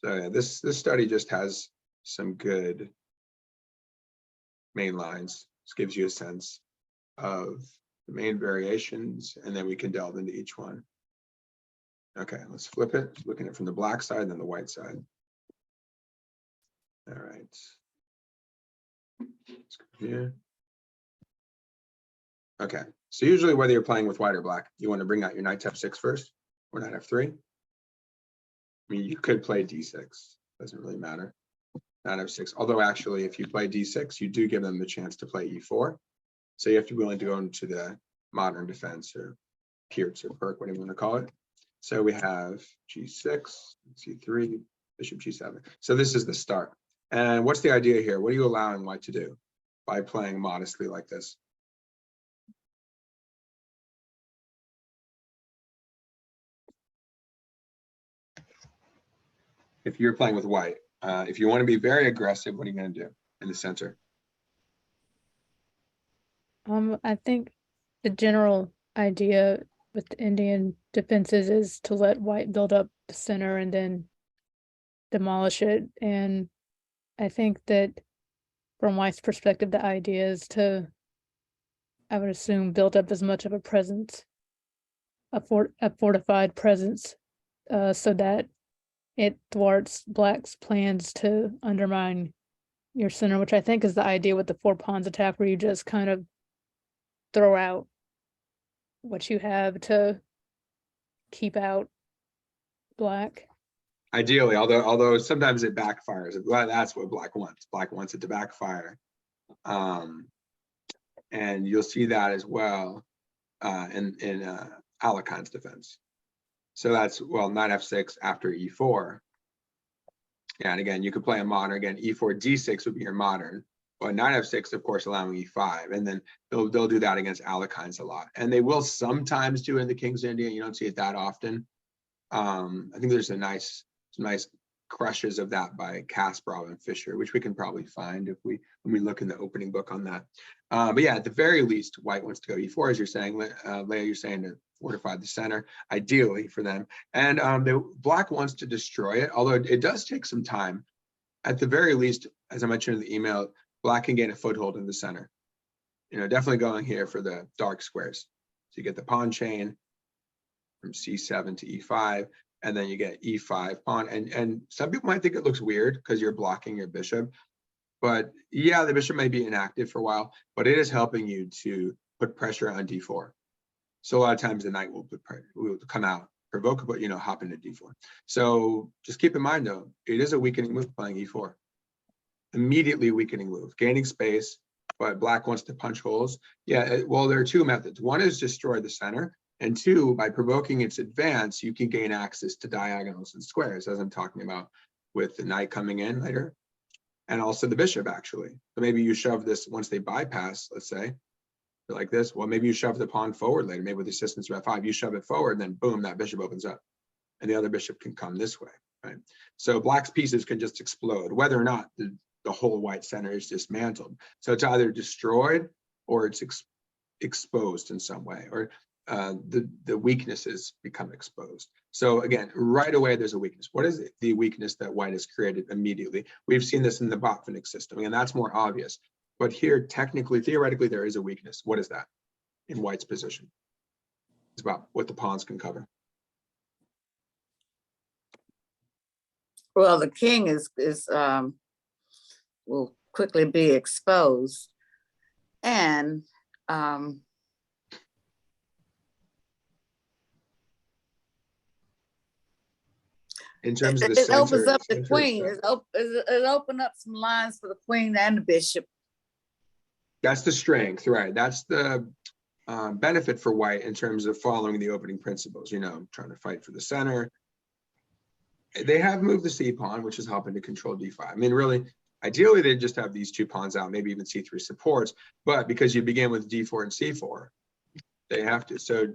So yeah, this study just has some good main lines. This gives you a sense of the main variations, and then we can delve into each one. Okay, let's flip it. Looking at it from the black side and then the white side. All right. Let's go here. Okay, so usually whether you're playing with white or black, you want to bring out your knight to f6 first or knight f3. I mean, you could play d6, doesn't really matter. Knight f6, although actually if you play d6, you do give them the chance to play e4. So you have to be willing to go into the modern defense or Pierce or Perk, whatever you want to call it. So we have g6, c3, bishop g7. So this is the start. And what's the idea here? What are you allowing white to do by playing modestly like this? If you're playing with white, if you want to be very aggressive, what are you going to do in the center? I think the general idea with the Indian defenses is to let white build up the center and then demolish it. And I think that from white's perspective, the idea is to, I would assume, build up as much of a presence, a fortified presence, so that it thwarts black's plans to undermine your center, which I think is the idea with the 4 pawns attack, where you just kind of throw out what you have to keep out black. Ideally, although sometimes it backfires. Well, that's what black wants. Black wants it to backfire. And you'll see that as well in Alakhan's defense. So that's, well, knight f6 after e4. Yeah, and again, you could play a modern. Again, e4, d6 would be your modern. But knight f6, of course, allowing e5. And then they'll do that against Alakhan's a lot. And they will sometimes do it in the King's Indian. You don't see it that often. I think there's some nice crushes of that by Kasparov and Fischer, which we can probably find if when we look in the opening book on that. But yeah, at the very least, white wants to go e4, as you're saying, Leah, you're saying to fortify the center, ideally for them. And the black wants to destroy it, although it does take some time. At the very least, as I mentioned in the email, black can gain a foothold in the center. You know, definitely going here for the dark squares. So you get the pawn chain from c7 to e5, and then you get e5 pawn. And some people might think it looks weird because you're blocking your bishop. But yeah, the bishop may be inactive for a while, but it is helping you to put pressure on d4. So a lot of times the knight will come out, provoke, but hop into d4. So just keep in mind though, it is a weakening move playing e4. Immediately weakening move, gaining space, but black wants to punch holes. Yeah, well, there are two methods. One is destroy the center, and two, by provoking its advance, you can gain access to diagonals and squares, as I'm talking about with the knight coming in later, and also the bishop, actually. So maybe you shove this once they bypass, let's say, like this. Well, maybe you shove the pawn forward later, maybe with the assistance of f5, you shove it forward, and then boom, that bishop opens up, and the other bishop can come this way, right? So black's pieces can just explode, whether or not the whole white center is dismantled. So it's either destroyed or it's exposed in some way, or the weaknesses become exposed. So again, right away, there's a weakness. What is the weakness that white has created immediately? We've seen this in the Botvinnik system, and that's more obvious. But here, technically, theoretically, there is a weakness. What is that in white's position? It's about what the pawns can cover. Well, the king will quickly be exposed, and in terms of the it center, opens up the queen. It opens up some lines for the queen and the bishop. That's the strength, right? That's the benefit for white in terms of following the opening principles, trying to fight for the center. They have moved the c pawn, which is helping to control d5. I mean, really, ideally, they just have these two pawns out, maybe even c3 supports, but because you begin with d4 and c4, they have to. So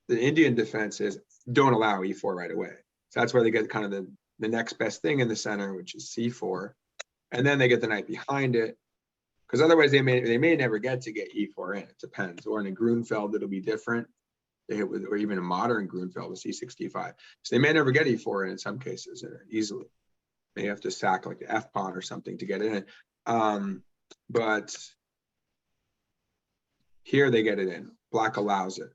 the Indian defense is don't allow e4 right away. So that's where they get kind of the next best thing in the center, which is c4. And then they get the knight behind it, because otherwise they may never get to get e4 in. It depends. Or in a Grunfeld, it'll be different. they hit with, or even a modern Grunfeld with c6, d5. So they may never get e4 in some cases easily. May have to sack like the f pawn or something to get in. But here they get it in. Black allows it.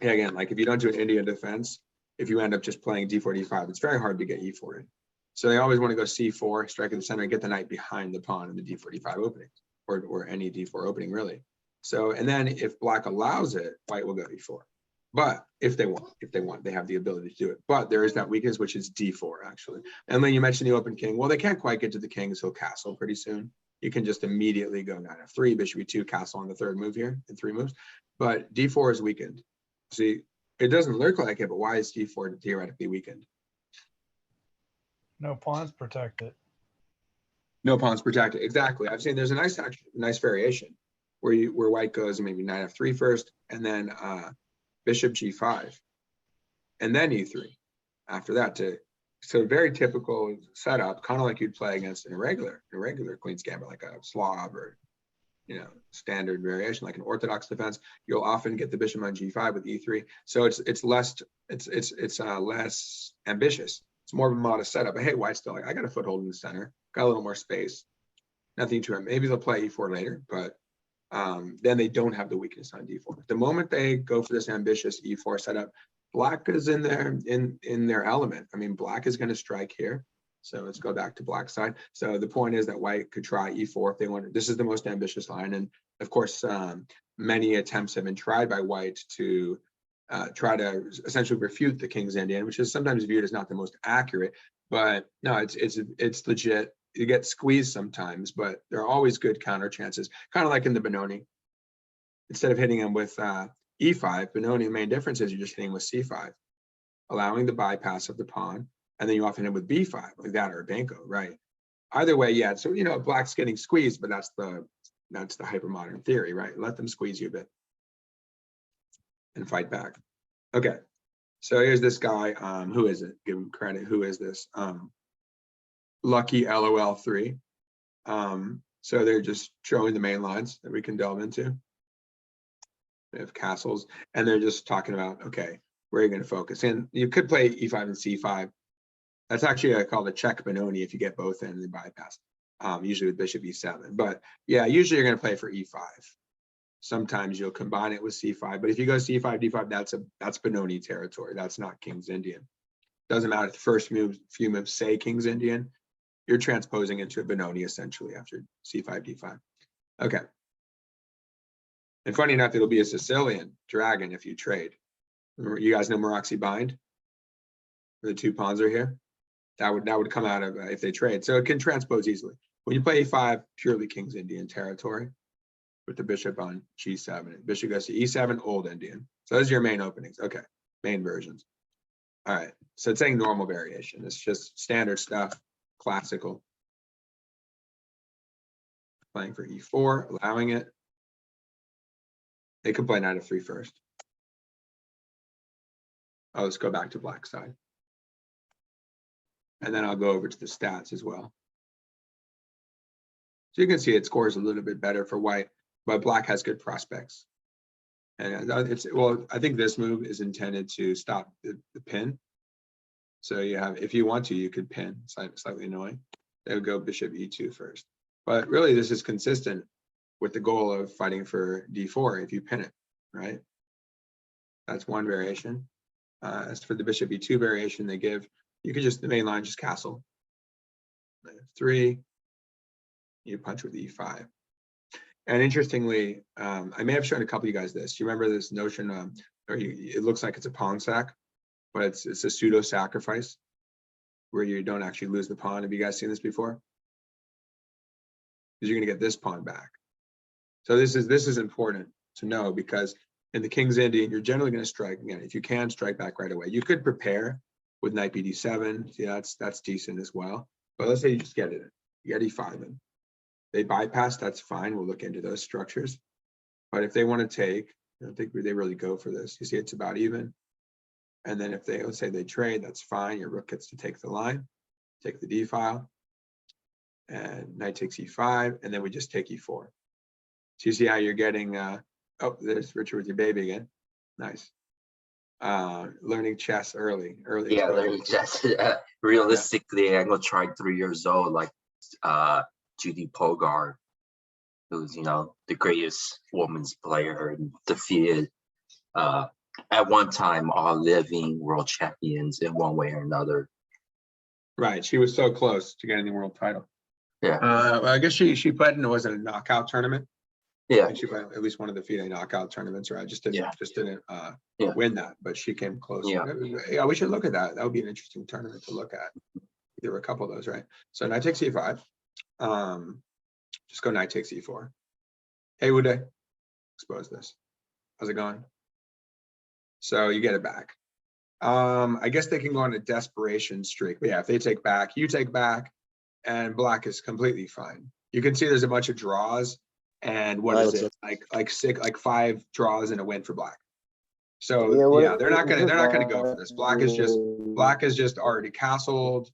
And again, like if you don't do an Indian defense, if you end up just playing d4, d5, it's very hard to get e4 in. So they always want to go c4, strike at the center, and get the knight behind the pawn in the d4, d5 opening, or any d4 opening really. So, and then if black allows it, white will go e4. But if they want, they have the ability to do it. But there is that weakness, which is d4 actually. And then you mentioned the open king. Well, they can't quite get to the king, so castle pretty soon. You can just immediately go knight f3, bishop e2, castle on the third move here in 3 moves. But d4 is weakened. See, it doesn't look like it, but why is d4 theoretically weakened? No pawns protected. No pawns protected. Exactly. I've seen there's a nice variation where white goes maybe knight f3 first, and then bishop g5, and then e3 after that. So very typical setup, kind of like you'd play against an irregular Queen's Gambit, like a Slav or standard variation, like an orthodox defense. You'll often get the bishop on g5 with e3. So it's less ambitious. It's more of a modest setup. But hey, white's still like, I got a foothold in the center, got a little more space. Nothing to him. Maybe they'll play e4 later, but then they don't have the weakness on d4. The moment they go for this ambitious e4 setup, black is in their element. I mean, black is going to strike here. So let's go back to black side. So the point is that white could try e4 if they wanted. This is the most ambitious line. And of course, many attempts have been tried by white to try to essentially refute the King's Indian, which is sometimes viewed as not the most accurate. But no, it's legit. You get squeezed sometimes, but there are always good counter chances. Kind of like in the Benoni. Instead of hitting him with e5, Benoni, the main difference is you're just hitting with c5, allowing the bypass of the pawn. And then you often hit with b5, like that, or a banco, right? Either way, yeah. So black's getting squeezed, but that's the hypermodern theory, right? Let them squeeze you a bit and fight back. Okay, so here's this guy. Who is it? Give him credit. Who is this? Lucky LOL3. So they're just showing the main lines that we can delve into. They have castles, and they're just talking about, okay, where are you going to focus? And you could play e5 and c5. That's actually called a check Benoni if you get both in the bypass, usually with bishop e7. But yeah, usually you're going to play for e5. Sometimes you'll combine it with c5. But if you go c5, d5, that's Benoni territory. That's not King's Indian. Doesn't matter if the first few moves say King's Indian. You're transposing into a Benoni essentially after c5, d5. Okay. And funny enough, it'll be a Sicilian dragon if you trade. Remember, you guys know Meraxi bind? The 2 pawns are here. That would come out of if they trade. So it can transpose easily. When you play e5, purely King's Indian territory with the bishop on g7. Bishop goes to e7, old Indian. So those are your main openings. Okay, main versions. All right, so it's saying normal variation. It's just standard stuff, classical. Playing for e4, allowing it. They could play knight f3 first. Oh, let's go back to black side. And then I'll go over to the stats as well. So you can see it scores a little bit better for white, but black has good prospects. And I think this move is intended to stop the pin. So you have, if you want to, you could pin, slightly annoying. They would go bishop e2 first. But really this is consistent with the goal of fighting for d4 if you pin it, right? That's one variation. As for the bishop e2 variation they give, you could just, the main line, just castle. F3, you punch with e5. And interestingly, I may have shown a couple of you guys this. You remember this notion, it looks like it's a pawn sack, but it's a pseudo sacrifice where you don't actually lose the pawn. Have you guys seen this before? Because you're gonna get this pawn back. So this is important to know, because in the King's Indian, you're generally gonna strike, again, if you can, strike back right away. You could prepare with knight bd7, yeah, that's decent as well. But let's say you just get it, you get e5 in. They bypass, that's fine. We'll look into those structures. But if they want to take, I don't think they really go for this. You see, it's about even. And then if they, let's say they trade, that's fine. Your rook gets to take the line, take the d file, and knight takes e5, and then we just take e4. So you see how you're getting, oh, there's Richard with your baby again. Nice. learning chess early Yeah, exposure. learning chess. Realistically, I'm gonna try 3 years old, like Judy Pogard, who's the greatest women's player and defeated at one time all living world champions in one way or another. Right, she was so close to getting the world title. Yeah. Well, I guess she played in, was it a knockout tournament? I Yeah. think she played at least one of the FIDE knockout tournaments, right? Just didn't Yeah. win that, but she came close. Yeah. Yeah, we should look at that. That would be an interesting tournament to look at. There were a couple of those, right? So knight takes e5. Just go knight takes e4. Hey, Uday, expose this. How's it going? So you get it back. I guess they can go on a desperation streak. But yeah, if they take back, you take back, and black is completely fine. You can see there's a bunch of draws, and what is it? Like 5 draws and a win for black. So yeah, they're not gonna go for this. Black is just already castled,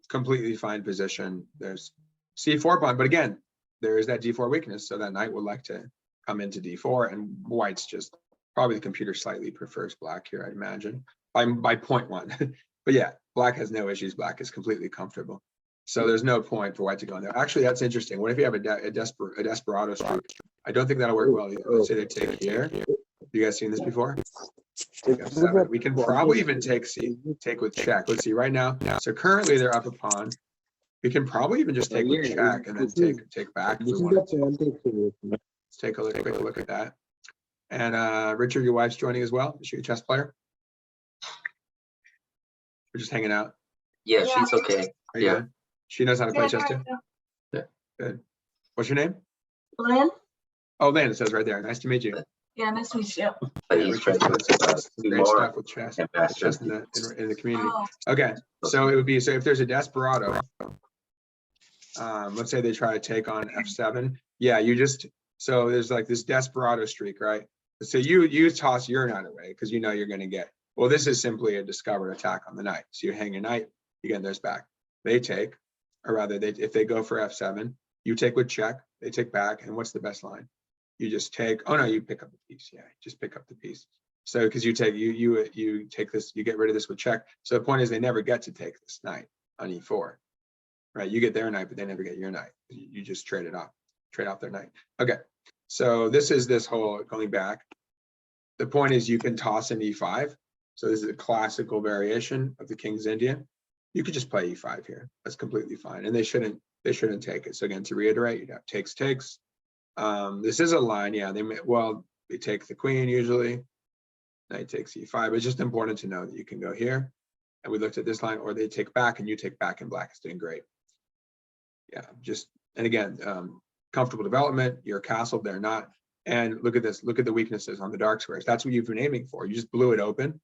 completely fine position. There's c4 pawn, but again, there is that d4 weakness, so that knight would like to come into d4, and white's just probably the computer slightly prefers black here, I'd imagine, by 0.1. But yeah, black has no issues. Black is completely comfortable. So there's no point for white to go in there. Actually, that's interesting. What if you have a desperado streak? I don't think that'll work well either. Let's say they take here. You guys seen this before? F7. We can probably even take with check. Let's see right now. So currently they're up a pawn. We can probably even just take with check and then take back if we wanted to. Let's take a quick look at that. And Richard, your wife's joining as well. Is she a chess player? We're just hanging out. Yeah, she's okay. Yeah. Good? She knows how to play chess too? Yeah. Good. What's your name? Lynn? Oh, Lynn, it says right there. Nice to meet you. Yeah, nice to meet you. Yeah, Richard's doing some great stuff with chess. Chess in the community. Oh. Okay, so it would be, so if there's a desperado, let's say they try to take on f7. Yeah, so there's like this desperado streak, right? So you toss your knight away because you know you're going to get, well, this is simply a discovered attack on the knight. So you hang your knight, you get theirs back. They take, or rather, if they go for f7, you take with check, they take back, and what's the best line? You just take, oh no, you pick up the piece. Yeah, just pick up the piece. So because you take this, you get rid of this with check. So the point is they never get to take this knight on e4, right? You get their knight, but they never get your knight. You just trade off their knight. Okay, so this is this whole going back. The point is you can toss an e5. So this is a classical variation of the King's Indian. You could just play e5 here. That's completely fine, and they shouldn't take it. So again, to reiterate, you'd have takes. This is a line, yeah. They take the queen usually. Knight takes e5. It's just important to know that you can go here, and we looked at this line, or they take back and you take back, and black is doing great. Yeah, and again, comfortable development. You're castled, they're not. And look at this. Look at the weaknesses on the dark squares. That's what you've been aiming for. You just blew it open.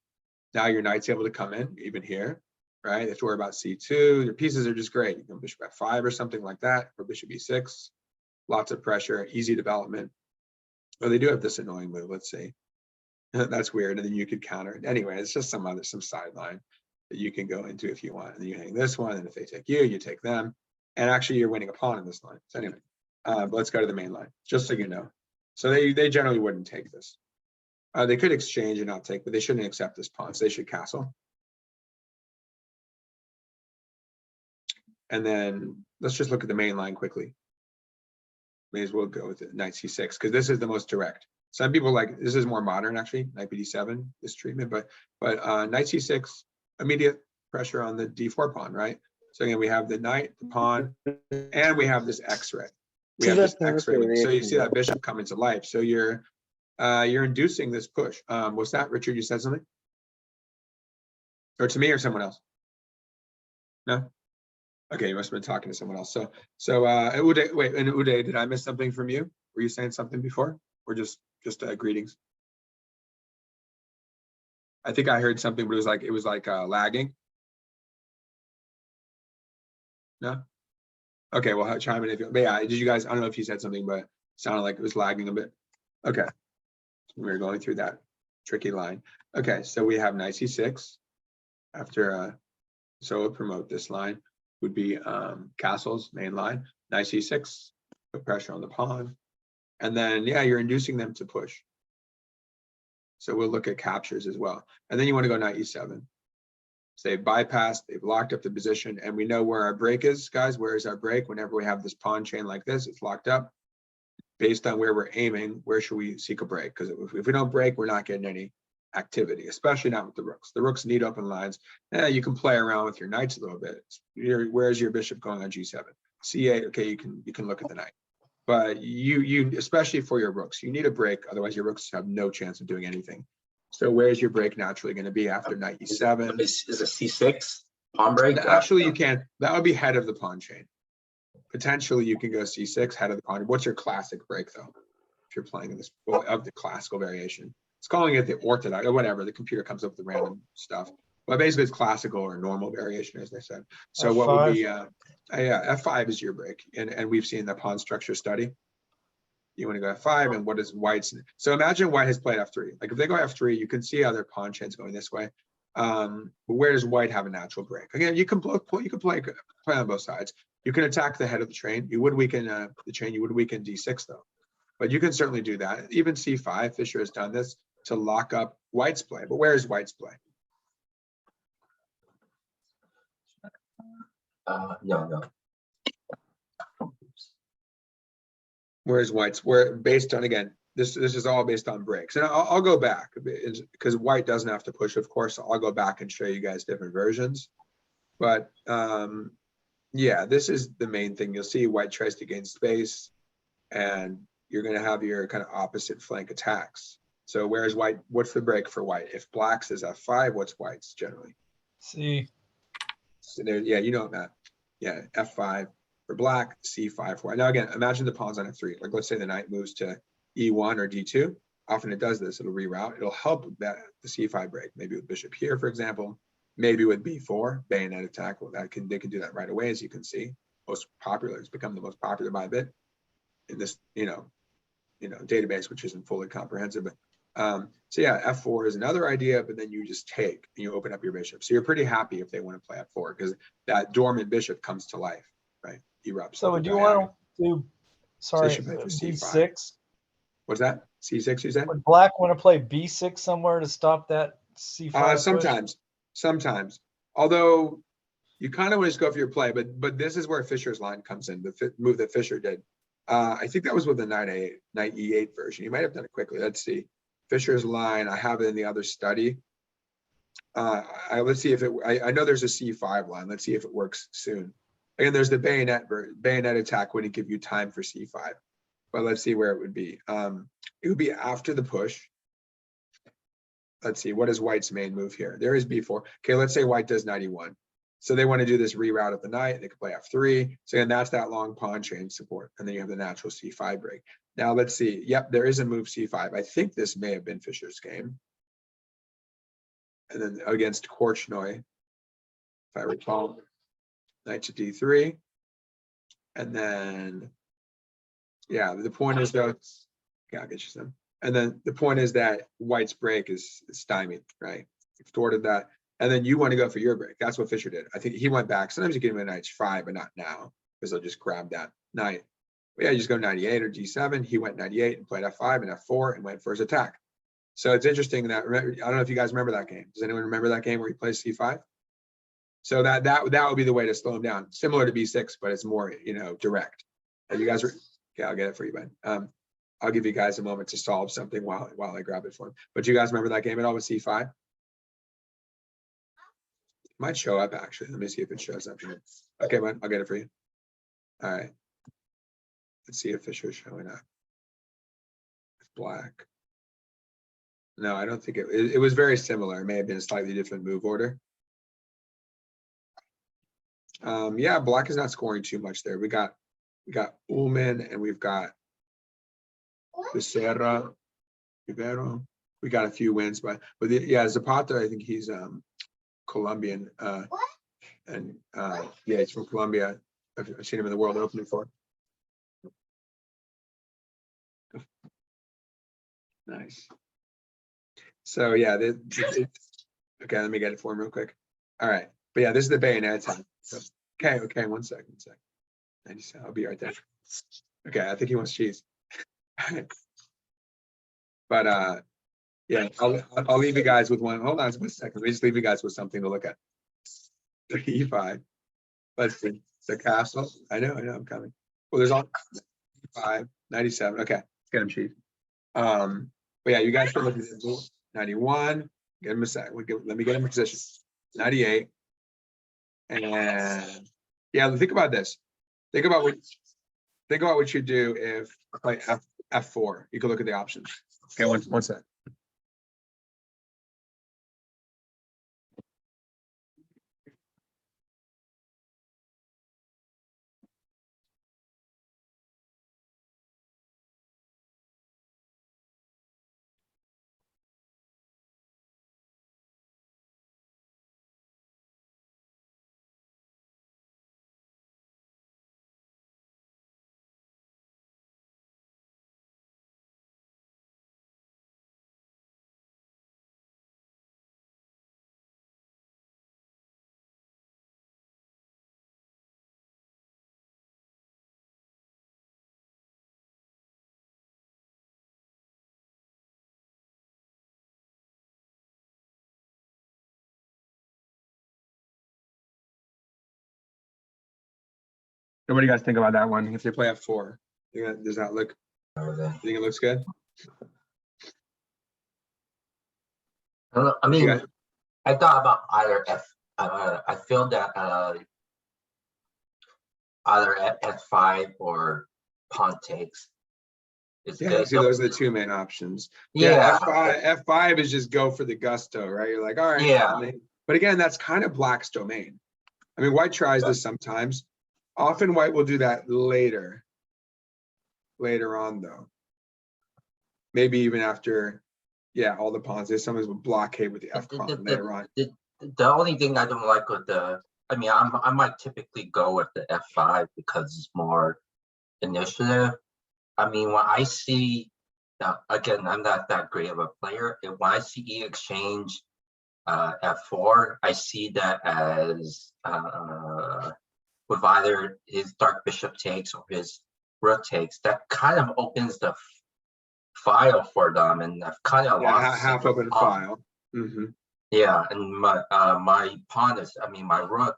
Now your knight's able to come in, even here, right? They have to worry about c2. Your pieces are just great. You can bishop f5 or something like that, or bishop e6. Lots of pressure, easy development. Oh, they do have this annoying move. Let's see. That's weird. And then you could counter it. Anyway, it's just some sideline that you can go into if you want. And then you hang this one. And if they take you take them. And actually, you're winning a pawn in this line. So anyway, but let's go to the main line, just so you know. So they generally wouldn't take this. They could exchange and not take, but they shouldn't accept this pawn. So they should castle. And then let's just look at the main line quickly. May as well go with it, knight c6, because this is the most direct. Some people like, this is more modern actually, knight b7, this treatment, but knight c6, immediate pressure on the d4 pawn, right? So again, we have the knight, the pawn, and we have this x-ray. We have this x-ray. So you see that bishop come into life. So you're inducing this push. What's that, Richard? You said something? Or to me or someone else? No? Okay, you must have been talking to someone else. So Uday, wait, and Uday, did I miss something from you? Were you saying something before, or just greetings? I think I heard something, but it was like lagging. No. Okay, well, chime in if you. But yeah, did you guys? I don't know if you said something, but it sounded like it was lagging a bit. Okay, we're going through that tricky line. Okay, so we have knight c6 after. So we'll promote this line. Would be castles, main line, knight c6, put pressure on the pawn. And then, yeah, you're inducing them to push. So we'll look at captures as well. And then you want to go knight e7. So they've bypassed, they've locked up the position, and we know where our break is, guys. Where is our break? Whenever we have this pawn chain like this, it's locked up. Based on where we're aiming, where should we seek a break? Because if we don't break, we're not getting any activity, especially not with the rooks. The rooks need open lines. You can play around with your knights a little bit. Where's your bishop going on g7? c8, okay, you can look at the knight. But you especially for your rooks, you need a break, otherwise your rooks have no chance of doing anything. So where's your break naturally going to be after knight e7? Is a c6 pawn break? Actually, you can't. That would be head of the pawn chain. Potentially, you can go c6, head of the pawn. What's your classic break, though? If you're playing this, well, of the classical variation. It's calling it the orthodox, or whatever. The computer comes up with the random stuff. But basically, it's classical or normal variation, as they said. So F5. what would be, yeah, f5 is your break. And we've seen the pawn structure study. You want to go f5, and what is white's? So imagine white has played f3. Like if they go f3, you can see how their pawn chain's going this way. But where does white have a natural break? Again, you can play on both sides. You can attack the head of the train. You would weaken the chain. You would weaken d6 though. But you can certainly do that. Even c5, Fischer has done this to lock up white's play. But where is white's play? No. Where's white's? Where based on, again, this is all based on breaks. And I'll go back because white doesn't have to push, of course. I'll go back and show you guys different versions. But yeah, this is the main thing. You'll see white tries to gain space, and you're going to have your kind of opposite flank attacks. So where's white? What's the break for white? If black says f5, what's white's generally? C. So there, yeah, you know that. Yeah, f5 for black, c5 for white. Now again, imagine the pawns on f3. Like let's say the knight moves to e1 or d2. Often it does this. It'll reroute. It'll help that the c5 break. Maybe with bishop here, for example. Maybe with b4 bayonet attack. Well, they can do that right away, as you can see. Most popular. It's become the most popular by a bit in this database, which isn't fully comprehensive. But so yeah, f4 is another idea, but then you just take and you open up your bishop. So you're pretty happy if they want to play f4 because that dormant bishop comes to life, right? Erupts. So would you want to do, sorry, So b6? What's that? C6 you said? Would black want to play b6 somewhere to stop that c5 push? Sometimes. Although you kind of want to just go for your play, but this is where Fischer's line comes in, the move that Fischer did. I think that was with the knight e8 version. You might have done it quickly. Let's see. Fischer's line, I have it in the other study. Let's see if I know there's a c5 line. Let's see if it works soon. Again, there's the bayonet attack wouldn't give you time for c5. But let's see where it would be. It would be after the push. Let's see, what is white's main move here? There is b4. Okay, let's say white does knight e1. So they want to do this reroute of the knight. They can play f3. So again, that's that long pawn chain support. And then you have the natural c5 break. Now let's see. Yep, there is a move c5. I think this may have been Fischer's game. And then against Korchnoi, if I recall, knight to d3. And then, yeah, the point is though, yeah, I'll get you some. And then the point is that white's break is stymied, right? You've thwarted that. And then you want to go for your break. That's what Fischer did. I think he went back. Sometimes you give him a knight 5, but not now, because they'll just grab that knight. But yeah, you just go 98 or g7. He went 98 and played f5 and f4 and went for his attack. So it's interesting that, I don't know if you guys remember that game. Does anyone remember that game where he plays c5? So that would be the way to slow him down. Similar to b6, but it's more, direct. Have you guys, okay, I'll get it for you, Ben. I'll give you guys a moment to solve something while I grab it for him. But you guys remember that game at all with c5? It might show up actually. Let me see if it shows up here. Okay, Ben, I'll get it for you. All right. Let's see if Fischer's showing up. It's black. No, I don't think it was very similar. It may have been a slightly different move order. Yeah, black is not scoring too much there. We got Ullman and we've got Becerra, Rivero. We got a few wins, but yeah, Zapata, I think he's Colombian, and yeah, he's from Colombia. I've seen him in the World Open before. Nice. So yeah, okay, let me get it for him real quick. All right, but yeah, this is the bayonet time. Okay, one second. I'll be right there. Okay, I think he wants cheese. But Yeah, I'll leave you guys with one. Hold on 1 second. Let me just leave you guys with something to look at. E5. Let's see. The castle. I know, I'm coming. Well, there's all 5, 97. Okay, let's get him cheap. But yeah, you guys should look at this. 91. Get him a sec. Let me get him in position. 98. And yeah, think about this. Think about what you do if like F4. You can look at the options. Okay, one sec. So what do you guys think about that one? If they play F4, does that look? You think it looks good? I mean, I thought about either I feel that either F5 or pawn takes. Yeah, see, those are the two main options. Yeah, F5 is just go for the gusto, right? You're like, all right. Yeah. But again, that's kind of black's domain. I mean, white tries this sometimes. Often white will do that later on, though. Maybe even after, yeah, all the pawns. There's sometimes will blockade with the F pawn later on. The only thing I don't like with I mean, I might typically go with the F5 because it's more initiative. I mean, when I see, now again, I'm not that great of a player. When I see E exchange F4, I see that as with either his dark bishop takes or his rook takes. That kind of opens the file for them, and I've kind of lost half open file. Yeah, and my pawn is, I mean, my rook,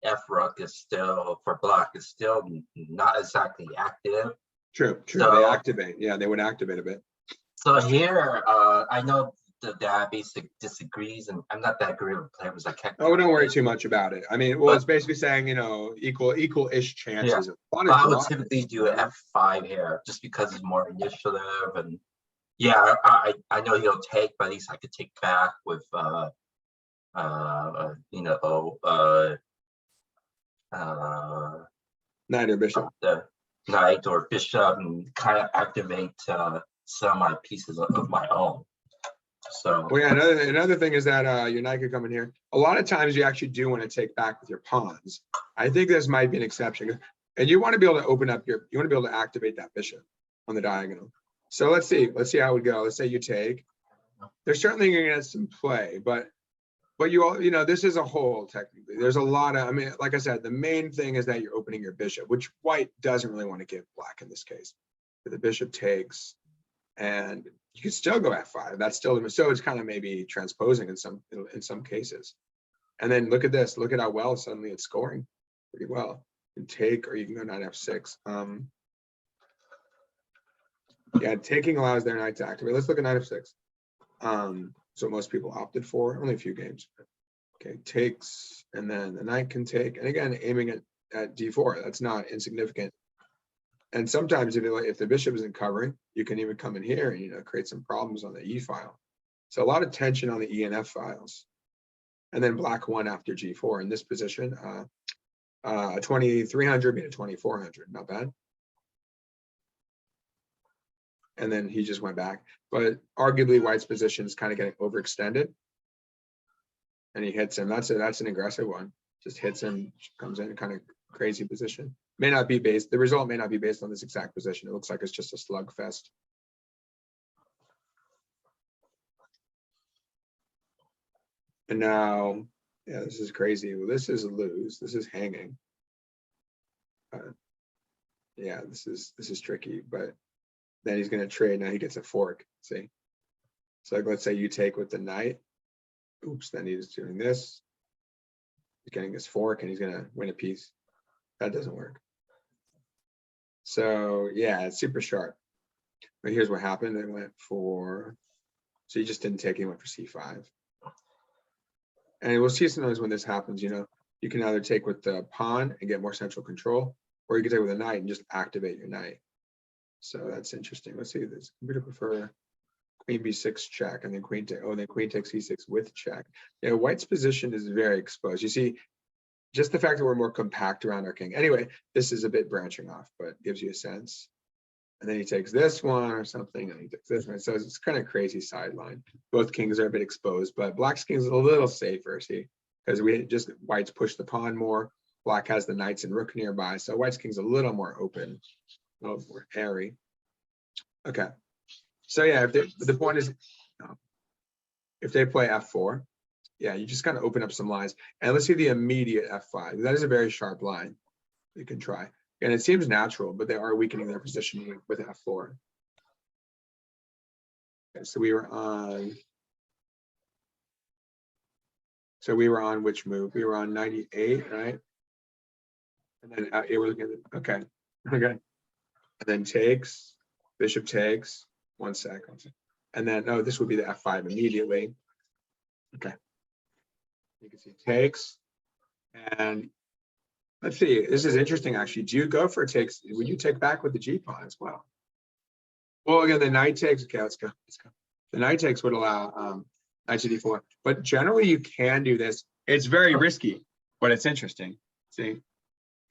F rook is still for black is still not exactly active. True. So, they activate. Yeah, they would activate a bit. So here, I know the database disagrees, and I'm not that great of a player because I can't. Oh, don't worry too much about it. I mean, well, it's basically saying, equal-ish chances. Yeah. I would typically do F5 here just because it's more initiative, and yeah, I know he'll take, but at least I could take back with knight or bishop. The knight or bishop, and kind of activate some of my pieces of my own. So well, yeah, another thing is that your knight could come in here. A lot of times you actually do want to take back with your pawns. I think this might be an exception, and you want to be able to open up you want to be able to activate that bishop on the diagonal. So let's see how it would go. Let's say you take. There's certainly going to get some play, but this is a whole technically. There's a lot of, I mean, like I said, the main thing is that you're opening your bishop, which white doesn't really want to give black in this case. But the bishop takes, and you can still go F5. That's still, so it's kind of maybe transposing in some cases. And then look at this. Look at how well suddenly it's scoring pretty well. You can take, or you can go knight F6. Yeah, taking allows their knight to activate. Let's look at knight F6. So most people opted for, only a few games. Okay, takes, and then the knight can take, and again, aiming at D4, that's not insignificant. And sometimes if the bishop isn't covering, you can even come in here and create some problems on the E file. So a lot of tension on the E and F files. And then black won after G4 in this position. 2300 beat a 2400, not bad. And then he just went back, but arguably white's position is kind of getting overextended. And he hits him. That's an aggressive one. Just hits him, comes in, kind of crazy position. May not be based. The result may not be based on this exact position. It looks like it's just a slugfest. And now, yeah, this is crazy. Well, this is a lose. This is hanging. Yeah, this is tricky, but then he's going to trade. Now he gets a fork. See, So like, let's say you take with the knight. Oops, then he's doing this. He's getting his fork and he's gonna win a piece. That doesn't work. So yeah, it's super sharp. But here's what happened. They went for, so you just didn't take, he went for c5. And we'll see sometimes when this happens, you know, you can either take with the pawn and get more central control, or you can take with a knight and just activate your knight. So that's interesting. Let's see this. Computer prefer queen b6 check, and then queen take, oh, then queen takes c6 with check. Yeah, white's position is very exposed. You see, just the fact that we're more compact around our king. Anyway, this is a bit branching off, but gives you a sense. And then he takes this one or something, and he takes this one. So it's kind of crazy sideline. Both kings are a bit exposed, but black's king is a little safer, see, because we just, white's push the pawn more. Black has the knights and rook nearby, so white's king's a little more open, a little more airy. Okay, so yeah, if the point is, if they play f4, yeah, you just kind of open up some lines. And let's see the immediate f5. That is a very sharp line you can try. And it seems natural, but they are weakening their position with f4. Okay, so we were on. So we were on which move? We were on 98, right? And then we're looking at it. Okay. Okay. And then takes, bishop takes. 1 sec. And then, oh, this would be the f5 immediately. Okay. You can see takes. And let's see, this is interesting actually. Do you go for takes? Would you take back with the G pawn as well? Well, again, the knight takes. Okay, let's go. Let's go. The knight takes would allow knight to d4. But generally, you can do this. It's very risky, but it's interesting. See,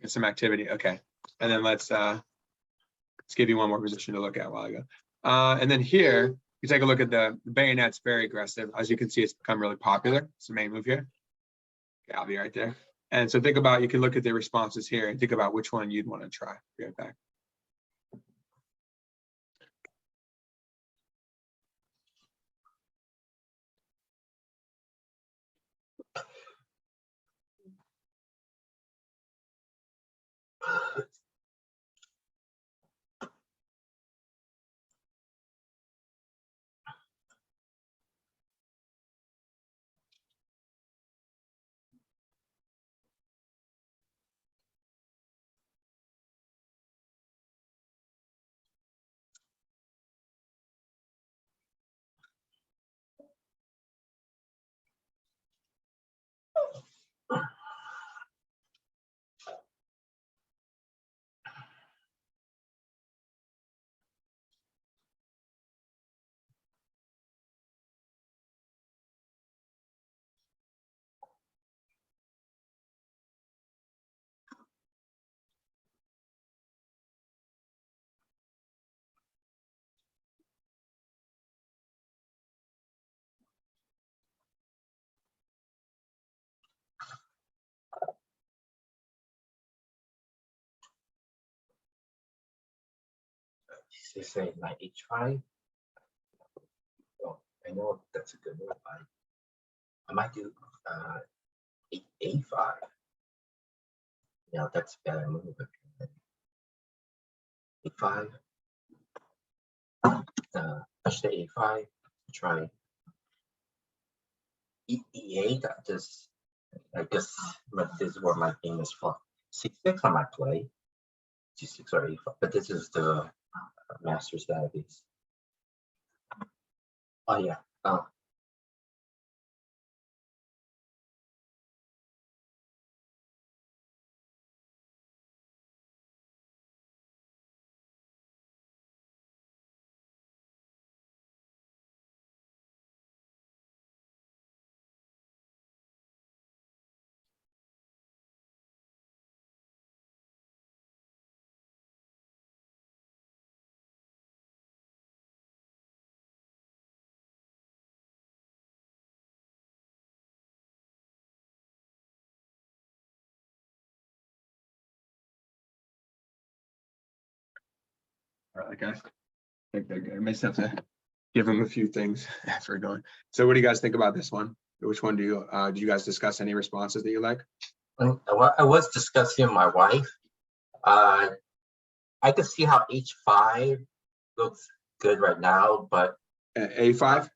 get some activity. Okay, and then let's give you one more position to look at while I go. And then here, you take a look at the bayonet's very aggressive. As you can see, it's become really popular. It's the main move here. Okay, I'll be right there. And so think about, you can look at the responses here and think about which one you'd want to try. Be right back. They say knight h5. Well, I know that's a good move. I might do a5. Yeah, that's a better move. a5. Push the a5. Try e8. I guess this is where my game is from. c6 I might play. g6 or a5, but this is the master's database. Oh yeah. All right, guys. I think they're good. I may just have to give them a few things as we're going. So what do you guys think about this one? Which one do you guys discuss any responses that you like? I was discussing with my wife. I could see how h5 looks good right now, but A5?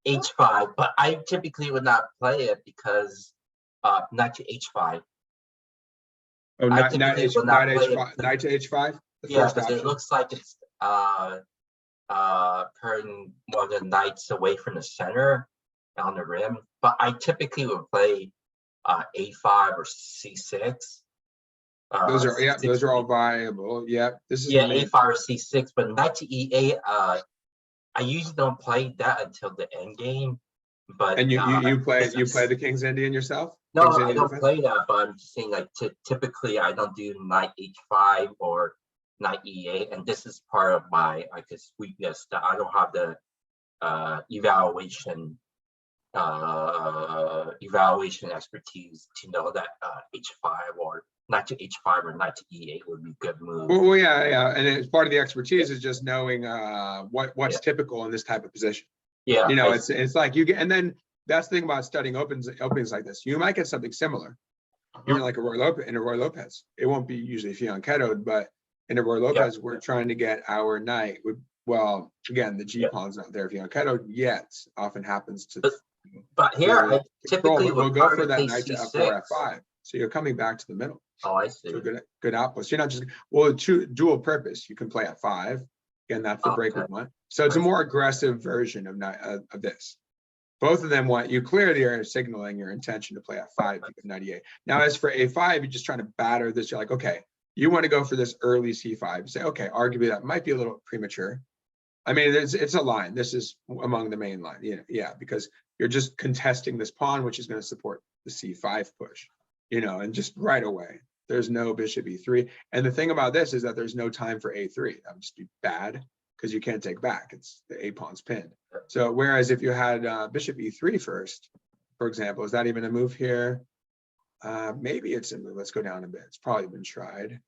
h5, but I typically would not play it because knight to h5. Oh, I knight typically will not play it. knight to h5. The Yeah, first because it option. looks like it's putting one of the knights away from the center on the rim. But I typically would play a5 or c6. Those are C6 those are all viable. Yeah, this is yeah, the main. a5 or c6, but knight to e8. I usually don't play that until the end game. But And you play the King's Indian yourself? No, King's I Indian don't defense? play that, but I'm just saying like typically I don't do knight h5 or knight e8, and this is part of my weakness that I don't have the evaluation expertise to know that h5 or knight to h5 or knight to e8 would be good move. Well, yeah, and it's part of the expertise is just knowing what's typical in this type of position. Yeah, you know, it's like you get, and then that's the thing about studying openings like this. You might get something similar. Even like a Roy Lopez, it won't be usually fianchettoed, but in a Roy Lopez, we're trying to get our knight with, well, again, the G pawn's not there fianchettoed yet. Often happens to. But here, I typically we'll go for that play knight to c6. f4, f5. So you're coming back to the middle. Oh, I see. So good outpost. You're not just dual purpose. You can play at 5. Again, that's the break we want. So it's a more aggressive version of this. Both of them you clearly are signaling your intention to play at 5 because 98. Now, as for a5, you're just trying to batter this. You're like, okay, you want to go for this early c5. You say, okay, arguably that might be a little premature. I mean, it's a line. This is among the main line. Yeah, because you're just contesting this pawn, which is going to support the c5 push, and just right away. There's no bishop e3. And the thing about this is that there's no time for a3. That would just be bad because you can't take back. It's the a pawn's pinned. So whereas if you had bishop e3 first, for example, is that even a move here? Maybe it's a move. Let's go down a bit. It's probably been tried.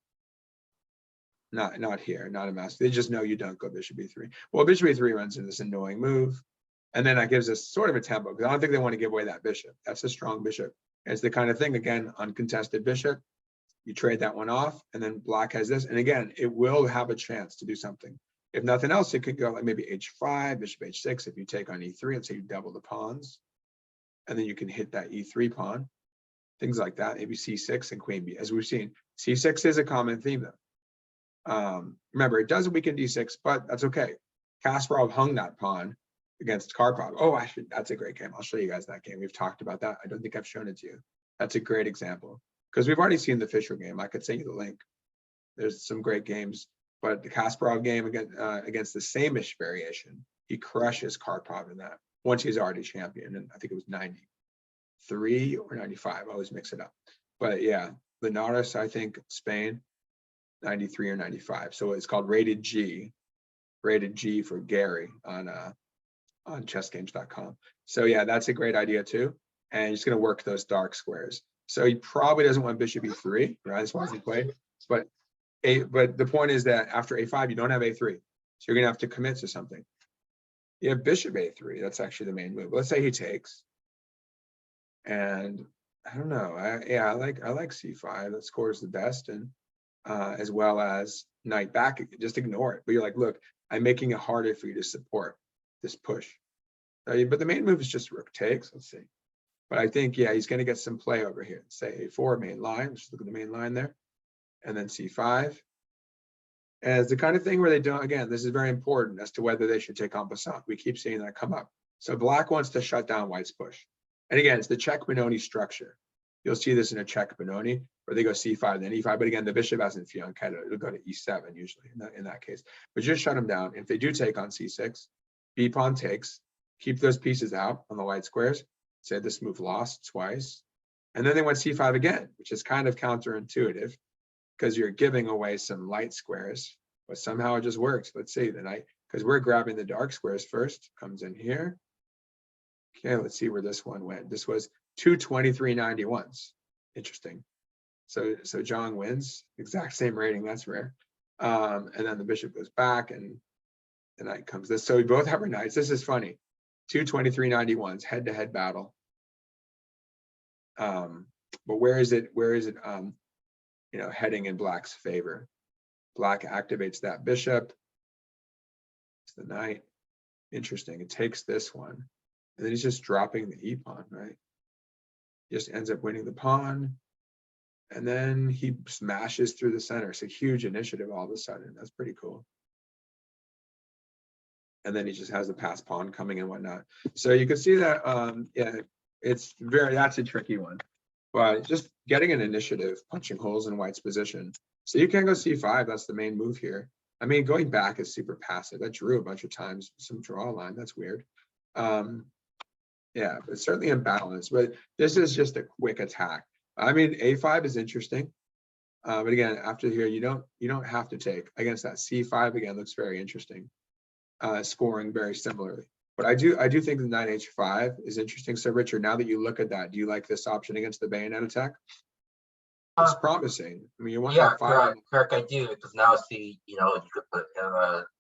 Not here, not a mess. They just know you don't go bishop e3. Well, bishop e3 runs into this annoying move. And then that gives us sort of a tempo because I don't think they want to give away that bishop. That's a strong bishop. It's the kind of thing, again, uncontested bishop. You trade that one off, and then black has this. And again, it will have a chance to do something. If nothing else, it could go like maybe h5, bishop h6. If you take on e3, let's say you double the pawns, and then you can hit that e3 pawn, things like that. Maybe c6 and queen b. As we've seen, c6 is a common theme though. Remember, it does weaken d6, but that's okay. Kasparov hung that pawn against Karpov. Oh, that's a great game. I'll show you guys that game. We've talked about that. I don't think I've shown it to you. That's a great example. Because we've already seen the Fischer game. I could send you the link. There's some great games, but the Kasparov game against the same-ish variation, he crushes Karpov in that once he's already champion. And I think it was 93 or 95. I always mix it up. But yeah, Linares, I think Spain, 93 or 95. So it's called rated G for Gary on chessgames.com. So yeah, that's a great idea too. And he's going to work those dark squares. So he probably doesn't want bishop e3, right? That's why he played. But the point is that after a5, you don't have a3. So you're going to have to commit to something. You have bishop a3. That's actually the main move. Let's say he takes. And I don't know. I like c5. That scores the best. And as well as knight back. Just ignore it. But you're like, look, I'm making it harder for you to support this push. But the main move is just rook takes. Let's see. But I think, yeah, he's going to get some play over here. Say a4 main line. Let's look at the main line there. And then c5. And it's the kind of thing where they don't, again, this is very important as to whether they should take en passant. We keep seeing that come up. So black wants to shut down white's push. And again, it's the check Benoni structure. You'll see this in a check Benoni where they go c5, then e5. But again, the bishop hasn't fianchettoed. It'll go to e7 usually in that case. But just shut them down. If they do take on c6, b pawn takes, keep those pieces out on the white squares. Say this move lost twice. And then they went c5 again, which is kind of counterintuitive because you're giving away some light squares, but somehow it just works. Let's see the knight, because we're grabbing the dark squares first, comes in here. Okay, let's see where this one went. This was 223.91s. Interesting. So Zhang wins, exact same rating, that's rare. And then the bishop goes back and the knight comes this. So we both have our knights. This is funny. 223.91s, head-to-head battle. But where is it heading in black's favor? Black activates that bishop. It's the knight. Interesting. It takes this one. And then he's just dropping the e pawn, right? Just ends up winning the pawn. And then he smashes through the center. It's a huge initiative all of a sudden. That's pretty cool. And then he just has the pass pawn coming and whatnot. So you can see that, yeah, that's a tricky one. But just getting an initiative, punching holes in white's position. So you can go c5, that's the main move here. I mean, going back is super passive. That drew a bunch of times, some draw line, that's weird. Yeah, but certainly imbalanced, but this is just a quick attack. I mean, a5 is interesting. But again, after here, you don't have to take against that c5. Again, looks very interesting. Scoring very similarly. But I do think the knight h5 is interesting. So Richard, now that you look at that, do you like this option against the bayonet attack? It's promising. I mean, you want yeah, f5. correct, I do, because now see, you could put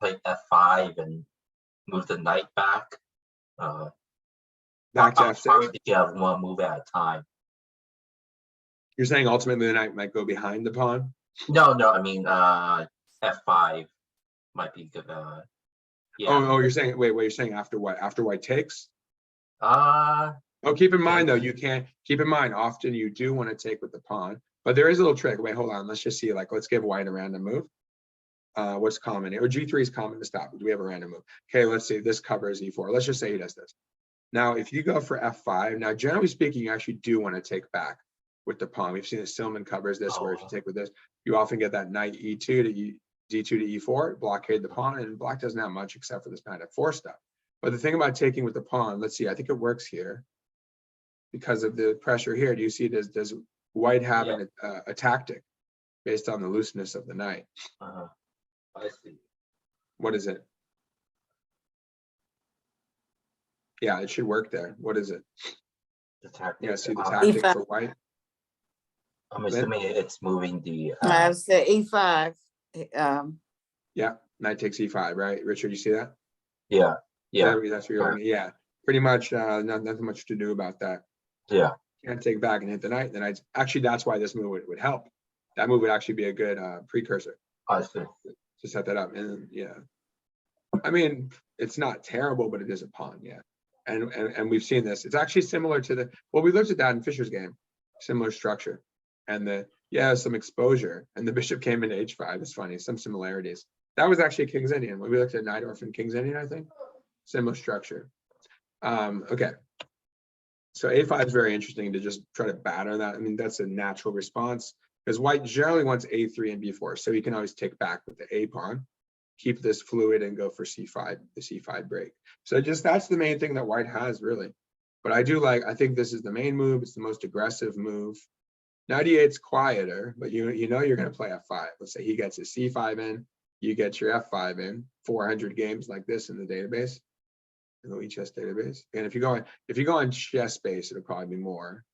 play f5 and move the knight back. Back to f6. If you have one move at a time. You're saying ultimately the knight might go behind the pawn? No, I mean f5 might be good. Yeah. Oh, you're saying wait, you're saying after what? After white takes? Oh, keep in mind though, you can't keep in mind often you do want to take with the pawn, but there is a little trick. Wait, hold on. Let's just see. Like, let's give white a random move. What's common here? Or g3 is common to stop. Do we have a random move? Okay, let's see. This covers e4. Let's just say he does this. Now, if you go for f5, now generally speaking, you actually do want to take back with the pawn. We've seen that Silman covers this, where if you take with this, you often get that knight e2 to d2 to e4, blockade the pawn, and black doesn't have much except for this knight f4 stuff. But the thing about taking with the pawn, let's see, I think it works here because of the pressure here. Do you see, does white have a tactic based on the looseness of the knight? I see. What is it? Yeah, it should work there. What is it? The tactic. Yeah, see the tactic E5. for white? I'm assuming it's moving the. I said e5. Yeah, knight takes e5, right? Richard, you see that? Yeah. That's what you're looking at. Yeah, pretty much nothing much to do about that. Yeah. Can't take back and hit the knight. The knight's actually, that's why this move would help. That move would actually be a good precursor. I see. To set that up. And yeah, I mean, it's not terrible, but it is a pawn. Yeah. And we've seen this. It's actually similar to we looked at that in Fischer's game, similar structure. And some exposure. And the bishop came into h5. It's funny, some similarities. That was actually King's Indian. When we looked at Najdorf and King's Indian, I think. Similar structure. Okay. So a5 is very interesting to just try to batter that. I mean, that's a natural response because white generally wants a3 and b4. So you can always take back with the a pawn, keep this fluid and go for c5, the c5 break. So that's the main thing that white has really. But I think this is the main move. It's the most aggressive move. Knight e8's quieter, but you know you're going to play f5. Let's say he gets his c5 in, you get your f5 in. 400 games like this in the database, in the lichess database. And if you go on ChessBase, it'll probably be more.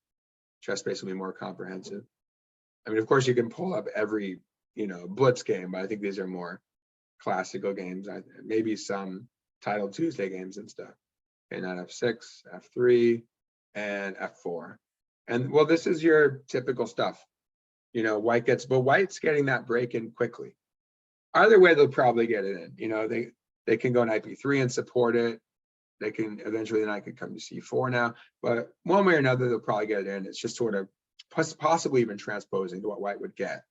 ChessBase will be more comprehensive. I mean, of course, you can pull up every blitz game, but I think these are more classical games. Maybe some Title Tuesday games and stuff. Okay, knight f6, f3, and f4. And well, this is your typical stuff. White's getting that break in quickly. Either way, they'll probably get it in. They can go knight b3 and support it. They can eventually, the knight could come to c4 now, but one way or another, they'll probably get it in. It's just sort of possibly even transposing to what white would get.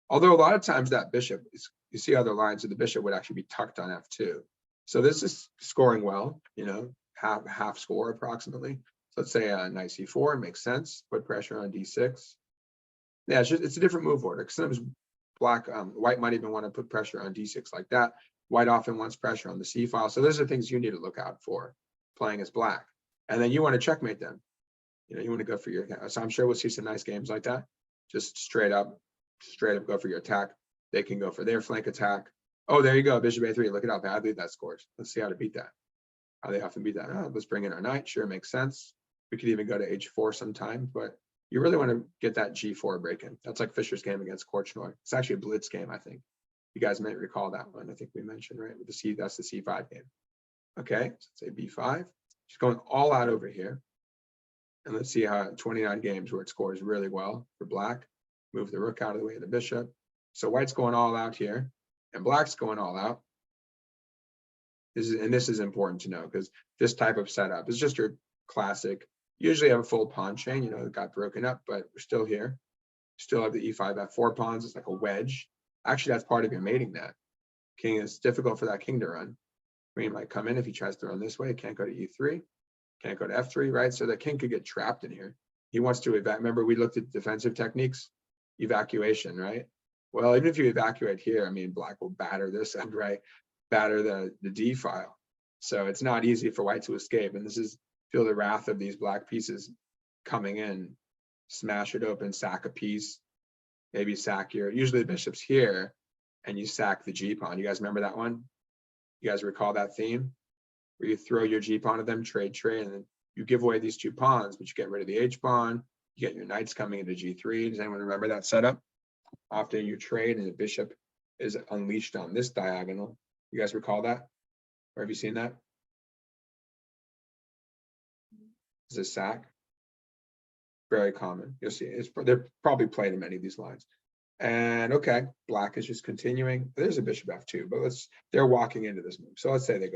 Although a lot of times that bishop, you see other lines of the bishop would actually be tucked on f2. So this is scoring well, half score approximately. So let's say knight c4 makes sense. Put pressure on d6. Yeah, it's a different move order. Because sometimes white might even want to put pressure on d6 like that. White often wants pressure on the c file. So those are things you need to look out for playing as black. And then you want to checkmate them. You want to go for your, so I'm sure we'll see some nice games like that. Just straight up go for your attack. They can go for their flank attack. Oh, there you go, bishop a3. Look at how badly that scores. Let's see how to beat that. How they often beat that. Oh, let's bring in our knight. Sure, makes sense. We could even go to h4 sometimes, but you really want to get that g4 break in. That's like Fischer's game against Korchnoi. It's actually a blitz game, I think. You guys might recall that one. I think we mentioned, right? With the that's the c5 game. Okay, so say b5. She's going all out over here. And let's see how 29 games where it scores really well for black. Move the rook out of the way of the bishop. So white's going all out here, and black's going all out. This is important to know because this type of setup is just your classic. Usually have a full pawn chain, you know, it got broken up, but we're still here. Still have the e5, f4 pawns. It's like a wedge. Actually, that's part of your mating net. King is difficult for that king to run. Queen might come in if he tries to run this way. Can't go to e3. Can't go to f3, right? So the king could get trapped in here. He wants to evacuate. Remember, we looked at defensive techniques, evacuation, right? Well, even if you evacuate here, I mean, black will batter this up, right? Batter the d file. So it's not easy for white to escape. And this is, feel the wrath of these black pieces coming in. Smash it open, sack a piece, maybe sack your, usually the bishop's here, and you sack the g pawn. You guys remember that one? You guys recall that theme? Where you throw your g pawn at them, trade, and then you give away these 2 pawns, but you get rid of the h pawn, you get your knights coming into g3. Does anyone remember that setup? Often you trade and the bishop is unleashed on this diagonal. You guys recall that? Or have you seen that? Is a sack? Very common. You'll see they're probably played in many of these lines. And okay, black is just continuing. There's a bishop f2, but they're walking into this move. So let's say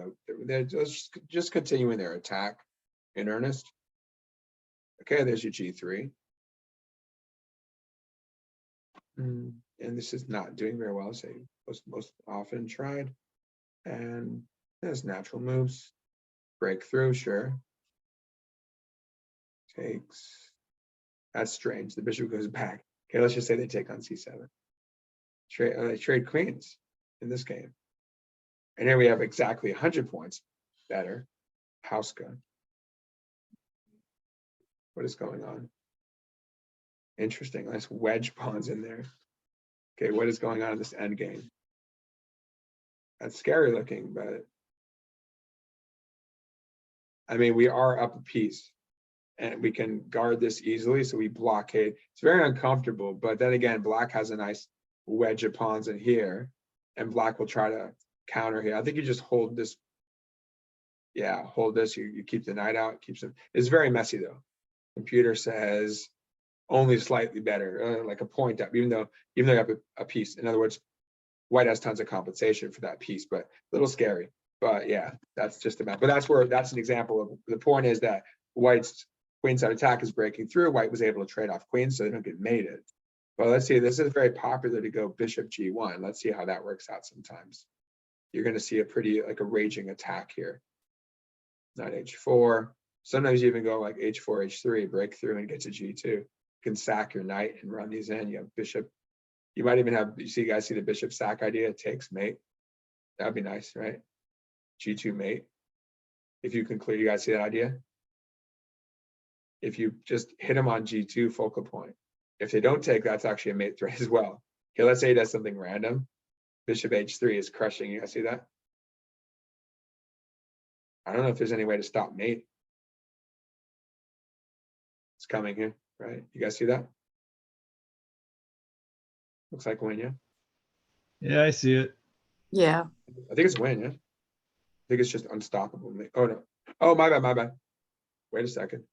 they're just continuing their attack in earnest. Okay, there's your g3. And this is not doing very well, say most often tried. And there's natural moves. Breakthrough, sure. Takes. That's strange. The bishop goes back. Okay, let's just say they take on c7. Trade queens in this game. And here we have exactly 100 points better. House gun. What is going on? Interesting. Nice wedge pawns in there. Okay, what is going on in this end game? That's scary looking, but I mean, we are up a piece. And we can guard this easily, so we blockade. It's very uncomfortable, but then again, black has a nice wedge of pawns in here, and black will try to counter here. I think you just hold this. Yeah, hold this. You keep the knight out. Keeps it. It's very messy though. Computer says only slightly better, like a point up, even though you have a piece. In other words, white has tons of compensation for that piece, but a little scary. But yeah, that's just about. But that's an example of the point is that white's queenside attack is breaking through. White was able to trade off queens so they don't get mated. But let's see, this is very popular to go bishop g1. Let's see how that works out sometimes. You're going to see a pretty, like a raging attack here. Knight h4. Sometimes you even go like h4, h3, break through and get to g2. You can sack your knight and run these in. You have bishop. You might even have, you guys see the bishop sack idea, takes mate. That'd be nice, right? g2 mate. If you can clear, you guys see that idea? If you just hit them on g2 focal point. If they don't take, that's actually a mate threat as well. Okay, let's say he does something random. Bishop h3 is crushing. You guys see that? I don't know if there's any way to stop mate. It's coming here, right? You guys see that? Looks like win, yeah? Yeah, I see it. Yeah. I think it's win, yeah? I think it's just unstoppable. Oh, no. Oh, my bad. Wait a second.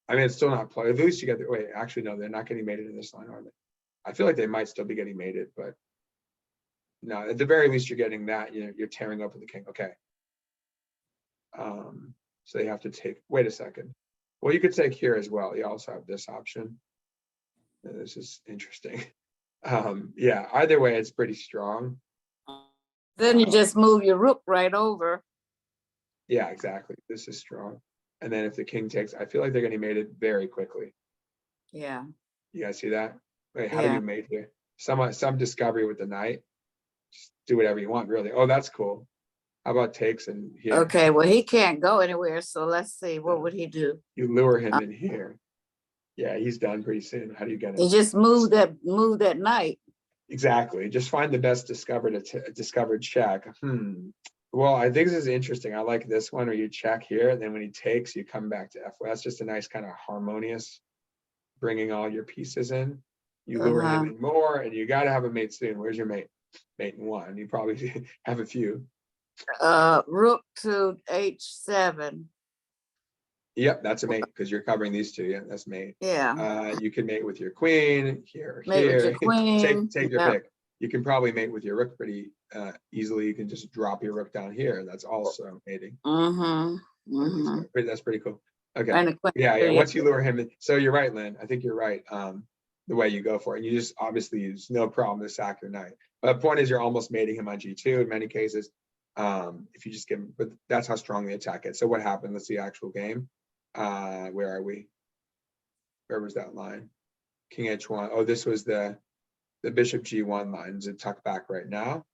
I mean, it's still not played. At least you get the, wait, actually, no, they're not getting mated in this line, are they? I feel like they might still be getting mated, but no, at the very least, you're getting that, you're tearing open the king. Okay. So they have to take, wait a second. Well, you could take here as well. You also have this option. This is interesting. Yeah, either way, it's pretty strong. Then you just move your rook right over. Yeah, exactly. This is strong. And then if the king takes, I feel like they're getting mated very quickly. Yeah. You guys see that? Wait, how Yeah. do you mate here? Some discovery with the knight. Just do whatever you want, really. Oh, that's cool. How about takes in here? Okay, well, he can't go anywhere, so let's see, what would he do? You lure him in here. Yeah, he's done pretty soon. How do you get He him? just move that knight. Exactly. Just find the best discovered check. Well, I think this is interesting. I like this one where you check here, and then when he takes, you come back to F. That's just a nice kind of harmonious, bringing all your pieces in. You lure him in more, and you got to have a mate soon. Where's your mate? Mate in one. You probably have a few. Rook to h7. Yep, that's a mate because you're covering these two. Yeah, that's mate. Yeah. You can mate with your queen here, Mate with here. your queen. Take your pick. You can probably mate with your rook pretty easily you can just drop your rook down here. That's also mating. Mm-hmm. That's pretty cool. Okay. And the queen Yeah. too, Once you lure him in, so you're right, Lynn. I think you're right. The way you go for it, you just obviously use no problem to sack your knight. But the point is, you're almost mating him on G2 in many cases. If you just give him, but that's how strong the attack is. So what happened? Let's see actual game. Where are we? Where was that line? King H1. Oh, this was the bishop G1 line. Is it tucked back right now?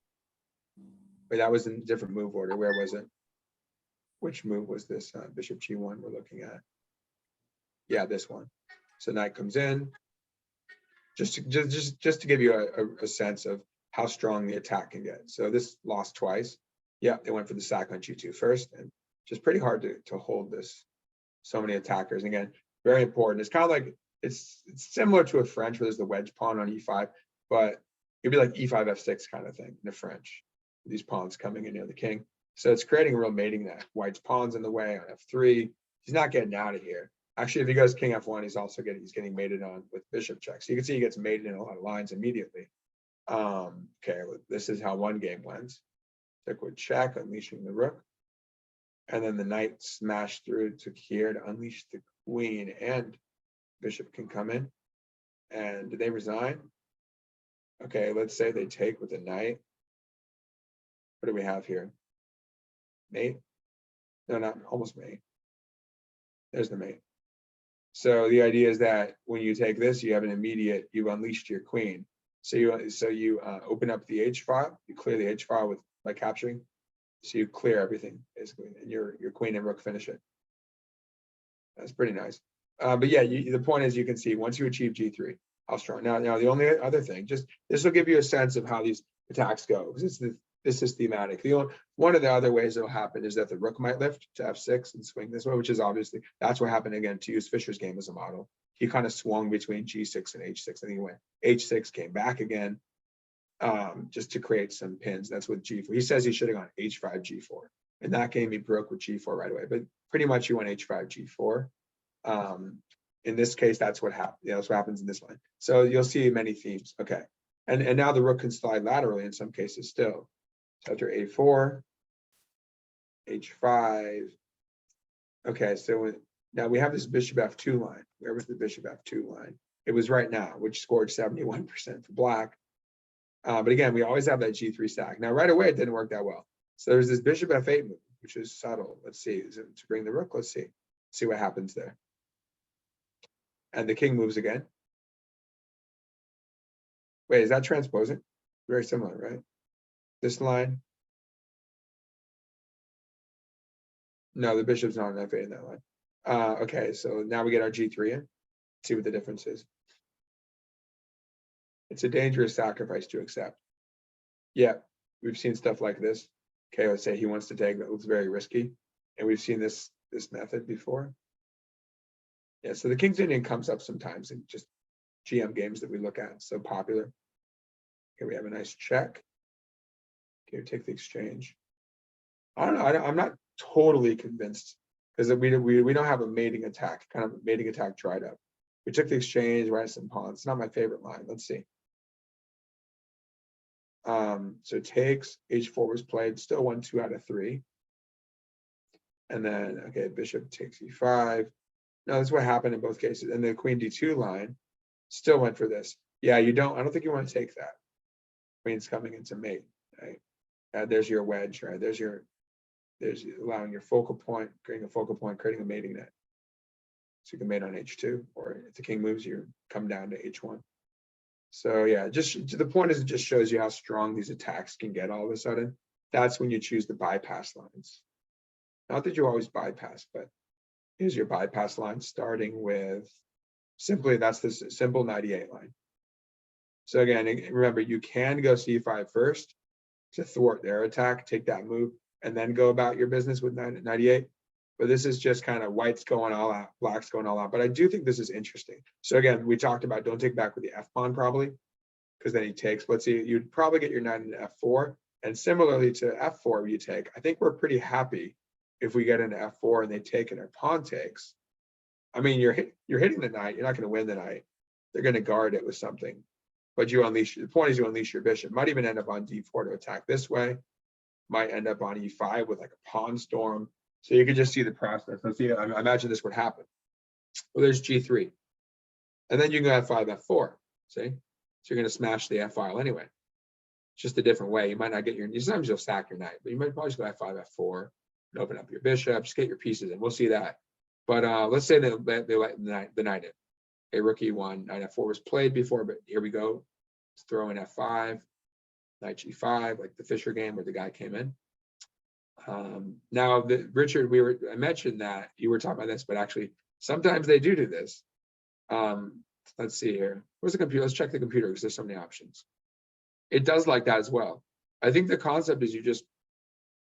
But that was in a different move order. Where was it? Which move was this? Bishop G1 we're looking at. Yeah, this one. So knight comes in. Just to give you a sense of how strong the attack can get. So this lost twice. Yeah, they went for the sack on G2 first, and just pretty hard to hold this. So many attackers. And again, very important. It's kind of like it's similar to a French where there's the wedge pawn on E5, but it'd be like E5 F6 kind of thing in the French. These pawns coming in near the king. So it's creating a real mating net. White's pawn's in the way on F3. He's not getting out of here. Actually, if he goes King F1, he's getting mated on with bishop check. So you can see he gets mated in a lot of lines immediately. Okay, this is how one game went. Took with check, unleashing the rook. And then the knight smashed through to here to unleash the queen, and bishop can come in. And did they resign? Okay, let's say they take with the knight. What do we have here? Mate? No, not almost mate. There's the mate. So the idea is that when you take this, you have an immediate, you've unleashed your queen. So you open up the H file, you clear the H file by capturing. So you clear everything basically, and your queen and rook finish it. That's pretty nice. But yeah, the point is, you can see once you achieve G3, how strong. Now the only other thing, just this will give you a sense of how these attacks go, because this is thematic. One of the other ways it'll happen is that the rook might lift to F6 and swing this way, which is obviously, that's what happened again, to use Fischer's game as a model. He kind of swung between G6 and H6, and he went H6, came back again, just to create some pins. That's what G4. He says he should have gone H5, G4. In that game, he broke with G4 right away, but pretty much he went H5, G4. In this case, that's what happened. That's what happens in this line. So you'll see many themes. Okay, and now the rook can slide laterally in some cases still. So after A4, H5. Okay, so now we have this bishop F2 line. Where was the bishop F2 line? It was right now, which scored 71% for black. But again, we always have that G3 stack. Now, right away, it didn't work that well. So there's this bishop F8 move, which is subtle. Let's see, is it to bring the rook? Let's see what happens there. And the king moves again. Wait, is that transposing? Very similar, right? This line. No, the bishop's not an F8 in that line. Okay, so now we get our G3 in. See what the difference is. It's a dangerous sacrifice to accept. Yeah, we've seen stuff like this. Okay, let's say he wants to take that looks very risky. And we've seen this method before. Yeah, so the King's Indian comes up sometimes in just GM games that we look at. So popular. Okay, we have a nice check. Okay, take the exchange. I don't know. I'm not totally convinced, because we don't have a mating attack, kind of a mating attack dried up. We took the exchange, right, some pawns. It's not my favorite line. Let's see. So takes, H4 was played, still won 2 out of 3. And then, okay, bishop takes E5. No, that's what happened in both cases. And the queen D2 line still went for this. Yeah, I don't think you want to take that. Queen's coming into mate, right? There's your wedge, right? There's allowing your focal point, creating a focal point, creating a mating net. So you can mate on H2, or if the king moves, you come down to H1. So yeah, just the point is, it just shows you how strong these attacks can get all of a sudden. That's when you choose the bypass lines. Not that you always bypass, but here's your bypass line, starting with simply, that's the simple 98 line. So again, remember, you can go C5 first to thwart their attack, take that move, and then go about your business with 98. But this is just kind of white's going all out, black's going all out. But I do think this is interesting. So again, we talked about don't take back with the F pawn probably, because then he takes. Let's see, you'd probably get your knight into F4. And similarly to F4, you take. I think we're pretty happy if we get into F4 and they take and our pawn takes. I mean, you're hitting the knight. You're not going to win the knight. They're going to guard it with something. but you unleash, the point is you unleash your bishop. Might even end up on d4 to attack this way. Might end up on e5 with like a pawn storm. So you can just see the process. Let's see, I imagine this would happen. Well, there's g3. And then you can go f5, f4, see? So you're gonna smash the f file anyway. It's just a different way. You might not get your, sometimes you'll sack your knight, but you might probably just go f5, f4, and open up your bishop, just get your pieces in. We'll see that. But let's say they let the knight in. A rook e1, knight f4 was played before, but here we go. Let's throw in f5, knight g5, like the Fisher game where the guy came in. Now, Richard, I mentioned that you were talking about this, but actually sometimes they do this. Let's see here. Where's the computer? Let's check the computer because there's so many options. It does like that as well. I think the concept is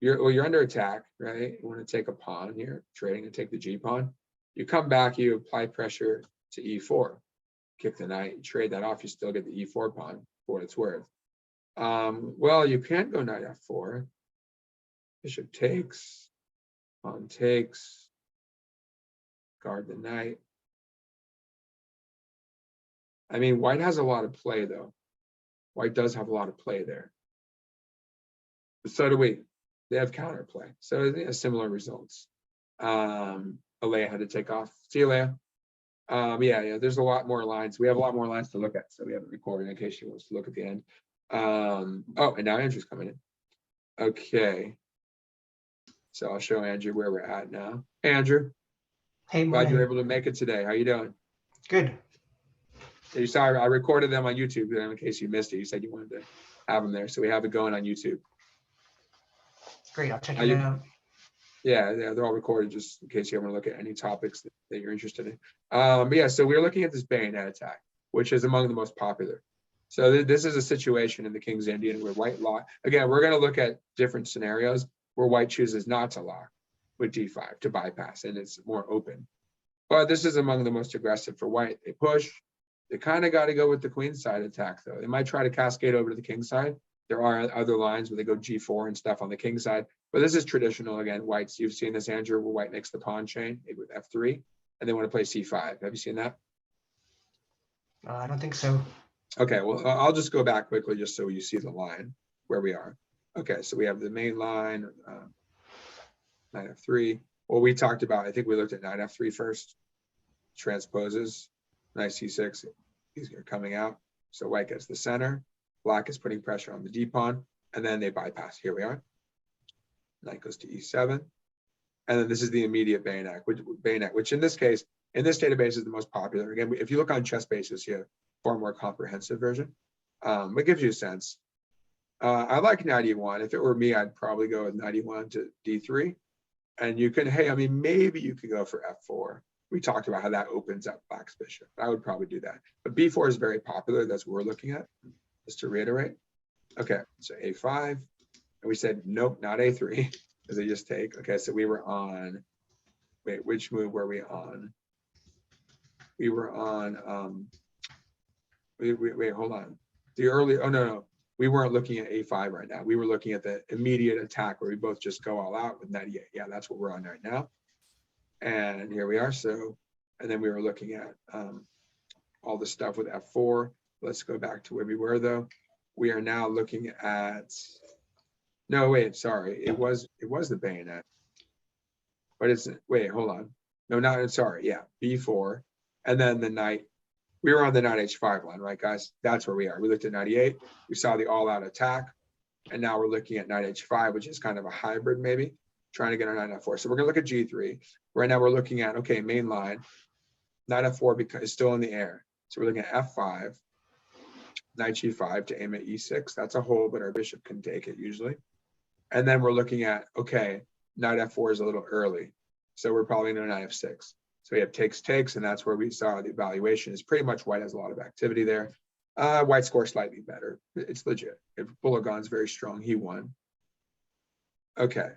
you're under attack, right? You want to take a pawn here, trading and take the G pawn. You come back, you apply pressure to E4, kick the knight, you trade that off, you still get the E4 pawn for what it's worth. Well, you can't go knight F4. Bishop takes, pawn takes, guard the knight. I mean, white has a lot of play though. White does have a lot of play there. But so do we. They have counterplay. So similar results. Alea had to take off. See you, Alea. Yeah, there's a lot more lines. We have a lot more lines to look at, so we haven't recorded in case she wants to look at the end. Oh, and now Andrew's coming in. Okay. So I'll show Andrew where we're at now. Hey, Andrew. Hey, Glad morning. you were able to make it today. How you doing? Good. You saw I recorded them on YouTube in case you missed it. You said you wanted to have them there, so we have it going on YouTube. Great. I'll check it out. Yeah, they're all recorded just in case you want to look at any topics that you're interested in. But yeah, so we're looking at this bayonet attack, which is among the most popular. So this is a situation in the King's Indian where white lock. Again, we're going to look at different scenarios where white chooses not to lock with d5 to bypass, and it's more open. But this is among the most aggressive for white. They push. They kind of got to go with the queen side attack, though. They might try to cascade over to the king side. There are other lines where they go g4 and stuff on the king side. But this is traditional, again, whites. You've seen this, Andrew, where white makes the pawn chain, maybe with f3, and they want to play c5. Have you seen that? I don't think so. Okay, well, I'll just go back quickly just so you see the line where we are. Okay, so we have the main line, knight f3. Well, we talked about, I think we looked at knight f3 first. Transposes, knight c6, these are coming out. So white gets the center. Black is putting pressure on the d pawn, and then they bypass. Here we are. Knight goes to e7. And then this is the immediate bayonet, which in this case, in this database is the most popular. Again, if you look on chess basis here, far more comprehensive version. It gives you a sense. I like knight e1. If it were me, I'd probably go with knight e1 to d3. And you can, hey, I mean, maybe you could go for f4. We talked about how that opens up black's bishop. I would probably do that. But b4 is very popular. That's what we're looking at, just to reiterate. Okay, so a5. And we said, nope, not a3, because they just take. Okay, so we were on, wait, which move were we on? We were on, wait, hold on. The early, oh, no. We weren't looking at a5 right now. We were looking at the immediate attack where we both just go all out with knight e8. Yeah, that's what we're on right now. And here we are. So, and then we were looking at all the stuff with f4. Let's go back to where we were though. We are now looking at, no, wait, sorry. It was the bayonet. But it's, wait, hold on. No, not, sorry. Yeah, b4. And then the knight. We were on the knight h5 line, right, guys? That's where we are. We looked at knight e8. We saw the all-out attack. And now we're looking at knight h5, which is kind of a hybrid, maybe, trying to get our knight f4. So we're going to look at g3. Right now we're looking at, okay, main line. Knight f4 because it's still in the air. So we're looking at f5, knight g5 to aim at e6. That's a hole, but our bishop can take it usually. And then we're looking at, okay, knight f4 is a little early. So we're probably going to knight f6. So we have takes, and that's where we saw the evaluation is pretty much white has a lot of activity there. White scores slightly better. It's legit. If Bulagan's very strong, he won. Okay.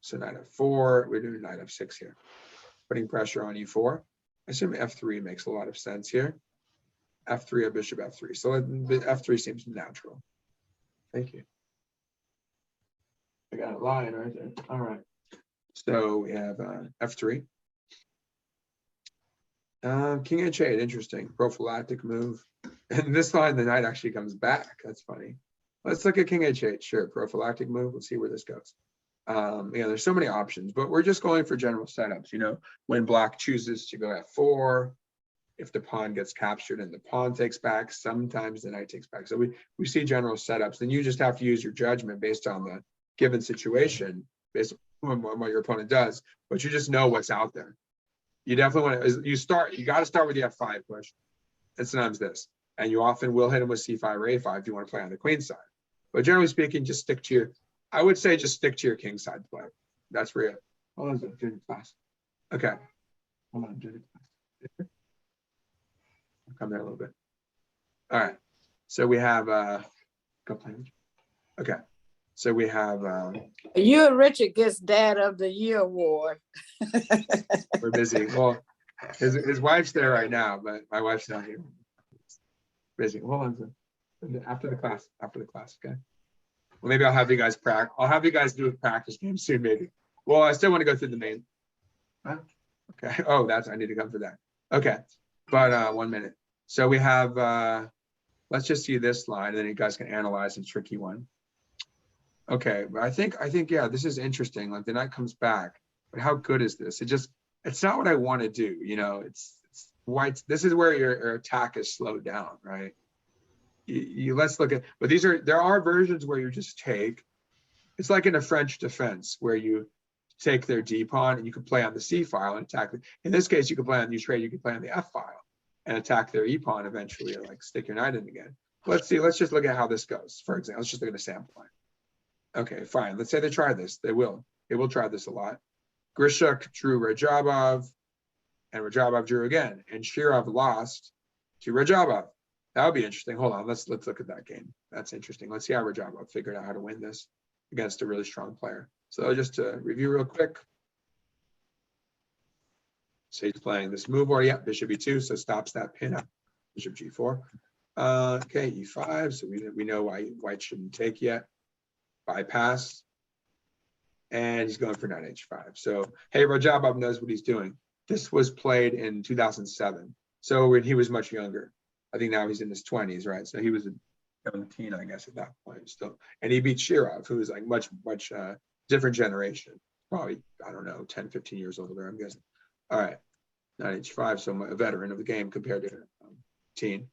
So knight f4, we're doing knight f6 here. Putting pressure on e4. I assume f3 makes a lot of sense here. f3 or bishop f3. So f3 seems natural. Thank you. I got a line right there. All right. So we have f3. King h8, interesting. Prophylactic move. And this line, the knight actually comes back. That's funny. Let's look at king h8. Sure, prophylactic move. Let's see where this goes. Yeah, there's so many options, but we're just going for general setups. You know, when black chooses to go f4, if the pawn gets captured and the pawn takes back, sometimes the knight takes back. So we see general setups, and you just have to use your judgment based on the given situation, based on what your opponent does, but you just know what's out there. You definitely want to, you got to start with the f5 push, and sometimes this, and you often will hit him with c5 or a5 if you want to play on the queen side. But generally speaking, just stick to your, I would say just stick to your king side play. That's where you, hold on, junior class. Okay, hold on, junior class. I'll come there a little bit. All right, so we have, okay, so we have, You and Richard gets Dad of the Year award. we're busy. Well, his wife's there right now, but my wife's not here. Busy. Hold on. After the class, okay? Well, maybe I'll have you guys practice. I'll have you guys do a practice game soon, maybe. Well, I still want to go through the main. Huh? Okay. Oh, I need to come for that. Okay. But 1 minute. So we have, let's just see this line, and then you guys can analyze a tricky one. Okay, but I think, yeah, this is interesting. Like the knight comes back, but how good is this? It's not what I want to do. You know, it's white. This is where your attack is slowed down, right? Let's look at, but there are versions where you just take, it's like in a French defense where you take their d pawn and you can play on the c file and attack. In this case, you can play on you can play on the f file and attack their e pawn eventually, or like stick your knight in again. Let's see, let's just look at how this goes. For example, let's just look at a sample line. Okay, fine. Let's say they try this. They will try this a lot. Grishuk drew Rajabov, and Rajabov drew again, and Shirov lost to Rajabov. That would be interesting. Hold on, let's look at that game. That's interesting. Let's see how Rajabov figured out how to win this against a really strong player. So just to review real quick. So he's playing this move already. Yeah, bishop e2, so stops that pin up. Bishop g4. Okay, e5. So we know why white shouldn't take yet. Bypass. And he's going for knight h5. So hey, Rajabov knows what he's doing. This was played in 2007. So when he was much younger. I think now he's in his 20s, right? So he was a young teen, I guess, at that point still. And he beat Shirov, who was like much different generation. Probably, I don't know, 10, 15 years older, I'm guessing. All right, knight h5, so a veteran of the game compared to teen.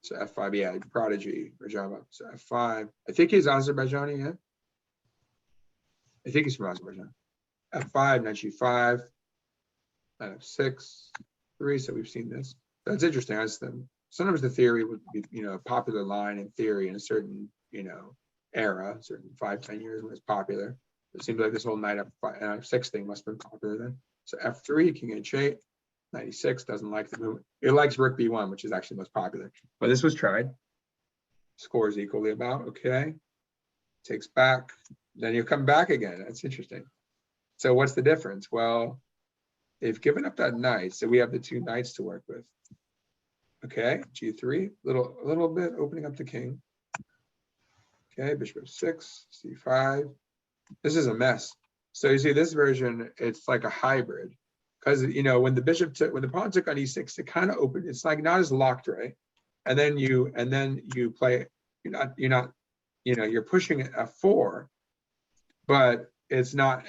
So f5, yeah, prodigy, Rajabov. So f5, I think he's Azerbaijani, yeah? I think he's from Azerbaijan. f5, knight g5, knight f6, 3, so we've seen this. That's interesting. Sometimes the theory would be, a popular line in theory in a certain, era, certain 5-10 years when it's popular. It seems like this whole knight f6 thing must have been popular then. So f3, king h8, 96 doesn't like the movement. It likes rook b1, which is actually most popular. But this was tried. Scores equally about, okay. Takes back, then you come back again. That's interesting. So what's the difference? Well, they've given up that knight, so we have the two knights to work with. Okay, g3, a little bit opening up the king. Okay, bishop f6, c5. This is a mess. So you see this version, it's like a hybrid, because when the pawn took on e6, it kind of opened. It's like not as locked, right? And then you play. You're pushing f4, but it's not.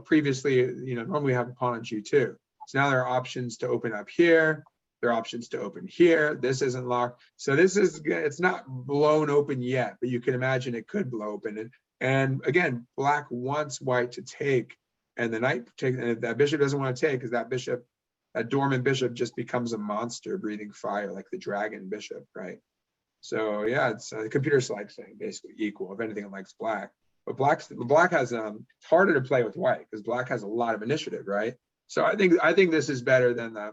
Previously, normally we have a pawn on g2. So now there are options to open up here. There are options to open here. This isn't locked. So it's not blown open yet, but you can imagine it could blow open. And again, black wants white to take, and the knight take, and if that bishop doesn't want to take, because that dormant bishop just becomes a monster breathing fire, like the dragon bishop, right? So yeah, it's the computer's like saying basically equal. If anything, it likes black. But black has it's harder to play with white because black has a lot of initiative, right? So I think this is better than the.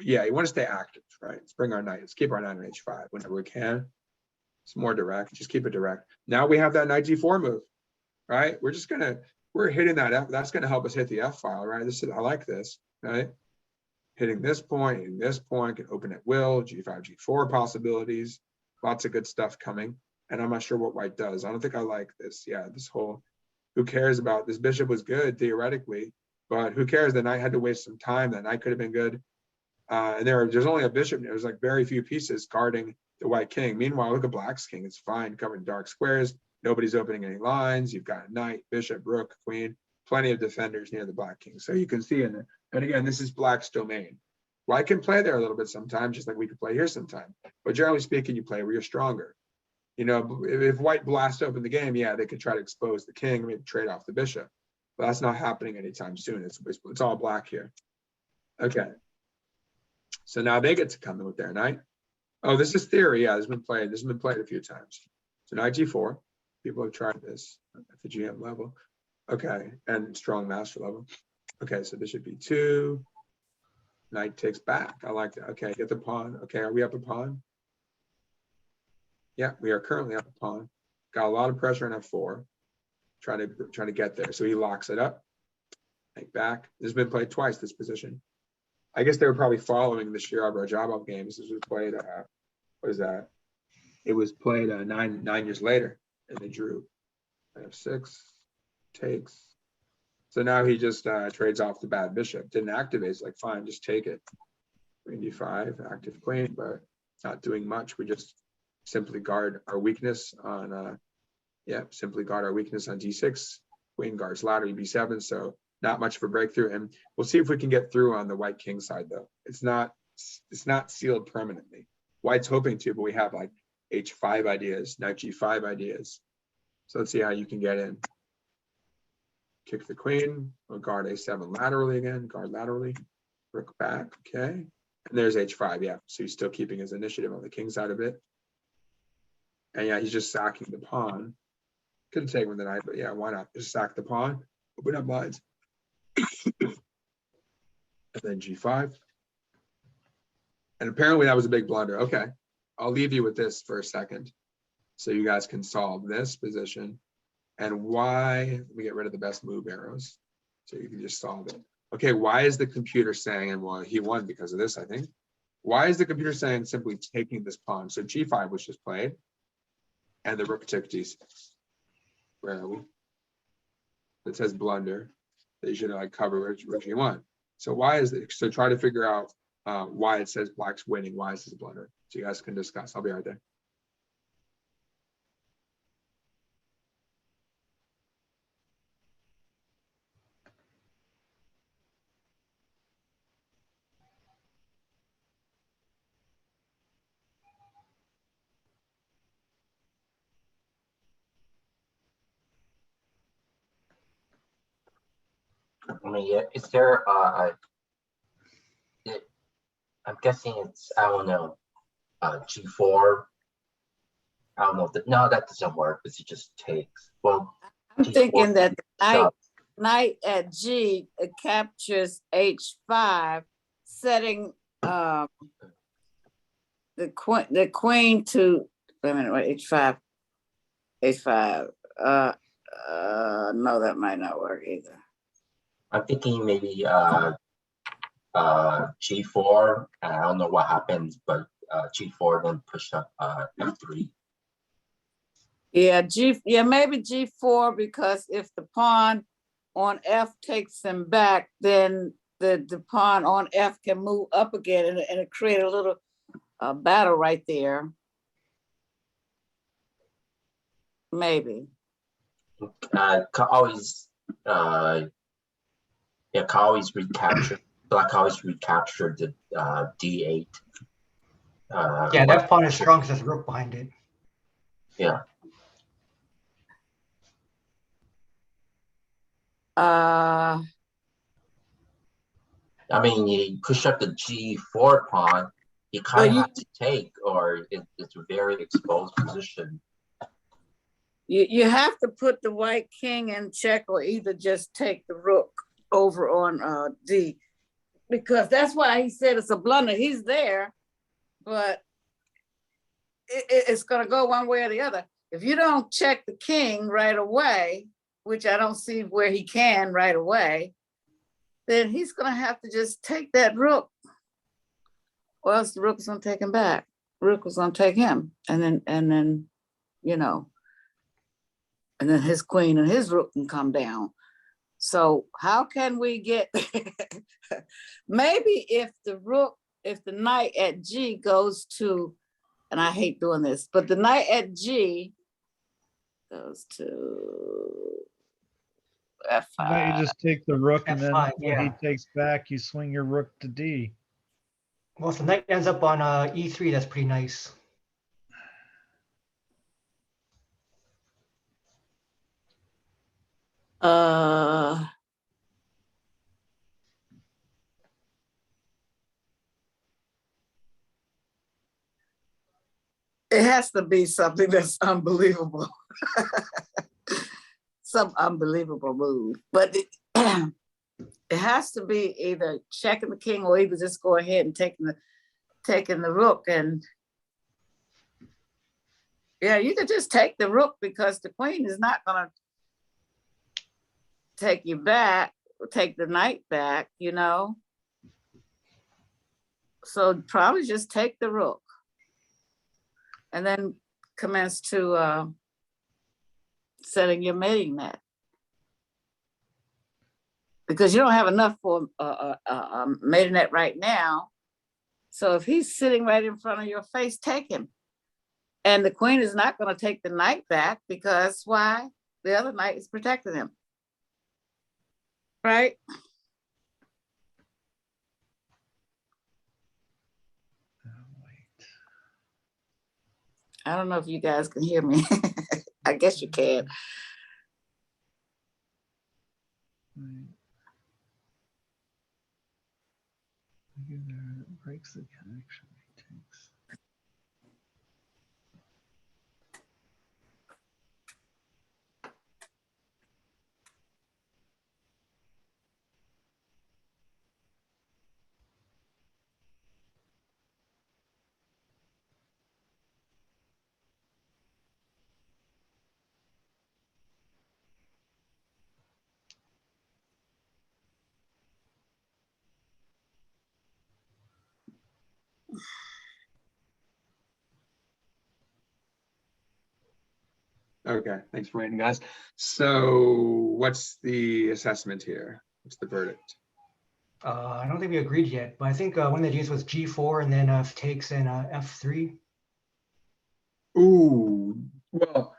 Yeah, you want to stay active, right? Let's bring our knight. Let's keep our knight on h5 whenever we can. It's more direct. Just keep it direct. Now we have that knight g4 move, right? We're hitting that f. That's gonna help us hit the f file, right? I like this, right? Hitting this point, can open at will. G5, G4 possibilities. Lots of good stuff coming. And I'm not sure what white does. I don't think I like this. Yeah, this whole. Who cares about this bishop was good theoretically, but who cares? The knight had to waste some time. That knight could have been good. And there's only a bishop. There's like very few pieces guarding the white king. Meanwhile, look at black's king. It's fine, covered in dark squares. Nobody's opening any lines. You've got knight, bishop, rook, queen, plenty of defenders near the black king. So you can see in it. And again, this is black's domain. White can play there a little bit sometimes, just like we could play here sometime. But generally speaking, you play where you're stronger. You know, if white blasts open the game, yeah, they could try to expose the king, maybe trade off the bishop. But that's not happening anytime soon. It's all black here. Okay. So now they get to come in with their knight. Oh, this is theory. Yeah, this has been played. This has been played a few times. So knight g4. People have tried this at the GM level. Okay, and strong master level. Okay, so bishop b2. Knight takes back. I like that. Okay, get the pawn. Okay, are we up a pawn? Yeah, we are currently up a pawn. Got a lot of pressure on f4. Trying to get there. So he locks it up. Knight back. This has been played twice, this position. I guess they were probably following the Shirab Rajabov games. This was played, what is that? It was played 9 years later, and they drew. F6, takes. So now he just trades off the bad bishop. Didn't activate. It's like, fine, just take it. Queen d5, active queen, but not doing much. We just simply guard our weakness on, simply guard our weakness on d6. Queen guards ladder, b7, so not much of a breakthrough. And we'll see if we can get through on the white king side, though. It's not sealed permanently. White's hoping to, but we have like h5 ideas, knight g5 ideas. So let's see how you can get in. Kick the queen, we'll guard a7 laterally again, guard laterally, rook back, okay. And there's h5, yeah. So he's still keeping his initiative on the king side a bit. And yeah, he's just sacking the pawn. Couldn't take with the knight, but yeah, why not? Just sack the pawn, open up lines. And then g5. And apparently that was a big blunder. Okay, I'll leave you with this for a second, so you guys can solve this position. And why, we get rid of the best move arrows, so you can just solve it. Okay, why is the computer saying, and well, he won because of this, I think. Why is the computer saying simply taking this pawn? So g5 was just played, and the rook took d6. Where are we? It says blunder. They should like cover rook g1. So why is it? So try to figure out why it says black's winning. Why is this a blunder? So you guys can discuss. I'll be right there. I mean, yeah, is there I'm guessing it's, I don't know, g4. I don't know if no, that doesn't work because it just takes. Well, I'm g4 thinking that the up. knight at G captures H5, setting the queen to, wait a minute, wait, H5. No, that might not work either. I'm thinking maybe g4. I don't know what happens, but g4 then push up f3. Yeah, maybe G4, because if the pawn on F takes him back, then the pawn on F can move up again, and it create a little battle right there. Maybe. Always, can always recapture. Black always recaptured the d8. Yeah, that pawn is strong because there's rook behind it. Yeah. Uh, I mean, you push up the g4 pawn, you kind of have to take, or it's a very exposed position. You have to put the white king in check, or either just take the rook over on D, because that's why he said it's a blunder. He's there, but it's going to go one way or the other. If you don't check the king right away, which I don't see where he can right away, then he's going to have to just take that rook, or else the rook is going to take him back. Rook was going to take him, and then you know, and then his queen and his rook can come down. So how can we get maybe if the rook if the knight at G goes to, and I hate doing this, but the knight at G goes to F5. Now you just take the rook, and then F5, when he yeah. takes back, you swing your rook to D. Well, if the knight ends up on E3, that's pretty nice. It has to be something that's unbelievable. Some unbelievable move, but it has to be either checking the king or either just go ahead and taking the rook. And yeah, you could just take the rook because the queen is not gonna take you back, take the knight back, you know. So probably just take the rook and then commence to setting your mating net. Because you don't have enough for mating net right now. So if he's sitting right in front of your face, take him. And the queen is not going to take the knight back because why? The other knight is protecting him. Right? I don't know if you guys can hear me. I guess you can. Breaks the connection. Takes. Okay, thanks for waiting, guys. So what's the assessment here? What's the verdict? I don't think we agreed yet, but I think one of the Gs was G4 and then takes in F3. Ooh, well,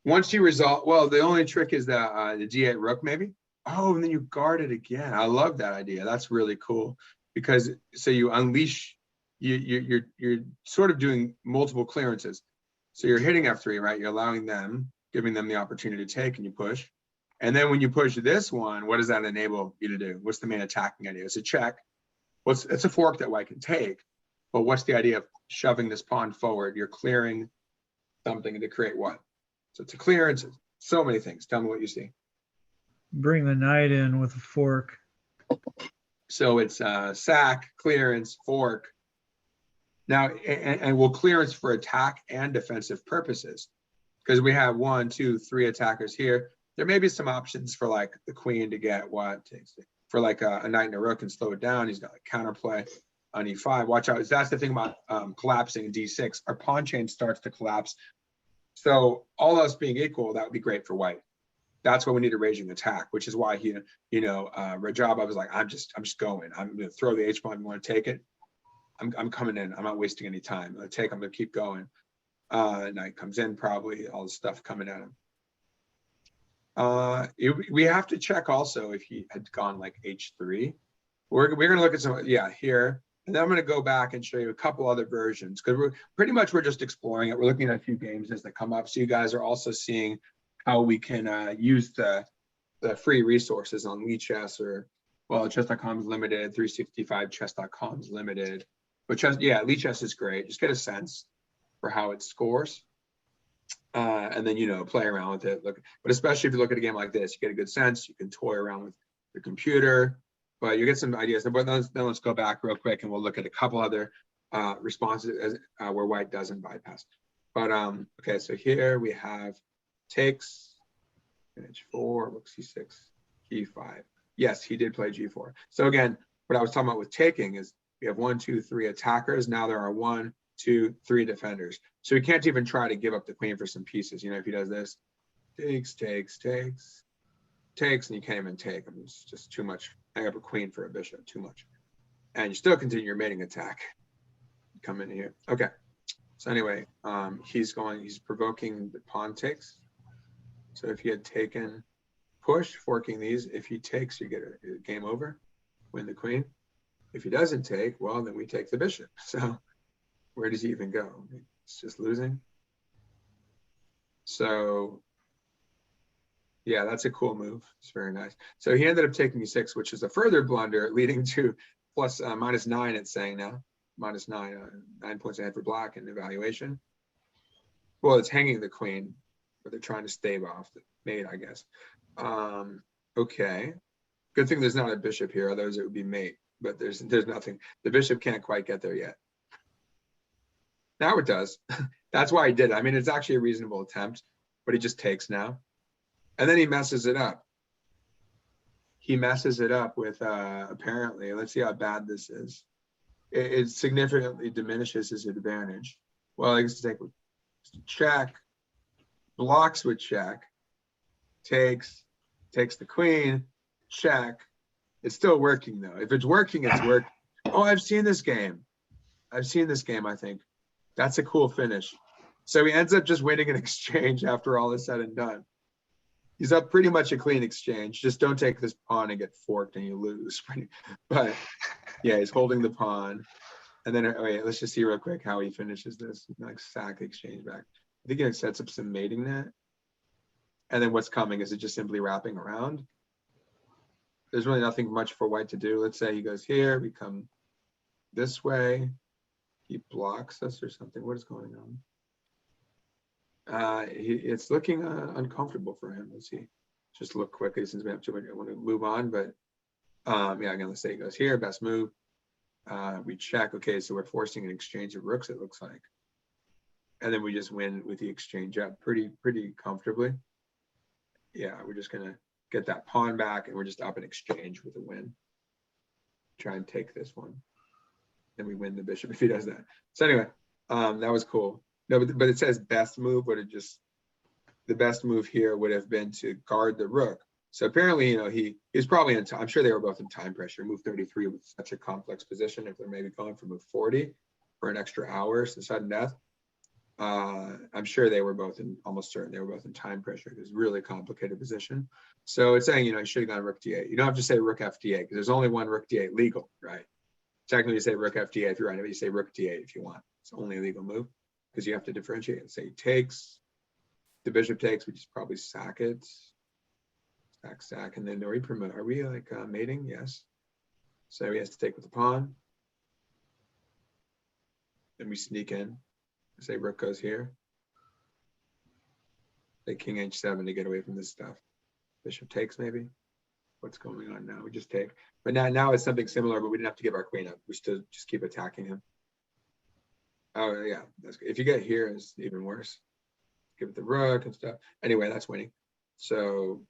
once you resolve, well, the only trick is the G8 rook, maybe. Oh, and then you guard it again. I love that idea. That's really cool because so you unleash, you're sort of doing multiple clearances. So you're hitting F3, right? You're allowing them, giving them the opportunity to take, and you push. And then when you push this one, what does that enable you to do? What's the main attacking idea? It's a check. It's a fork that white can take, but what's the idea of shoving this pawn forward? You're clearing something to create what? So it's a clearance, so many things. Tell me what you see. Bring the knight in with a fork. So it's sack, clearance, fork. Now, and we'll clearance for attack and defensive purposes because we have 1, 2, 3 attackers here. There may be some options for like the queen to get what? For like a knight and a rook and slow it down. He's got like counterplay on E5. Watch out. That's the thing about collapsing D6. Our pawn chain starts to collapse. So all else being equal, that would be great for white. That's why we need a raging attack, which is why he, Rajab, I was like, I'm just going. I'm going to throw the H pawn. You want to take it? I'm coming in. I'm not wasting any time. I'm going to keep going. Knight comes in, probably all the stuff coming at him. We have to check also if he had gone like H3. We're going to look at some, here. And then I'm going to go back and show you a couple other versions because we're just exploring it. We're looking at a few games as they come up. So you guys are also seeing how we can use the free resources on lichess or, well, chess.com is limited, 365chess.com is limited. But lichess is great. Just get a sense for how it scores. And then, play around with it. But especially if you look at a game like this, you get a good sense. You can toy around with the computer, but you get some ideas. But then let's go back real quick and we'll look at a couple other responses where white doesn't bypass. But okay, so here we have takes, H4, rook C6, E5. Yes, he did play G4. So again, what I was talking about with taking is we have 1, 2, 3 attackers. Now there are 1, 2, 3 defenders. So he can't even try to give up the queen for some pieces. If he does this, takes, and you can't even take him. It's just too much. Hang up a queen for a bishop, too much. and you still continue your mating attack. Come in here. Okay. So anyway, he's provoking the pawn takes. So if he had taken push, forking these, if he takes, you get a game over, win the queen. If he doesn't take, well, then we take the bishop. So where does he even go? It's just losing. So yeah, that's a cool move. It's very nice. So he ended up taking e6, which is a further blunder, leading to plus -9, it's saying now. -9, 9 points ahead for black in evaluation. Well, it's hanging the queen, but they're trying to stave off the mate, I guess. Okay. Good thing there's not a bishop here, otherwise it would be mate, but there's nothing. The bishop can't quite get there yet. Now it does. That's why he did it. I mean, it's actually a reasonable attempt, but he just takes now. And then he messes it up. He messes it up with, apparently, let's see how bad this is. It significantly diminishes his advantage. Well, I guess take check, blocks with check, takes the queen, check. It's still working though. If it's working, it's working. Oh, I've seen this game. I think. That's a cool finish. So he ends up just winning an exchange after all is said and done. He's up pretty much a clean exchange. Just don't take this pawn and get forked and you lose. But yeah, he's holding the pawn. And then, wait, let's just see real quick how he finishes this. Like sack exchange back. I think it sets up some mating net. And then what's coming is it just simply wrapping around. There's really nothing much for white to do. Let's say he goes here, we come this way. He blocks us or something. What is going on? It's looking uncomfortable for him. Let's see. Just look quickly since we have too much. I want to move on, but yeah, again, let's say he goes here, best move. We check. Okay, so we're forcing an exchange of rooks, it looks like. And then we just win with the exchange up pretty comfortably. Yeah, we're just gonna get that pawn back and we're just up in exchange with a win. Try and take this one. And we win the bishop if he does that. So anyway, that was cool. No, but it says best move, would it just, the best move here would have been to guard the rook. So apparently, you know, he's probably in time. I'm sure they were both in time pressure. Move 33 with such a complex position. If they're maybe going for move 40 for an extra hour, so sudden death. I'm sure they were both almost certain they were both in time pressure. It's a really complicated position. So it's saying, you know, you should have gone rook d8. You don't have to say rook f8 because there's only one rook d8 legal, right? Technically, you say rook f8 if you're right. But you say rook d8 if you want. It's only a legal move because you have to differentiate and say takes. The bishop takes, we just probably sack it. Sack, and then are we like mating? Yes. So he has to take with the pawn. Then we sneak in. Say rook goes here. Say king h7 to get away from this stuff. Bishop takes maybe. What's going on now? We just take. But now it's something similar, but we didn't have to give our queen up. We still just keep attacking him. Oh yeah, that's good. If you get here, it's even worse. Give it the rook and stuff. Anyway, that's winning. So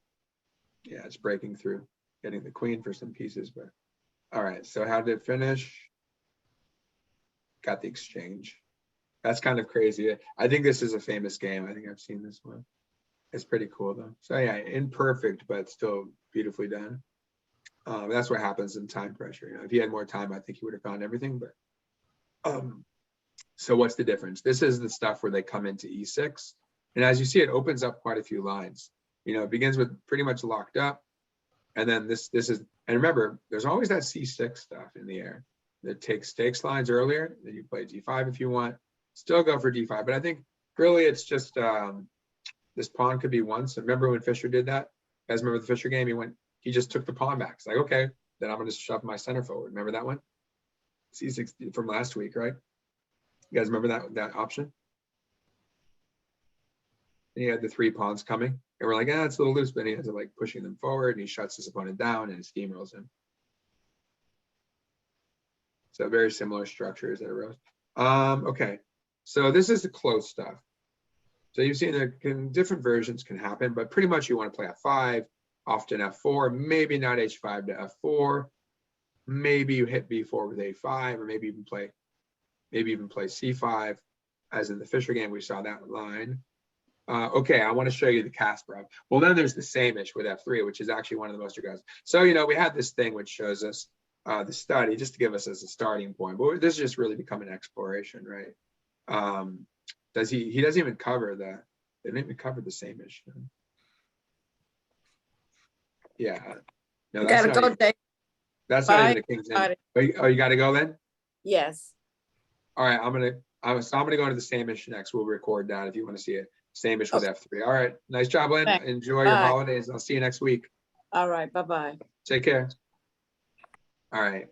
yeah, it's breaking through, getting the queen for some pieces. But all right, so how did it finish? Got the exchange. That's kind of crazy. I think this is a famous game. I think I've seen this one. It's pretty cool though. So yeah, imperfect, but still beautifully done. That's what happens in time pressure. You know, if he had more time, I think he would have found everything. But so what's the difference? This is the stuff where they come into e6, and as you see, it opens up quite a few lines. You know, it begins with pretty much locked up, and then this is. And remember, there's always that c6 stuff in the air that takes stakes lines earlier. Then you play d5 if you want. Still go for d5, but I think really it's just this pawn could be one. So remember when Fischer did that? You guys remember the Fischer game? He just took the pawn back. It's like, okay, then I'm going to shove my center forward. Remember that one? C6 from last week, right? You guys remember that option? And he had the 3 pawns coming, and we're like, it's a little loose, but he ends up like pushing them forward, and he shuts his opponent down, and he steamrolls him. So very similar structures that arose. Okay, so this is the close stuff. So you've seen that different versions can happen, but pretty much you want to play f5, often f4, maybe not h5 to f4. Maybe you hit b4 with a5, or maybe even play c5, as in the Fischer game. We saw that line. Okay, I want to show you the Kasparov. Well, then there's the same-ish with f3, which is actually one of the most aggressive. So, you know, we had this thing which shows us the study, just to give us as a starting point. But this is just really becoming exploration, right? He doesn't even cover they didn't even cover the same issue. Yeah. No, that's Gotta not go, even, Dave. that's not even Bye. the King's Indian. Oh, you gotta go then? Yes. All right, I'm gonna go into the Samish next. We'll record that if you want to see it. Samish with Okay. F3. All right, nice job, Lynn. Thanks. Enjoy your Bye. holidays. I'll see you next week. All right. Bye-bye. Take care. All right.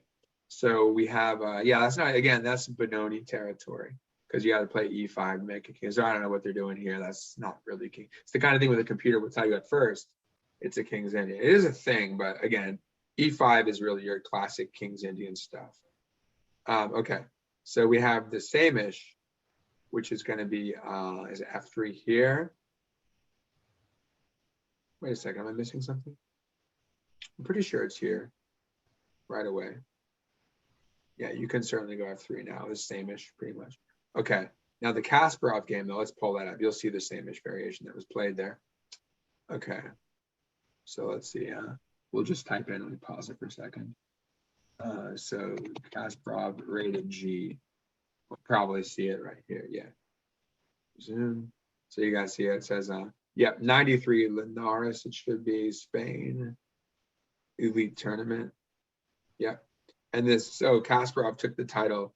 So we have, yeah, that's not, again, that's Benoni territory because you got to play E5 to make a king. So I don't know what they're doing here. That's not really king. It's the kind of thing where the computer will tell you at first it's a King's Indian. It is a thing, but again, E5 is really your classic King's Indian stuff. Okay, so we have the Samish, which is going to be is it F3 here? Wait a second, am I missing something? I'm pretty sure it's here right away. Yeah, you can certainly go F3 now. It's Samish pretty much. Okay, now the Kasparov game though, let's pull that up. You'll see the Samish variation that was played there. Okay, so let's see. We'll just type in, let me pause it for a second. So Kasparov rated G. We'll probably see it right here. Yeah. Zoom. So you guys see it says, yeah, 93 Linares. It should be Spain elite tournament. Yeah. And this, so Kasparov took the title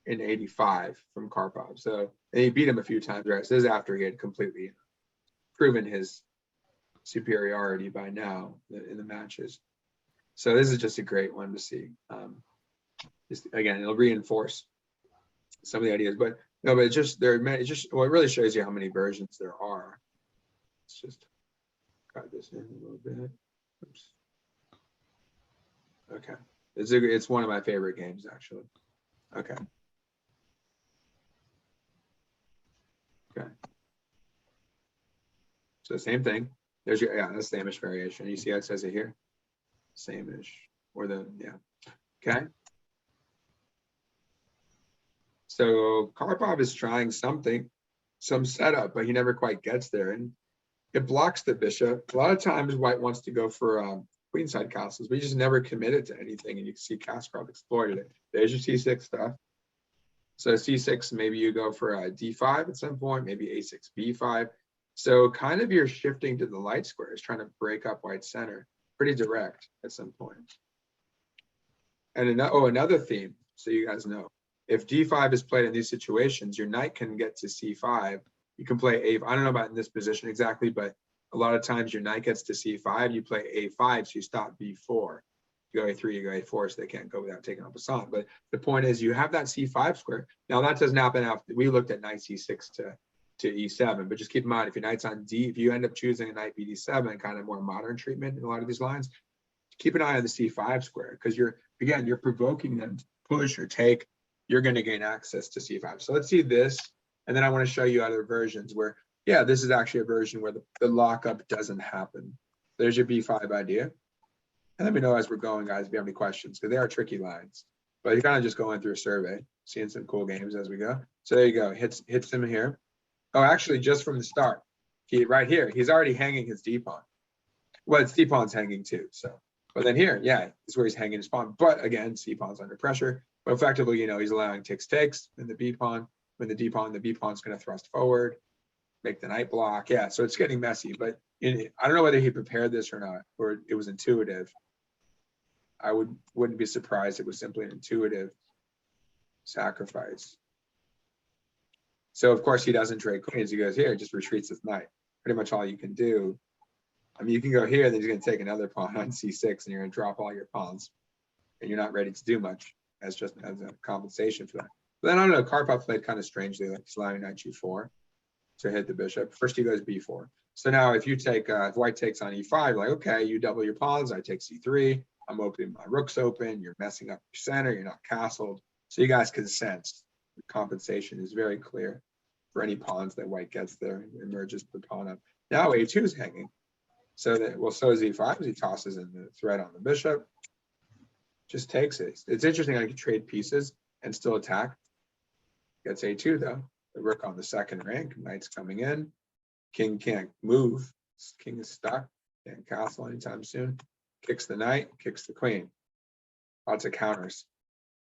in 85 from Karpov. So and he beat him a few times, right? So this is after he had completely proven his superiority by now in the matches. So this is just a great one to see. Just, again, it'll reinforce some of the ideas, but no, but it's just there. It just well, it really shows you how many versions there are. Let's just cut this in a little bit. Oops. Okay, it's one of my favorite games actually. Okay. Okay. So same thing. There's your the Samish variation. You see how it says it here? Samish or the Okay. So Karpov is trying some setup, but he never quite gets there, and it blocks the bishop. A lot of times, White wants to go for queenside castles, but he just never committed to anything, and you can see Kasparov exploited it. There's your C6 stuff. So C6, maybe you go for a D5 at some point, maybe A6, B5. So kind of you're shifting to the light squares, trying to break up White's center. Pretty direct at some point. And another theme, so you guys know. If D5 is played in these situations, your knight can get to C5. You can play A. I don't know about in this position exactly, but a lot of times your knight gets to C5. You play A5, so you stop B4. You go A3, you go A4, so they can't go without taking up a pawn. But the point is, you have that C5 square. Now that doesn't happen after we looked at knight C6 to E7, but just keep in mind if your knight's on D, if you end up choosing a knight BD7, kind of more modern treatment in a lot of these lines, keep an eye on the C5 square because you're provoking them to push or take. You're going to gain access to C5. So let's see this. And then I want to show you other versions where, yeah, this is actually a version where the lockup doesn't happen. There's your B5 idea. And let me know as we're going, guys, if you have any questions, because they are tricky lines. But you're kind of just going through a survey, seeing some cool games as we go. So there you go. Hits him here. Oh, actually, just from the start, right here, he's already hanging his D pawn. Well, it's D pawn's hanging too. So, but then here, yeah, is where he's hanging his pawn. But again, C pawn's under pressure. But effectively, he's allowing takes, and the B pawn. When the D pawn, the B pawn's going to thrust forward, make the knight block. Yeah, so it's getting messy. But I don't know whether he prepared this or not, or it was intuitive. I wouldn't be surprised if it was simply an intuitive sacrifice. So of course he doesn't trade queens. He goes here, just retreats his knight. Pretty much all you can do. I mean, you can go here, then he's going to take another pawn on C6, and you're going to drop all your pawns, and you're not ready to do much as a compensation for that. But then I don't know. Karpov played kind of strangely, like he's allowing knight G4 to hit the bishop. First he goes B4. So now if you take, if White takes on E5, like okay, you double your pawns. I take C3. I'm opening my rooks open. You're messing up your center. You're not castled. So you guys can sense the compensation is very clear for any pawns that White gets there. It merges the pawn up. Now A2 is hanging. So that, well, so is E5 as he tosses in the threat on the bishop. Just takes it. It's interesting how you can trade pieces and still attack. Gets A2 though. The rook on the second rank. Knight's coming in. King can't move. King is stuck. Can't castle anytime soon. Kicks the knight, kicks the queen. lots of counters.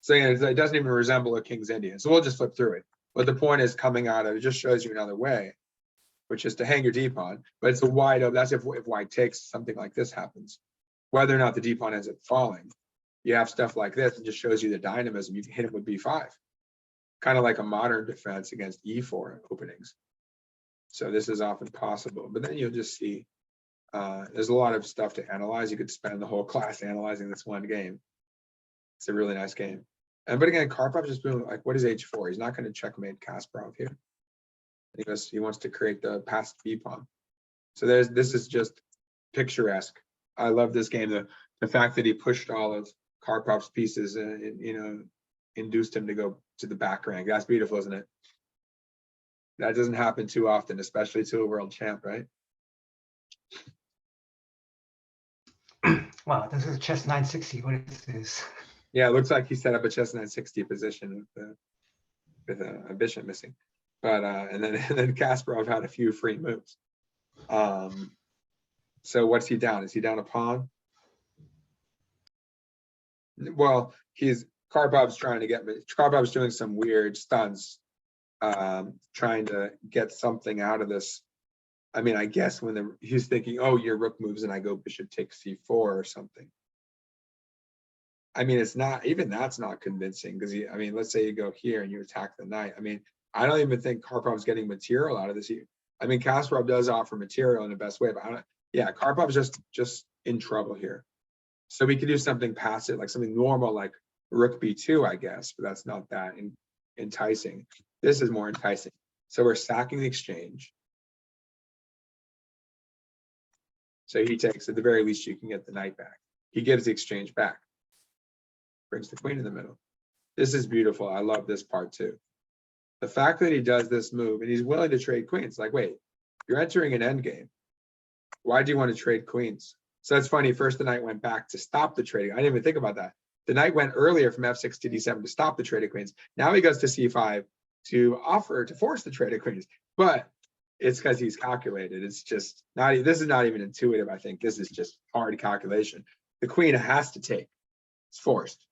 So yeah, it doesn't even resemble a King's Indian. So we'll just flip through it. But the point is coming out of it just shows you another way, which is to hang your d pawn. But it's a wide open. That's if white takes, something like this happens. Whether or not the d pawn ends up falling, you have stuff like this. It just shows you the dynamism. You can hit him with b5, kind of like a modern defense against e4 openings. So this is often possible. But then you'll just see there's a lot of stuff to analyze. You could spend the whole class analyzing this one game. It's a really nice game. But again, Karpov just been like, what is h4? He's not going to checkmate Kasparov here. He wants to create the passed b pawn. So this is just picturesque. I love this game. The fact that he pushed all of Karpov's pieces and induced him to go to the back rank. That's beautiful, isn't it? That doesn't happen too often, especially to a world champ, right? Wow, this is chess 960. What is this? Yeah, it looks like he set up a chess 960 position with a bishop missing. But and then Kasparov had a few free moves. So what's he down? Is he down a pawn? Well, Karpov's doing some weird stunts, trying to get something out of this. I mean, I guess when he's thinking, oh, your rook moves and I go bishop takes c4 or something. I mean, it's not, even that's not convincing because I mean, let's say you go here and you attack the knight. I mean, I don't even think Karpov's getting material out of this. I mean, Kasparov does offer material in the best way, but Karpov's just in trouble here. So we could do something passive, like something normal, like rook b2, I guess, but that's not that enticing. This is more enticing. So we're sacking the exchange. So he takes, at the very least, you can get the knight back. He gives the exchange back. Brings the queen in the middle. This is beautiful. I love this part too. The fact that he does this move and he's willing to trade queens, like, wait, you're entering an endgame. Why do you want to trade queens? So that's funny. First, the knight went back to stop the trading. I didn't even think about that. The knight went earlier from f6 to d7 to stop the trade of queens. Now he goes to c5 to force the trade of queens. But it's because he's calculated. It's just not, this is not even intuitive, I think. This is just hard calculation. The queen has to take. It's forced.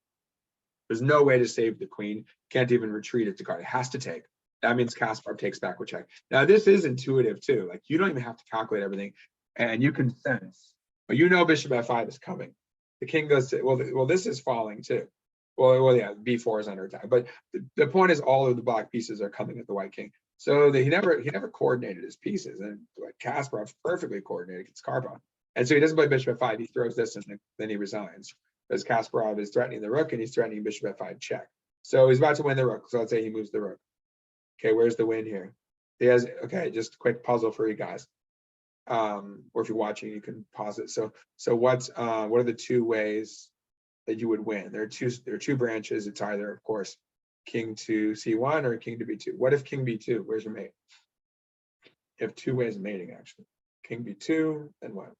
There's no way to save the queen. Can't even retreat it to guard. It has to take. That means Kasparov takes back with check. Now, this is intuitive too. Like, you don't even have to calculate everything. And you can sense, but you know bishop f5 is coming. The king goes to, well, this is falling too. Well, yeah, b4 is under attack. But the point is all of the black pieces are coming at the white king. So he never coordinated his pieces. And Kasparov's perfectly coordinated against Karpov. And so he doesn't play bishop f5. He throws this and then he resigns. Because Kasparov is threatening the rook and he's threatening bishop f5 check. So he's about to win the rook. So let's say he moves the rook. Okay, where's the win here? He has, okay, just a quick puzzle for you guys. Or if you're watching, you can pause it. So what are the two ways that you would win? There are two branches. It's either, of course, king to c1 or king to b2. What if king b2? Where's your mate? You have two ways of mating, actually. King b2, then what?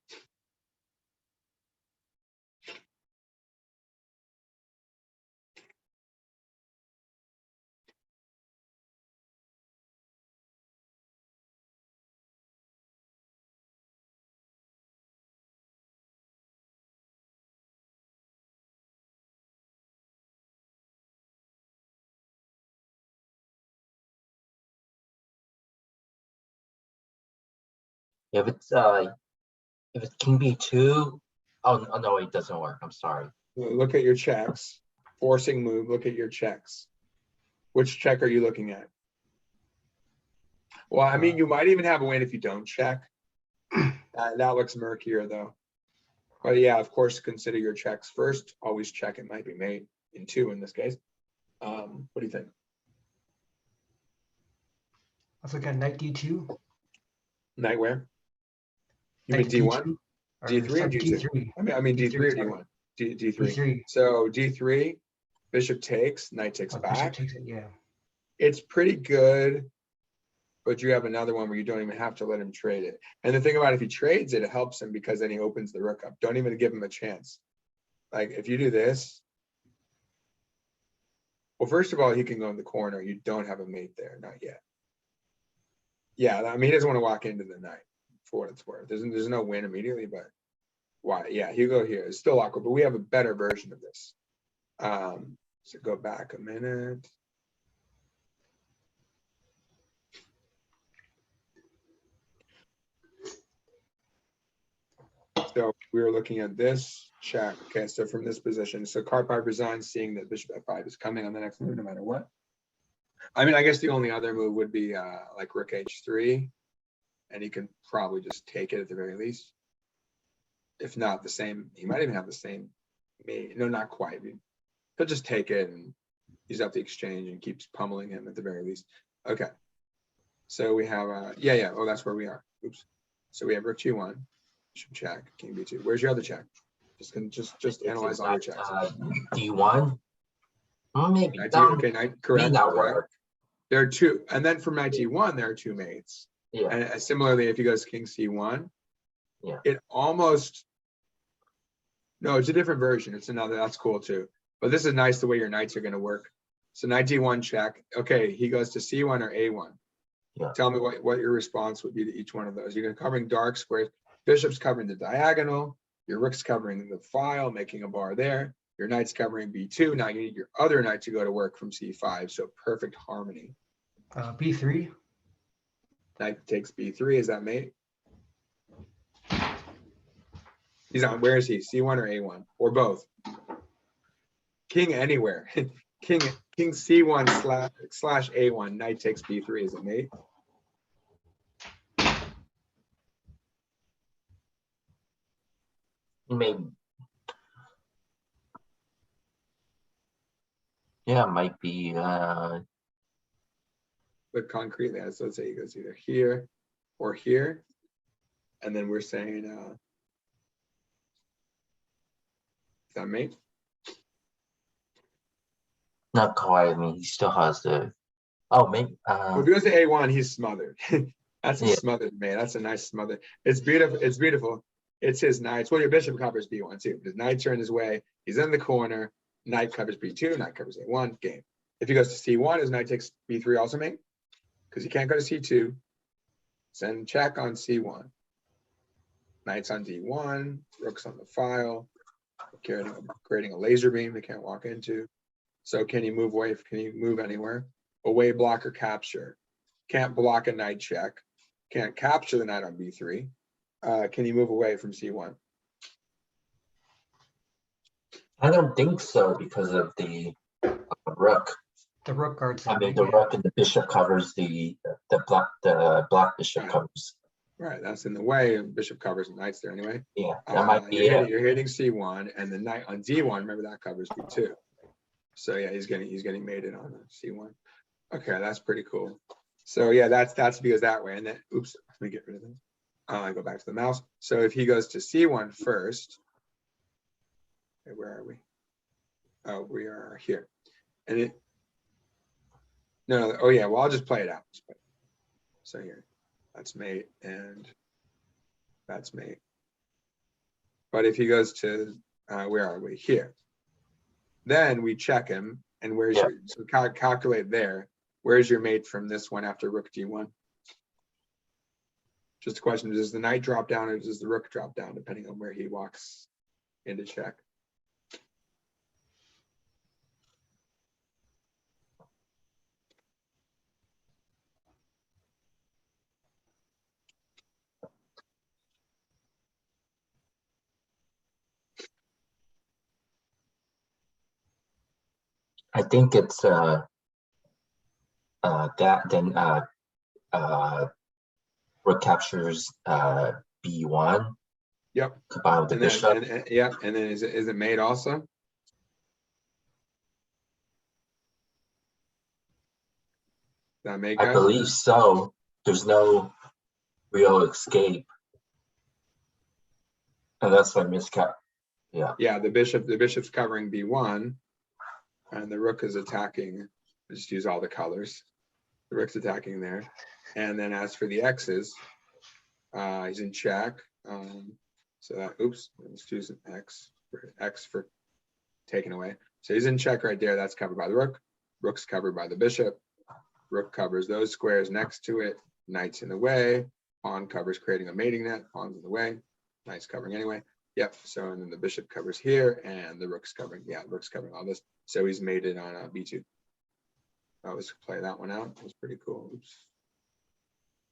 If it's king b2, oh no, it doesn't work. I'm sorry. Look at your checks. Forcing move. Look at your checks. Which check are you looking at? Well, I mean, you might even have a win if you don't check. That looks murkier though. But yeah, of course, consider your checks first. Always check. It might be mate in 2 in this case. What do you think? Let's look at knight d2. Knight where? You Knight mean d1? d2, d3 or d2? d3. I mean d3 or sorry. d1? D3. d3. So d3, bishop takes, knight takes back. Bishop takes it, yeah. It's pretty good, but you have another one where you don't even have to let him trade it. And the thing about if he trades it, it helps him because then he opens the rook up. Don't even give him a chance. Like if you do this, well, first of all, he can go in the corner. You don't have a mate there, not yet. Yeah, I mean, he doesn't want to walk into the knight for what it's worth. There's no win immediately, but why? Yeah, he'll go here. It's still awkward, but we have a better version of this. So go back a minute. So we were looking at this check. Okay, so from this position, so Karpov resigns, seeing that bishop f5 is coming on the next move, no matter what. I mean, I guess the only other move would be like rook h3, and he can probably just take it at the very least. If not the same, he might even have the same. No, not quite. He'll just take it and use up the exchange and keeps pummeling him at the very least. Okay. So we have yeah. Oh, that's where we are. Oops. So we have rook g1, bishop check, king b2. Where's your other check? Just analyze all your checks. d1. Maybe. Okay, knight, correct. That correct. work. There are two, and then from knight g1, there are two mates. Yeah. And similarly, if he goes king c1, yeah, it almost, no, it's a different version. It's another, that's cool too. But this is nice the way your knights are going to work. So knight d1 check. Okay, he goes to c1 or a1. Yeah. Tell me what your response would be to each one of those. You're covering dark squares. Bishop's covering the diagonal. Your rook's covering the file, making a bar there. Your knight's covering b2. Now you need your other knight to go to work from c5. So perfect harmony. B3. Knight takes b3. Is that mate? He's on. Where is he? C1 or a1 or both? King anywhere. King c1 slash a1. Knight takes b3. Is it mate? maybe. Yeah, it might be. But concretely, let's say he goes either here or here, and then we're saying, is that mate? Not quite. I mean, he still has the. Oh, maybe. Well, if he goes to a1, he's smothered. That's a Yeah. smothered mate. That's a nice smothered. It's beautiful. It's beautiful. It's his knights. Well, your bishop covers b1 too. His knights are in his way. He's in the corner. Knight covers b2. Knight covers a1. Game. If he goes to c1, his knight takes b3 also mate, because he can't go to c2. Send check on c1. Knight's on d1. Rook's on the file. Creating a laser beam they can't walk into. So can he move away? Can he move anywhere? Away, block, or capture? Can't block a knight check. Can't capture the knight on b3. Can he move away from c1? I don't think so because of the rook. The rook guards. I mean, the rook and the bishop covers the black bishop Right. covers. Right, that's in the way. Bishop covers the knights there anyway. Yeah, that might be it. You're hitting c1, and the knight on d1. Remember that covers b2. So yeah, he's getting mated on c1. Okay, that's pretty cool. So yeah, that's because that way. And then, oops, let me get rid of this. I go back to the mouse. So if he goes to c1 first, okay, where are we? Oh, we are here. And it, no, oh yeah, well, I'll just play it out. So here, that's mate, and that's mate. But if he goes to, where are we? Here. Then we check him, and where's your, so calculate there. Where's your mate from this one after rook d1? Just a question, does the knight drop down or does the rook drop down, depending on where he walks into check? I think it's that then rook captures b1. Yep. Combined with the bishop. Yeah, and then is it mate also? That mate, guys? I believe so. There's no real escape. And that's my miscap. Yeah. Yeah, the bishop's covering b1, and the rook is attacking. Just use all the colors. The rook's attacking there. And then as for the x's, he's in check. So that, oops, let's choose an x for taken away. So he's in check right there. That's covered by the rook. Rook's covered by the bishop. Rook covers those squares next to it. Knight's in the way. Pawn covers creating a mating net. Pawn's in the way. Knight's covering anyway. Yep. So and then the bishop covers here, and the rook's covering. Yeah, the rook's covering all this. So he's made it on b2. I always play that one out. It was pretty cool. Oops.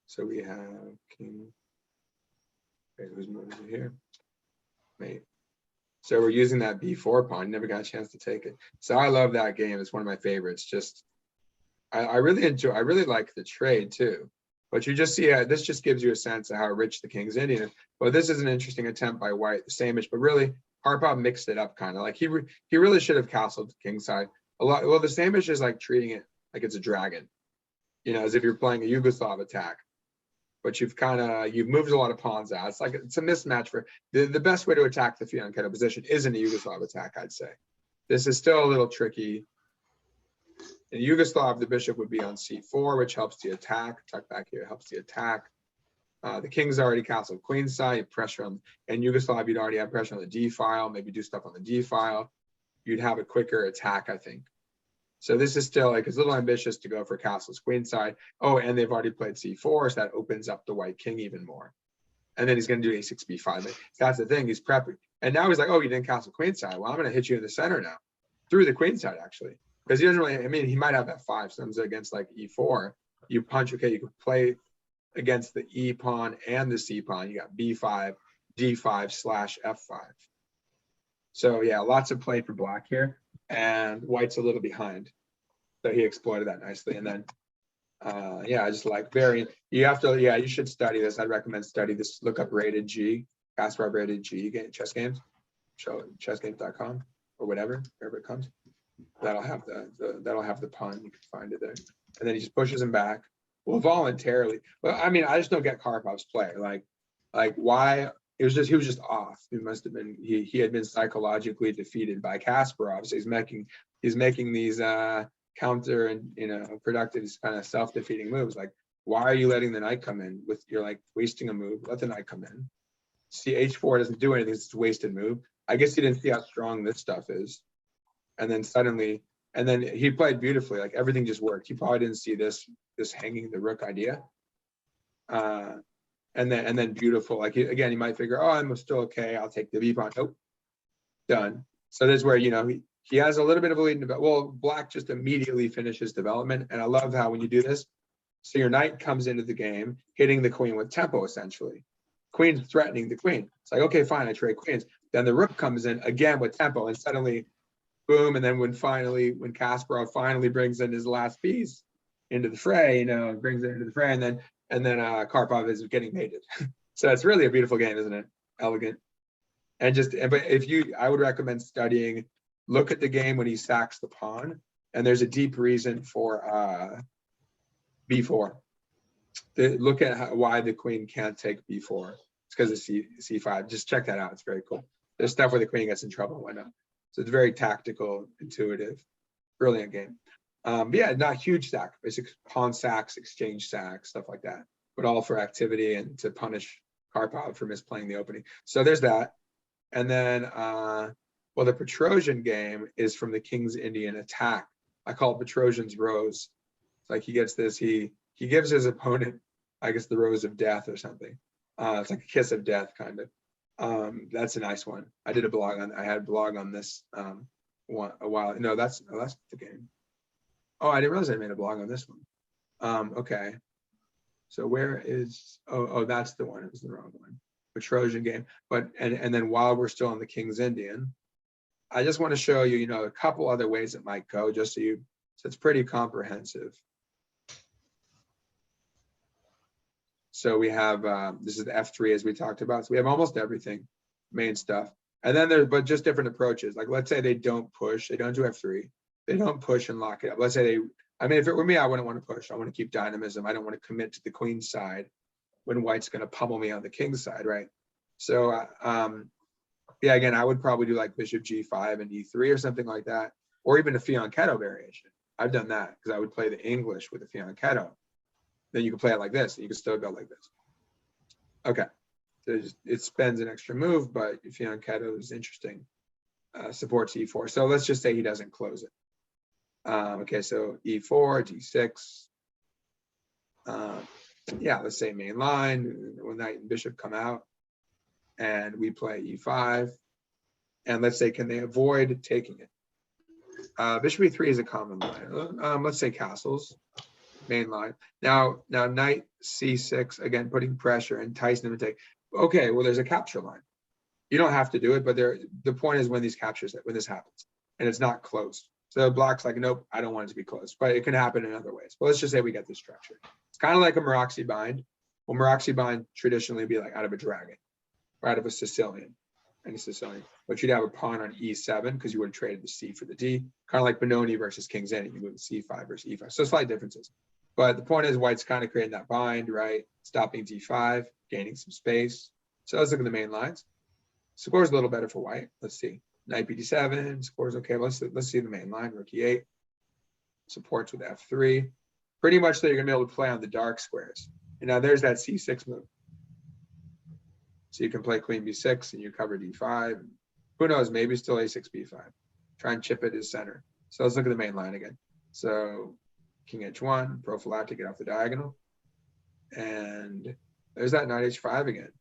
So we have king. Okay, who's moving here? Mate. So we're using that b4 pawn. Never got a chance to take it. So I love that game. It's one of my favorites. Just I really enjoy. I really like the trade too. But you just see this just gives you a sense of how rich the King's Indian is. But this is an interesting attempt by White, the same-ish, but really Karpov mixed it up kind of like he really should have castled the king side a lot. Well, the same-ish is like treating it like it's a dragon, you know, as if you're playing a Yugoslav attack. But you've moved a lot of pawns out. It's like it's a mismatch for the best way to attack the fianchetto position isn't a Yugoslav attack, I'd say. This is still a little tricky. In Yugoslav, the bishop would be on c4, which helps the attack. Tuck back here helps the attack. The king's already castled queenside. Pressure on, in Yugoslav, you'd already have pressure on the d file. Maybe do stuff on the d file. You'd have a quicker attack, I think. So this is still like it's a little ambitious to go for castles queenside. Oh, and they've already played c4, so that opens up the white king even more. And then he's going to do a6 b5. That's the thing. He's prepping, and now he's like, oh, you didn't castle queenside. Well, I'm going to hit you in the center now, through the queenside actually. Because he doesn't really, I mean, he might have f5, sometimes against like e4. You punch, okay, you can play against the e pawn and the c pawn. You got b5, d5 / f5. So yeah, lots of play for black here. And white's a little behind. So he exploited that nicely. And then, yeah, I just like you have to, yeah, you should study this. I'd recommend study this. Look up rated G, Kasparov rated G chess games. Show chessgames.com or whatever, wherever it comes. That'll have the pun. You can find it there. And then he just pushes him back. Well, voluntarily. Well, I mean, I just don't get Karpov's play. Like why he was just off. He must have been he had been psychologically defeated by Kasparov. So he's making these counter and productive kind of self-defeating moves. Like, why are you letting the knight come in with you're like wasting a move? Let the knight come in. See, h4 doesn't do anything, it's a wasted move. I guess he didn't see how strong this stuff is. And then suddenly, and then he played beautifully, like everything just worked. He probably didn't see this hanging the rook idea. And then beautiful, like again, he might figure, oh, I'm still okay, I'll take the b pawn. Nope, done. So this is where, he has a little bit of a lead in well, black just immediately finishes development. And I love how when you do this, so your knight comes into the game, hitting the queen with tempo, essentially. Queen's threatening the queen. It's like, okay, fine, I trade queens. Then the rook comes in again with tempo, and suddenly, boom, and then when Kasparov finally brings in his last piece into the fray, brings it into the fray, and then Karpov is getting mated. So it's really a beautiful game, isn't it? Elegant. And but I would recommend studying, look at the game when he sacks the pawn, and there's a deep reason for b4. Look at why the queen can't take b4. It's because of c5. Just check that out. It's very cool. There's stuff where the queen gets in trouble. Why not? So it's very tactical, intuitive, brilliant game. But yeah, not huge sack, basic pawn sacks, exchange sacks, stuff like that, but all for activity and to punish Karpov for misplaying the opening. So there's that. And then, well, the Petrosian game is from the King's Indian attack. I call it Petrosian's Rose. It's like he gets this, he gives his opponent, I guess, the Rose of Death or something. It's like a kiss of death, kind of. That's a nice one. I had a blog on this a while. No, that's the game. Oh, I didn't realize I made a blog on this one. Okay. So where is that's the one. It was the wrong one. Petrosian game. But and then while we're still on the King's Indian, I just want to show you, a couple other ways it might go, just so it's pretty comprehensive. So we have, this is the F3 as we talked about. So we have almost everything, main stuff. And then but just different approaches. Like, let's say they don't push, they don't do F3. They don't push and lock it up. Let's say if it were me, I wouldn't want to push. I want to keep dynamism. I don't want to commit to the queen's side when white's going to pummel me on the king's side, right? So, yeah, again, I would probably do like bishop G5 and E3 or something like that, or even a fianchetto variation. I've done that because I would play the English with a fianchetto. Then you can play it like this, and you can still go like this. Okay, so it spends an extra move, but fianchetto is interesting. Supports E4. So let's just say he doesn't close it. Okay, so E4, D6. Yeah, let's say main line, when knight and bishop come out. and we play e5. And let's say, can they avoid taking it? Bishop e3 is a common line. Let's say castles, main line. Now knight c6, again, putting pressure, enticing them to take. Okay, well, there's a capture line. You don't have to do it, but the point is when this happens, and it's not closed. So black's like, nope, I don't want it to be closed, but it can happen in other ways. But let's just say we get this structure. It's kind of like a Meraxi bind. Well, Meraxi bind traditionally would be like out of a dragon, or out of a Sicilian, any Sicilian. But you'd have a pawn on e7 because you would have traded the c for the d. Kind of like Benoni versus King's Ending. You move c5 versus e5. So slight differences. But the point is white's kind of creating that bind, right? Stopping d5, gaining some space. So let's look at the main lines. Score's a little better for white. Let's see. Knight bd7, score's okay. Let's see the main line. Rook e8. Supports with f3. Pretty much that you're gonna be able to play on the dark squares. And now there's that c6 move. So you can play queen b6 and you cover d5. Who knows, maybe still a6 b5. Try and chip it as center. So let's look at the main line again. So king h1, prophylactic, get off the diagonal. And there's that knight h5 again.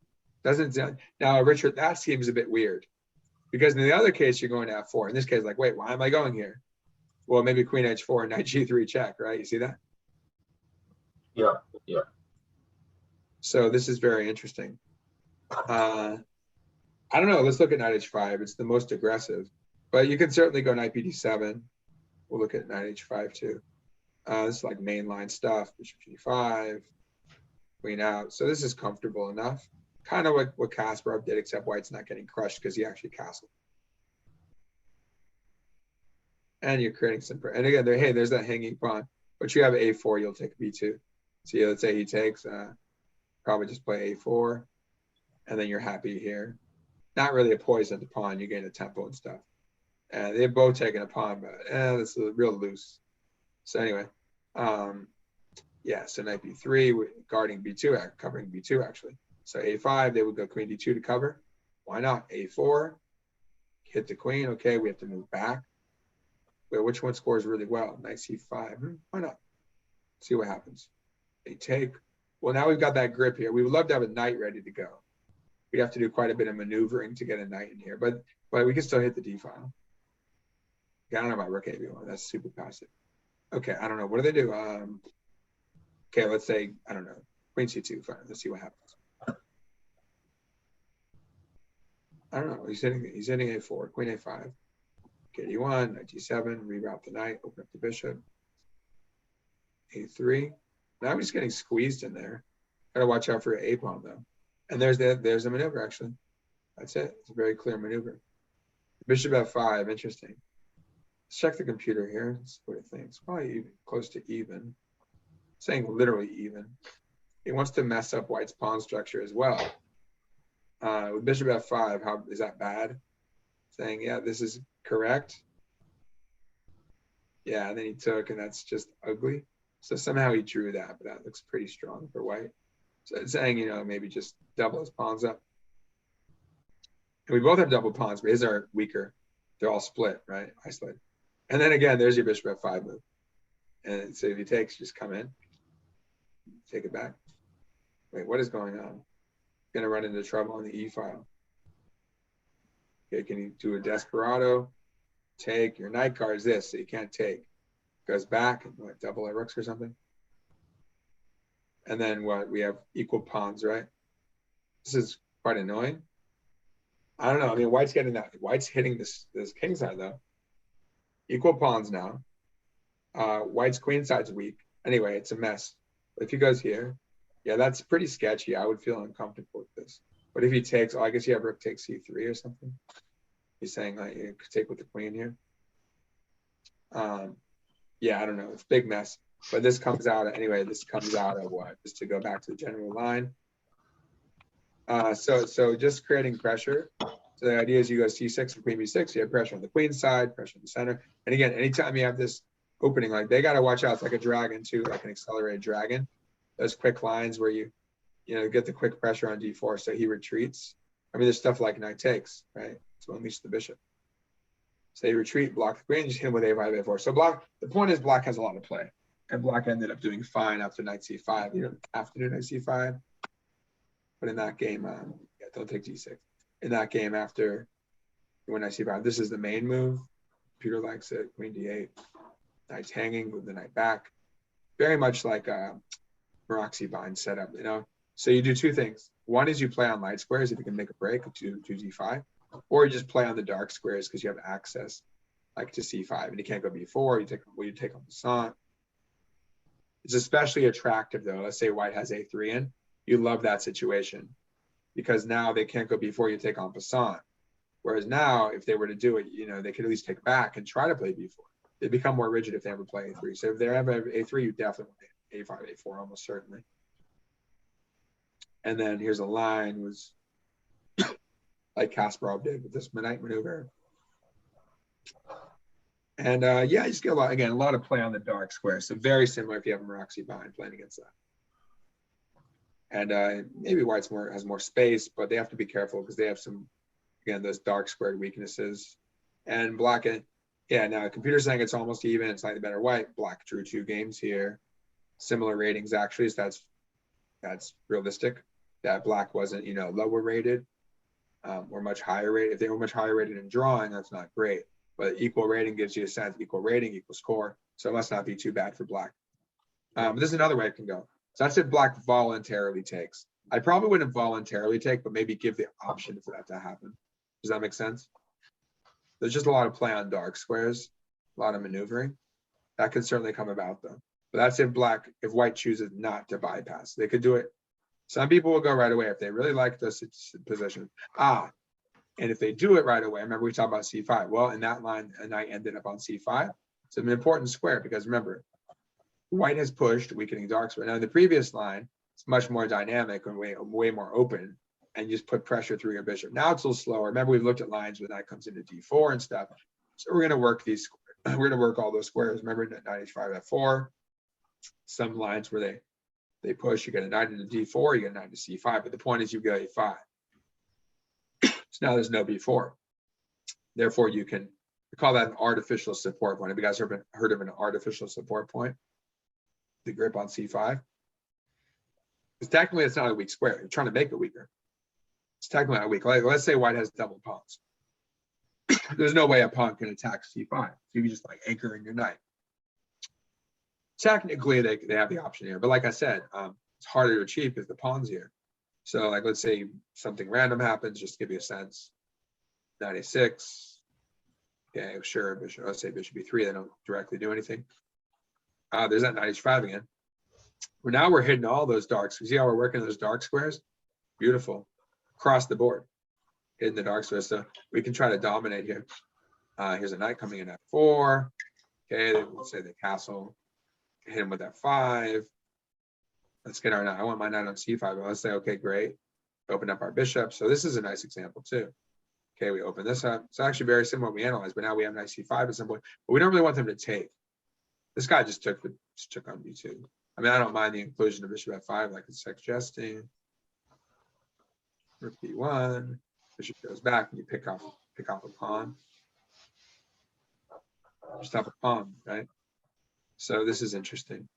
Doesn't now, Richard, that seems a bit weird. Because in the other case, you're going to f4. In this case, like, wait, why am I going here? Well, maybe queen h4, knight g3 check, right? You see that? Yeah. So this is very interesting. I don't know. Let's look at knight h5. It's the most aggressive, but you can certainly go knight bd7. We'll look at knight h5 too. This is like mainline stuff. Bishop g5, queen out. So this is comfortable enough. Kind of like what Kasparov did, except white's not getting crushed because he actually castled. And you're creating some. And again, hey, there's that hanging pawn. But you have a4. You'll take b2. See, let's say he takes. Probably just play a4. And then you're happy here. Not really a poisoned pawn. You gain a tempo and stuff. And they've both taken a pawn, but it's real loose. So anyway, yeah. So knight b3, guarding b2, covering b2 actually. So a5, they would go queen d2 to cover. Why not? a4, hit the queen. Okay, we have to move back. Wait, which one scores really well? Knight c5. Why not? See what happens. They take. Well, now we've got that grip here. We would love to have a knight ready to go. We'd have to do quite a bit of maneuvering to get a knight in here, but we can still hit the d file. Okay, I don't know about rook a1. That's super passive. Okay, I don't know. What do they do? Okay, let's say, I don't know, queen c2. Fine. Let's see what happens. I don't know. He's hitting a4, queen a5. Okay, e1, knight g7, reroute the knight, open up the bishop. a3. Now I'm just getting squeezed in there. Gotta watch out for your a pawn though. And there's the maneuver actually. That's it. It's a very clear maneuver. Bishop f5, interesting. Let's check the computer here. Let's see what it thinks. Probably even, close to even. Saying literally even. He wants to mess up white's pawn structure as well. With bishop f5, how is that bad? Saying, yeah, this is correct. Yeah, and then he took, and that's just ugly. So somehow he drew that, but that looks pretty strong for white. So it's saying, you know, maybe just double his pawns up. And we both have double pawns, but his are weaker. They're all split, right? Isolated. And then again, there's your bishop f5 move. And so if he takes, just come in. Take it back. Wait, what is going on? Gonna run into trouble on the e file. Okay, can you do a desperado? Take. Your knight card is this, so you can't take. Goes back and what, double our rooks or something. And then what? We have equal pawns, right? This is quite annoying. I don't know. I mean, white's getting that. White's hitting this king side though. Equal pawns now. White's queen side's weak. Anyway, it's a mess. But if he goes here, yeah, that's pretty sketchy. I would feel uncomfortable with this. But if he takes, I guess you have rook takes c3 or something. He's saying like you could take with the queen here. Yeah, I don't know. It's a big mess. But this comes out anyway. This comes out of what? Just to go back to the general line. So just creating pressure. So the idea is you go c6 and queen b6. You have pressure on the queen side, pressure on the center. And again, anytime you have this opening, like they got to watch out. It's like a dragon too, like an accelerated dragon. Those quick lines where you get the quick pressure on d4, so he retreats. I mean, there's stuff like knight takes, right? To unleash the bishop. So you retreat, block the queen, just hit him with a5, a4. So the point is black has a lot of play. And black ended up doing fine after knight c5. You don't have to do knight c5. But in that game, yeah, don't take g6. In that game after when knight c5, this is the main move. Computer likes it. Queen d8. Knight's hanging, move the knight back. Very much like a Maroczy bind setup, you know. So you do two things. One is you play on light squares if you can make a break to d5, or you just play on the dark squares because you have access like to c5 and you can't go b4. You take on passant. It's especially attractive though. Let's say white has a3 in. You love that situation because now they can't go b4. You take on passant. Whereas now, if they were to do it, you know, they could at least take back and try to play b4. They become more rigid if they ever play a3. So if they ever have a3, you definitely want a5, a4, almost certainly. And then here's a line was like Kasparov did with this knight maneuver. And yeah, you just get a lot of play on the dark square. So very similar if you have a Maroczy bind playing against that. And maybe white's has more space, but they have to be careful because they have some, again, those dark squared weaknesses. And black, yeah, now computer's saying it's almost even, it's slightly better white. Black drew 2 games here. Similar ratings actually, so that's realistic. That black wasn't, you know, lower rated or much higher rated. If they were much higher rated in drawing, that's not great. But equal rating gives you a sense, equal rating, equal score. So it must not be too bad for black. But this is another way it can go. So that's if black voluntarily takes. I probably wouldn't voluntarily take, but maybe give the option for that to happen. Does that make sense? There's just a lot of play on dark squares, a lot of maneuvering. That can certainly come about though. But that's if white chooses not to bypass. They could do it. Some people will go right away if they really like this position. And if they do it right away, remember we talked about c5. Well, in that line, a knight ended up on c5. It's an important square because remember, white has pushed, weakening dark square. Now in the previous line, it's much more dynamic and way more open, and you just put pressure through your bishop. Now it's a little slower. Remember, we've looked at lines where knight comes into d4 and stuff. So we're going to work these. We're going to work all those squares. Remember, knight h5 f4. Some lines where they push, you get a knight into d4, you get a knight into c5. But the point is, you go a5. So now there's no b4. Therefore, we call that an artificial support point. Have you guys heard of an artificial support point? The grip on c5. Because technically, it's not a weak square. You're trying to make it weaker. It's technically not weak. Like, let's say white has double pawns. There's no way a pawn can attack c5. So you can just like anchor in your knight. Technically, they have the option here. But like I said, it's harder to achieve because the pawn's here. So like, let's say something random happens, just to give you a sense. Knight a6. Okay, sure, bishop, let's say bishop b3, they don't directly do anything. There's that knight h5 again. Now we're hitting all those darks. You see how we're working those dark squares? Beautiful. Across the board. Hitting the dark squares. So we can try to dominate here. Here's a knight coming in at 4. Okay, let's say the castle. Hit him with f5. Let's get our knight. I want my knight on c5. But let's say, okay, great. Open up our bishop. So this is a nice example too. Okay, we open this up. It's actually very similar to what we analyzed, but now we have knight c5 at some point. But we don't really want them to take. This guy just took on b2. I mean, I don't mind the inclusion of bishop f5 like it's suggesting. Rook b1. Bishop goes back and you pick off a pawn. Just have a pawn, right? So this is interesting.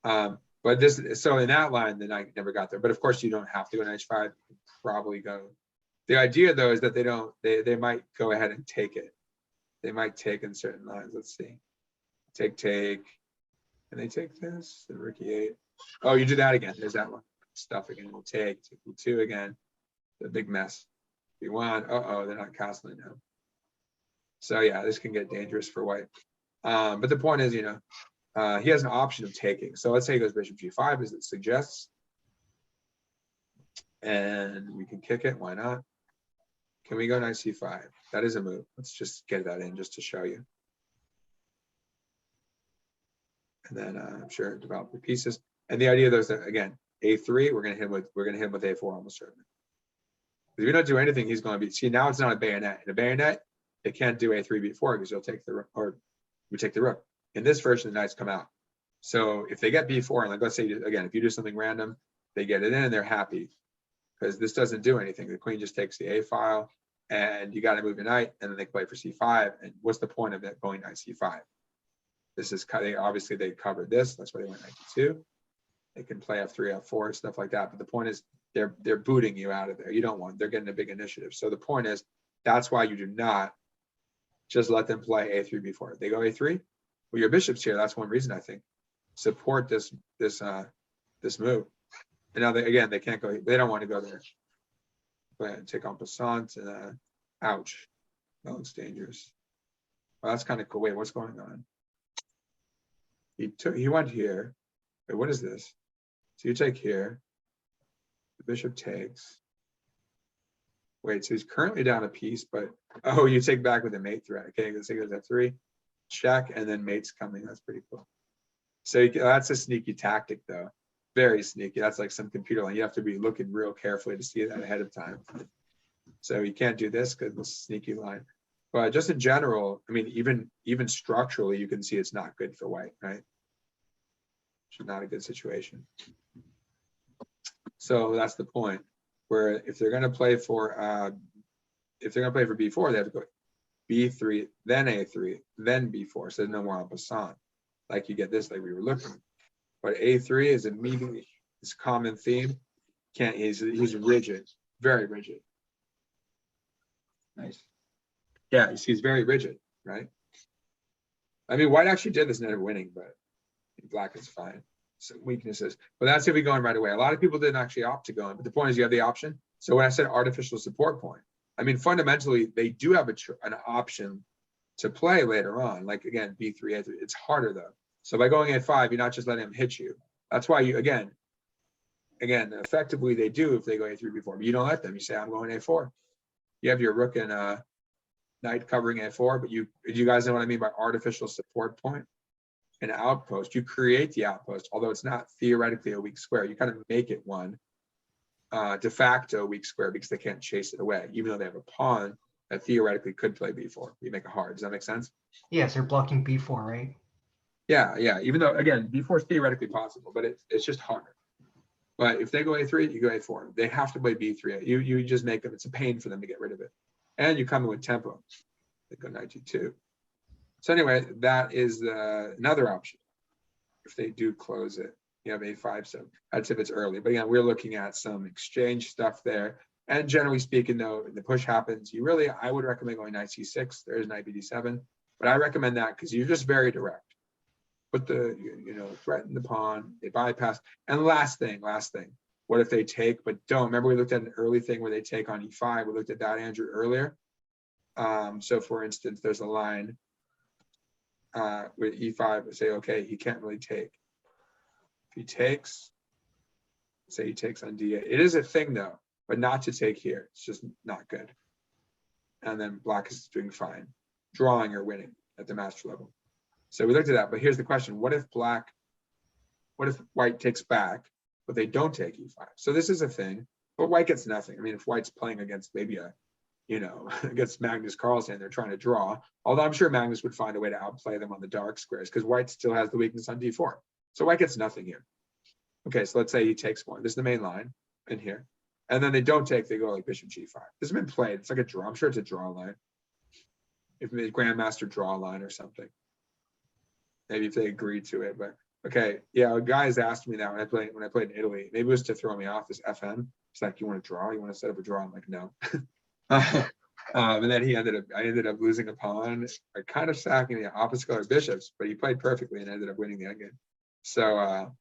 But so in that line, the knight never got there. But of course, you don't have to go knight h5. You can probably go. The idea though is that they might go ahead and take it. They might take in certain lines. Let's see. Take. And they take this, the rook e8. Oh, you do that again. There's that one. Stuff again. We'll take b2 again. The big mess. b1. They're not castling now. So yeah, this can get dangerous for white. But the point is, he has an option of taking. So let's say he goes bishop g5 as it suggests. And we can kick it. Why not? Can we go knight c5? That is a move. Let's just get that in just to show you. And then I'm sure develop the pieces. And the idea though is that again, a3, we're gonna hit with a4 almost certainly. If we don't do anything, he's going to be. See, now it's not a bayonet. In a bayonet, it can't do a3 b4 because you'll take the rook, or we take the rook. In this version, the knights come out. So if they get b4, and like let's say again, if you do something random, they get it in and they're happy because this doesn't do anything. The queen just takes the a file, and you got to move your knight, and then they play for c5. And what's the point of that going knight c5? This is obviously they covered this. That's why they went knight d2. They can play f3, f4, stuff like that. But the point is, they're booting you out of there. You don't want. They're getting a big initiative. So the point is, that's why you do not just let them play a3, b4. They go a3. Well, your bishop's here. That's one reason I think. Support this move. And now they can't go. They don't want to go there. But take en passant. Ouch. That looks dangerous. Well, that's kind of cool. Wait, what's going on? He went here. Wait, what is this? So you take here. The bishop takes. Wait, so he's currently down a piece, but oh, you take back with a mate threat. Okay, let's say goes f3, check, and then mate's coming. That's pretty cool. So that's a sneaky tactic, though. Very sneaky. That's like some computer line. You have to be looking real carefully to see that ahead of time. So you can't do this because it's a sneaky line. But just in general, I mean, even structurally, you can see it's not good for white, right? It's not a good situation. So that's the point. Where if they're going to play for b4, they have to go b3, then a3, then b4. So there's no more en passant. Like you get this, like we were looking. But a3 is immediately this common theme. He's rigid, very rigid. Nice. Yeah, he's very rigid, right? I mean, white actually did this and ended up winning, but black is fine. Some weaknesses, but that's if we go in right away. A lot of people didn't actually opt to go in, but the point is you have the option. So when I said artificial support point, I mean fundamentally they do have an option to play later on. Like again, b3, a3. It's harder though. So by going a5, you're not just letting them hit you. That's why you again, effectively they do if they go a3 b4, but you don't let them. You say I'm going a4. You have your rook and knight covering a4, but you guys know what I mean by artificial support point. An outpost, you create the outpost, although it's not theoretically a weak square. You kind of make it one de facto weak square because they can't chase it away, even though they have a pawn that theoretically could play b4. You make it hard. Does that make sense? Yes, they're blocking b4, right? Yeah. Even though again, b4 is theoretically possible, but it's just harder. But if they go a3, you go a4. They have to play b3. You just make them. It's a pain for them to get rid of it, and you come in with tempo. They go knight g2. So anyway, that is another option. If they do close it, you have a5. So that's if it's early. But again, we're looking at some exchange stuff there. And generally speaking, though, the push happens. I would recommend going knight c6. There's knight bd7. But I recommend that because you're just very direct. Put threaten the pawn. They bypass. And last thing. What if they take but don't? Remember we looked at an early thing where they take on e5. We looked at that, Andrew, earlier. So for instance, there's a line. With e5, say, okay, he can't really take. If he takes, say he takes on d8. It is a thing though, but not to take here. It's just not good. And then black is doing fine, drawing or winning at the master level. So we looked at that, but here's the question. What if white takes back, but they don't take e5? So this is a thing, but white gets nothing. I mean, if white's playing against maybe against Magnus Carlsen, they're trying to draw. Although I'm sure Magnus would find a way to outplay them on the dark squares because white still has the weakness on d4. So white gets nothing here. Okay, so let's say he takes one. This is the main line in here. And then they don't take, they go like bishop g5. This has been played. It's like a draw. I'm sure it's a draw line. If the grandmaster draw line or something. Maybe if they agree to it, but okay. Yeah, a guy's asked me that when I played in Italy. Maybe it was to throw me off this FM. It's like, you want to draw? You want to set up a draw? I'm like, no. And then I ended up losing a pawn, kind of sacking the opposite color bishops, but he played perfectly and ended up winning the endgame. So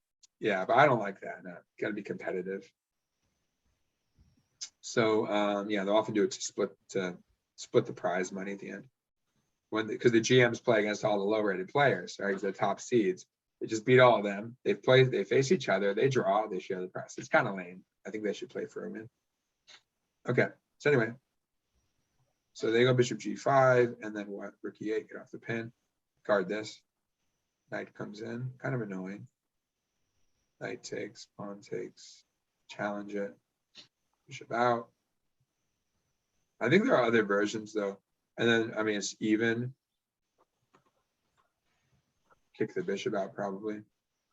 yeah, but I don't like that. No, got to be competitive. So yeah, they'll often do it to split the prize money at the end. Because the GMs play against all the low-rated players, right? The top seeds. They just beat all of them. They face each other, they draw, they share the prize. It's kind of lame. I think they should play for a win. Okay, so anyway. So they go bishop g5, and then what? Rook e8, get off the pin. Guard this. Knight comes in, kind of annoying. Knight takes, pawn takes, challenge it. Bishop out. I think there are other versions though. And then, I mean, it's even. Kick the bishop out probably.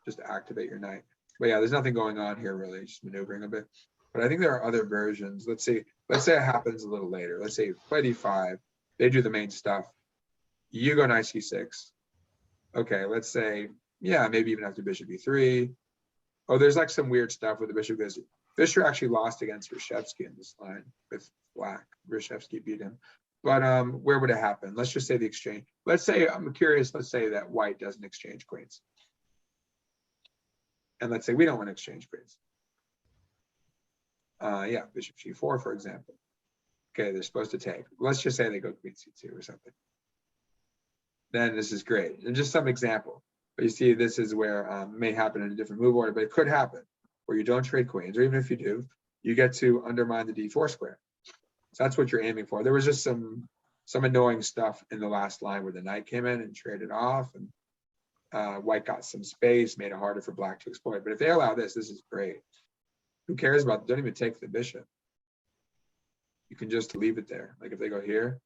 Just to activate your knight. But yeah, there's nothing going on here really, just maneuvering a bit. But I think there are other versions. Let's say it happens a little later. Let's say play d5. They do the main stuff. You go knight c6. Okay, let's say, yeah, maybe even after bishop e3. Oh, there's like some weird stuff with the bishop because Fischer actually lost against Reshevsky in this line with black. Reshevsky beat him. But where would it happen? Let's just say the exchange. Let's say, I'm curious, let's say that white doesn't exchange queens. And let's say we don't want to exchange queens. Yeah, bishop g4, for example. Okay, they're supposed to take. Let's just say they go queen c2 or something. Then this is great. And just some example. But you see, this is where it may happen in a different move order, but it could happen where you don't trade queens, or even if you do, you get to undermine the d4 square. So that's what you're aiming for. There was just some annoying stuff in the last line where the knight came in and traded off, and white got some space, made it harder for black to exploit. But if they allow this, this is great. Who cares about, don't even take the bishop. You can just leave it there. Like if they go here,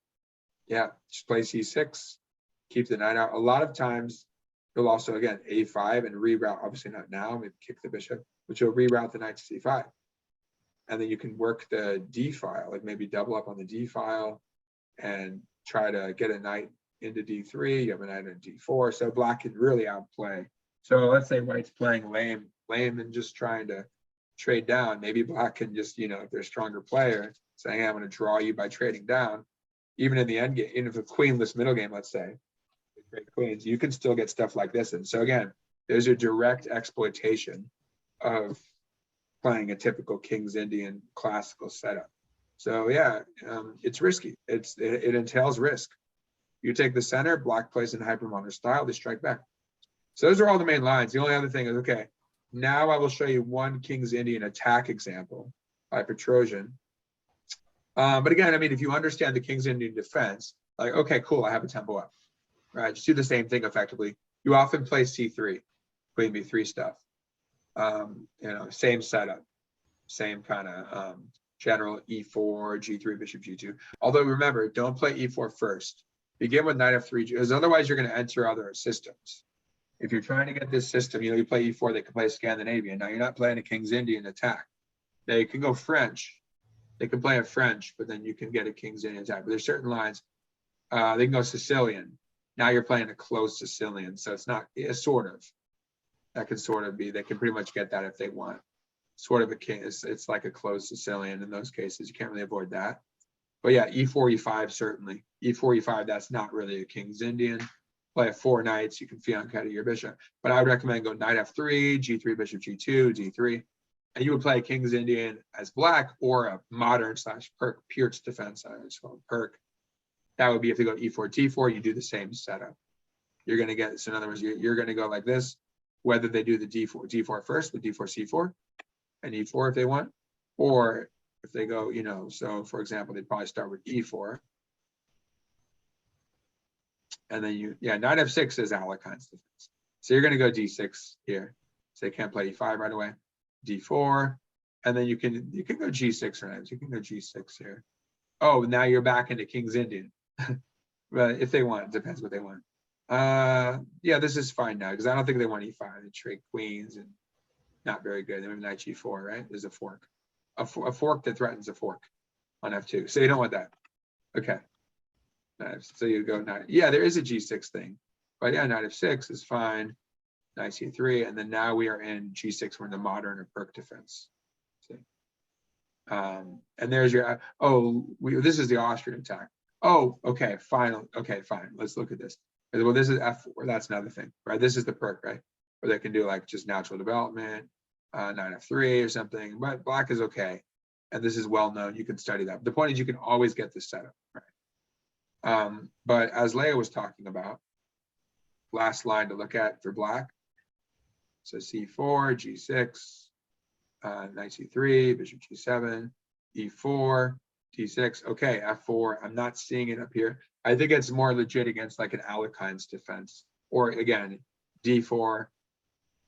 yeah, just play c6, keep the knight out. A lot of times, you'll also, again, a5 and reroute, obviously not now, maybe kick the bishop, but you'll reroute the knight to c5. And then you can work the d file, like maybe double up on the d file and try to get a knight into d3. You have a knight in d4, so black can really outplay. So let's say white's playing lame and just trying to trade down. Maybe black can just, if they're a stronger player, saying, hey, I'm going to draw you by trading down. Even in the end game, even if a queenless middle game, let's say, great queens, you can still get stuff like this. And so again, there's a direct exploitation of playing a typical King's Indian classical setup. So yeah, it's risky. It entails risk. You take the center, black plays in hypermodern style, they strike back. So those are all the main lines. The only other thing is, okay, now I will show you one King's Indian attack example by Petrosian. But again, I mean, if you understand the King's Indian defense, like, okay, cool, I have a tempo up. Right, just do the same thing effectively. You often play c3, queen b3 stuff. Same setup, same kind of general e4, g3, bishop g2. Although remember, don't play e4 first. Begin with knight f3, because otherwise you're going to enter other systems. If you're trying to get this system, you play e4, they can play Scandinavian. Now you're not playing a King's Indian attack. They can go French. They can play a French, but then you can get a King's Indian attack. But there's certain lines. They can go Sicilian. Now you're playing a close Sicilian, so it's not, sort of. That can sort of be, they can pretty much get that if they want. Sort of a king, it's like a close Sicilian in those cases. You can't really avoid that. But yeah, e4, e5, certainly. e4, e5, that's not really a King's Indian. Play 4 knights, you can fianchetto your bishop. But I would recommend go knight f3, g3, bishop g2, d3. And you would play a King's Indian as black or a modern / Perk, Peert's defense, I just call it Perk. That would be if they go e4, d4, you do the same setup. You're going to get, so in other words, you're going to go like this, whether they do the d4 first with d4, c4, and e4 if they want, or if they go, so for example, they'd probably start with e4. And then knight f6 is Alekhein's defense. So you're going to go d6 here. So they can't play e5 right away. d4, and then you can go g6 or knights. You can go g6 here. Oh, now you're back into King's Indian. But if they want, it depends what they want. Yeah, this is fine now because I don't think they want e5. They trade queens and not very good. They have knight g4, right? There's a fork. A fork that threatens a fork on f2. So you don't want that. Okay. So you go knight. Yeah, there is a g6 thing. But yeah, knight f6 is fine. Knight c3. And then now we are in g6. We're in the modern or Perk defense. See? And there's your, this is the Austrian attack. Oh, okay, fine. Okay, fine. Let's look at this. Well, this is f4. That's another thing, right? This is the Perk, right? Where they can do like just natural development, knight f3 or something. But black is okay. And this is well known. You can study that. The point is you can always get this setup, right? But as Leah was talking about, last line to look at for black. So c4, g6, knight c3, bishop g7, e4, d6. Okay, f4. I'm not seeing it up here. I think it's more legit against like an Alekhein's defense, or again, d4,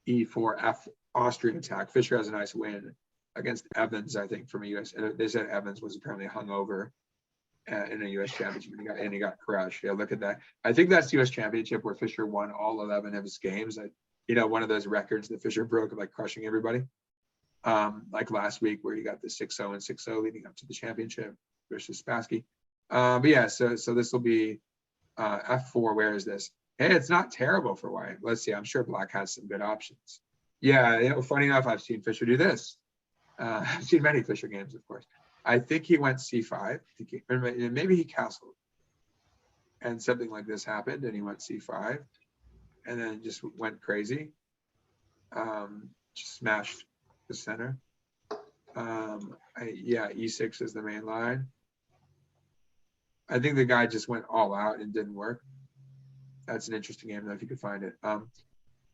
e4, f Austrian attack. Fischer has a nice win against Evans, I think, from a US. They said Evans was apparently hungover in a US championship, and he got crushed. Yeah, look at that. I think that's the US championship where Fischer won all 11 of his games. One of those records that Fischer broke of like crushing everybody. Like last week where he got the 6-0 and 6-0 leading up to the championship versus Spassky. But yeah, so this will be f4. Where is this? Hey, it's not terrible for white. Let's see. I'm sure black has some good options. Yeah, funny enough, I've seen Fischer do this. I've seen many Fischer games, of course. I think he went c5. Or maybe he castled. And something like this happened, and he went c5. And then just went crazy. Just smashed the center. Yeah, e6 is the main line. I think the guy just went all out and didn't work. That's an interesting game, though, if you could find it.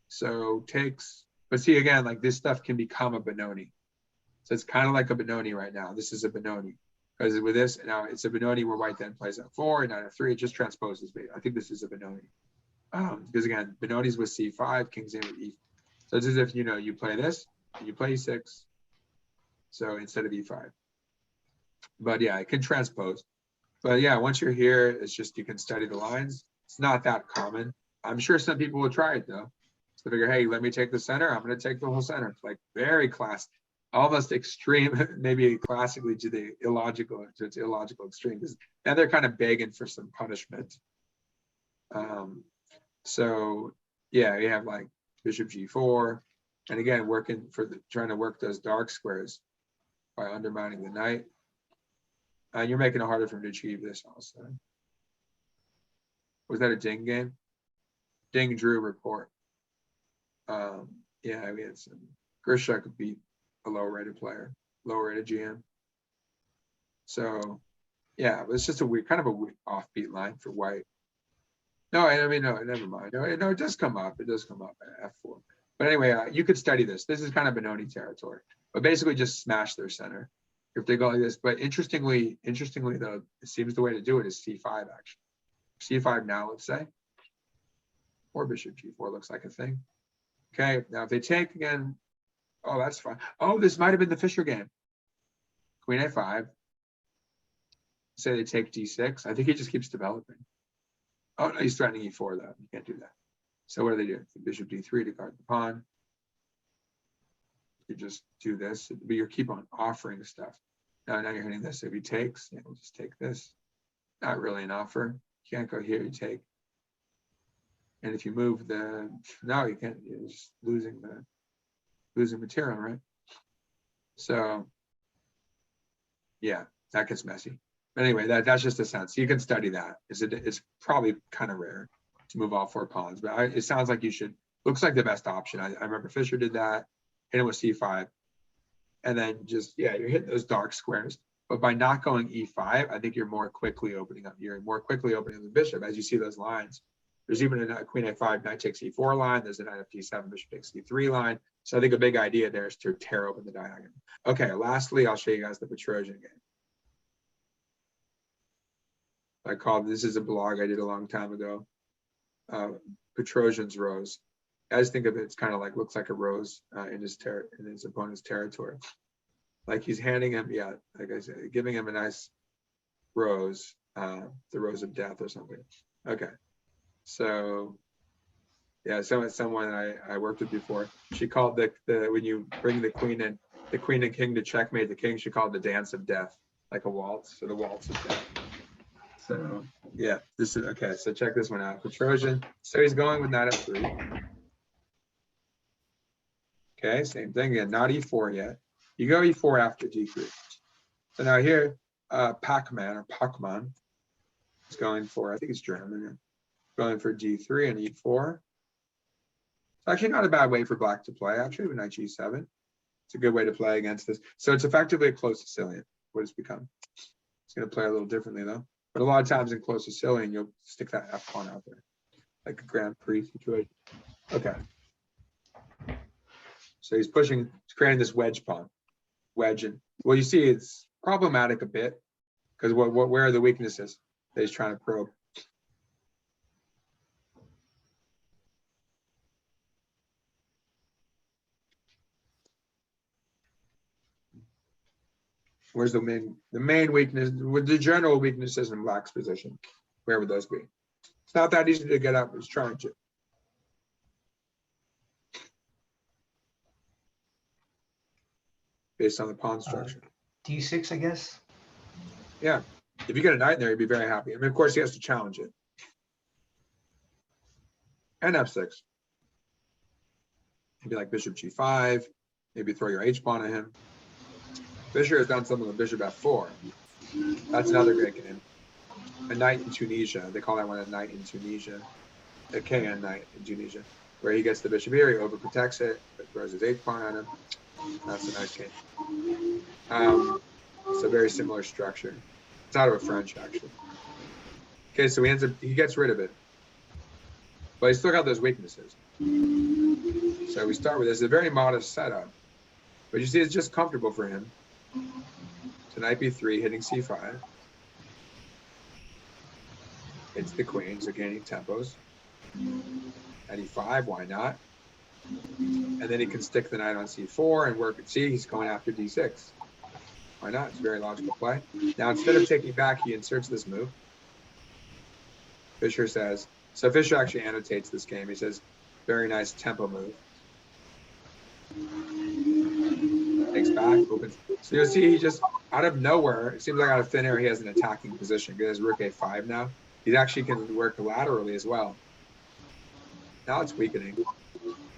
So takes, but see, again, like this stuff can become a Benoni. So it's kind of like a Benoni right now. This is a Benoni. Because with this, now it's a Benoni where white then plays f4 and knight f3. It just transposes me. I think this is a Benoni. Because again, Benoni's with c5, king's in with e. So it's as if, you know, you play this, and you play e6. So instead of e5. But yeah, it can transpose. But yeah, once you're here, it's just you can study the lines. It's not that common. I'm sure some people will try it though. So figure, hey, let me take the center. I'm going to take the whole center. It's like very classic, almost extreme, maybe classically to the illogical, to its illogical extreme. And they're kind of begging for some punishment. So yeah, you have like bishop g4, and again working for trying to work those dark squares by undermining the knight. You're making it harder for him to achieve this also. Was that a Ding game? Ding Drew report. Yeah, we had some. Gershak beat a low-rated player, low-rated GM. So yeah, it's just a weird, kind of a weird offbeat line for white. No, I mean, no, never mind. No, it does come up. It does come up at f4. But anyway, you could study this. This is kind of Benoni territory. But basically just smash their center if they go like this. But interestingly though, it seems the way to do it is c5 actually. c5 now, let's say. Or bishop g4 looks like a thing. Okay, now if they take again, oh, that's fine. Oh, this might have been the Fischer game. Queen a5. Say they take d6. I think he just keeps developing. Oh, no, he's threatening e4 though. You can't do that. So what do they do? Bishop d3 to guard the pawn. You just do this, but you keep on offering stuff. Now you're hitting this. If he takes, yeah, we'll just take this. Not really an offer. You can't go here, you take. And if you move the, no, you can't, you're just losing material, right? So yeah, that gets messy. But anyway, that's just a sense. You can study that. It's probably kind of rare to move all 4 pawns, but it sounds like you should. Looks like the best option. I remember Fischer did that, hit it with c5, and then just, yeah, you're hitting those dark squares. But by not going e5, I think you're more quickly opening up. You're more quickly opening the bishop as you see those lines. There's even a queen a5, knight takes e4 line. There's a knight of d7, bishop takes e3 line. So I think a big idea there is to tear open the diagonal. Okay, lastly, I'll show you guys the Petrosian game. This is a blog I did a long time ago. Petrosian's rose. I just think of it, it's kind of like, looks like a rose in his opponent's territory. Like he's handing him, yeah, like I said, giving him a nice rose, the rose of death or something. Okay, so yeah, someone I worked with before, she called the when you bring the queen and king to checkmate the king, she called the dance of death, like a waltz, or the waltz of death. So yeah, this is okay. So check this one out. Petrosian. So he's going with knight f3. Okay, same thing again. Not e4 yet. You go e4 after d3. So now here, Pachman is going for, I think it's German, going for d3 and e4. It's actually not a bad way for black to play, actually, with knight g7. It's a good way to play against this. So it's effectively a close Sicilian, what it's become. It's going to play a little differently, though. But a lot of times in close Sicilian, you'll stick that F pawn out there, like a Grand Prix situation. Okay. So he's creating this wedge pawn. And well, you see, it's problematic a bit because where are the weaknesses that he's trying to probe? Where's the main weakness? With the general weaknesses in black's position, where would those be? It's not that easy to get up. He's trying to. Based on the pawn structure. D6, I guess. Yeah, if you get a knight in there, you'd be very happy. I mean, of course, he has to challenge it. And f6. Maybe like bishop g5, maybe throw your h-pawn at him. Fischer has done something with bishop f4. That's another great game. A knight in Tunisia. They call that one a knight in Tunisia. A KN knight in Tunisia. Where he gets the bishop here, he overprotects it, but throws his h-pawn at him. That's a nice game. It's a very similar structure. It's out of a French, actually. Okay, so he gets rid of it. But he's still got those weaknesses. So we start with this. It's a very modest setup. But you see, it's just comfortable for him. So knight b3, hitting c5. It's the queen, so gaining tempos. At e5, why not? And then he can stick the knight on c4 and work at c. He's going after d6. Why not? It's a very logical play. Now, instead of taking back, he inserts this move. Fischer says, so Fischer actually annotates this game. He says, very nice tempo move. Takes back, opens. So you'll see he just, out of nowhere, it seems like out of thin air, he has an attacking position. He has rook a5 now. He actually can work laterally as well. Now it's weakening.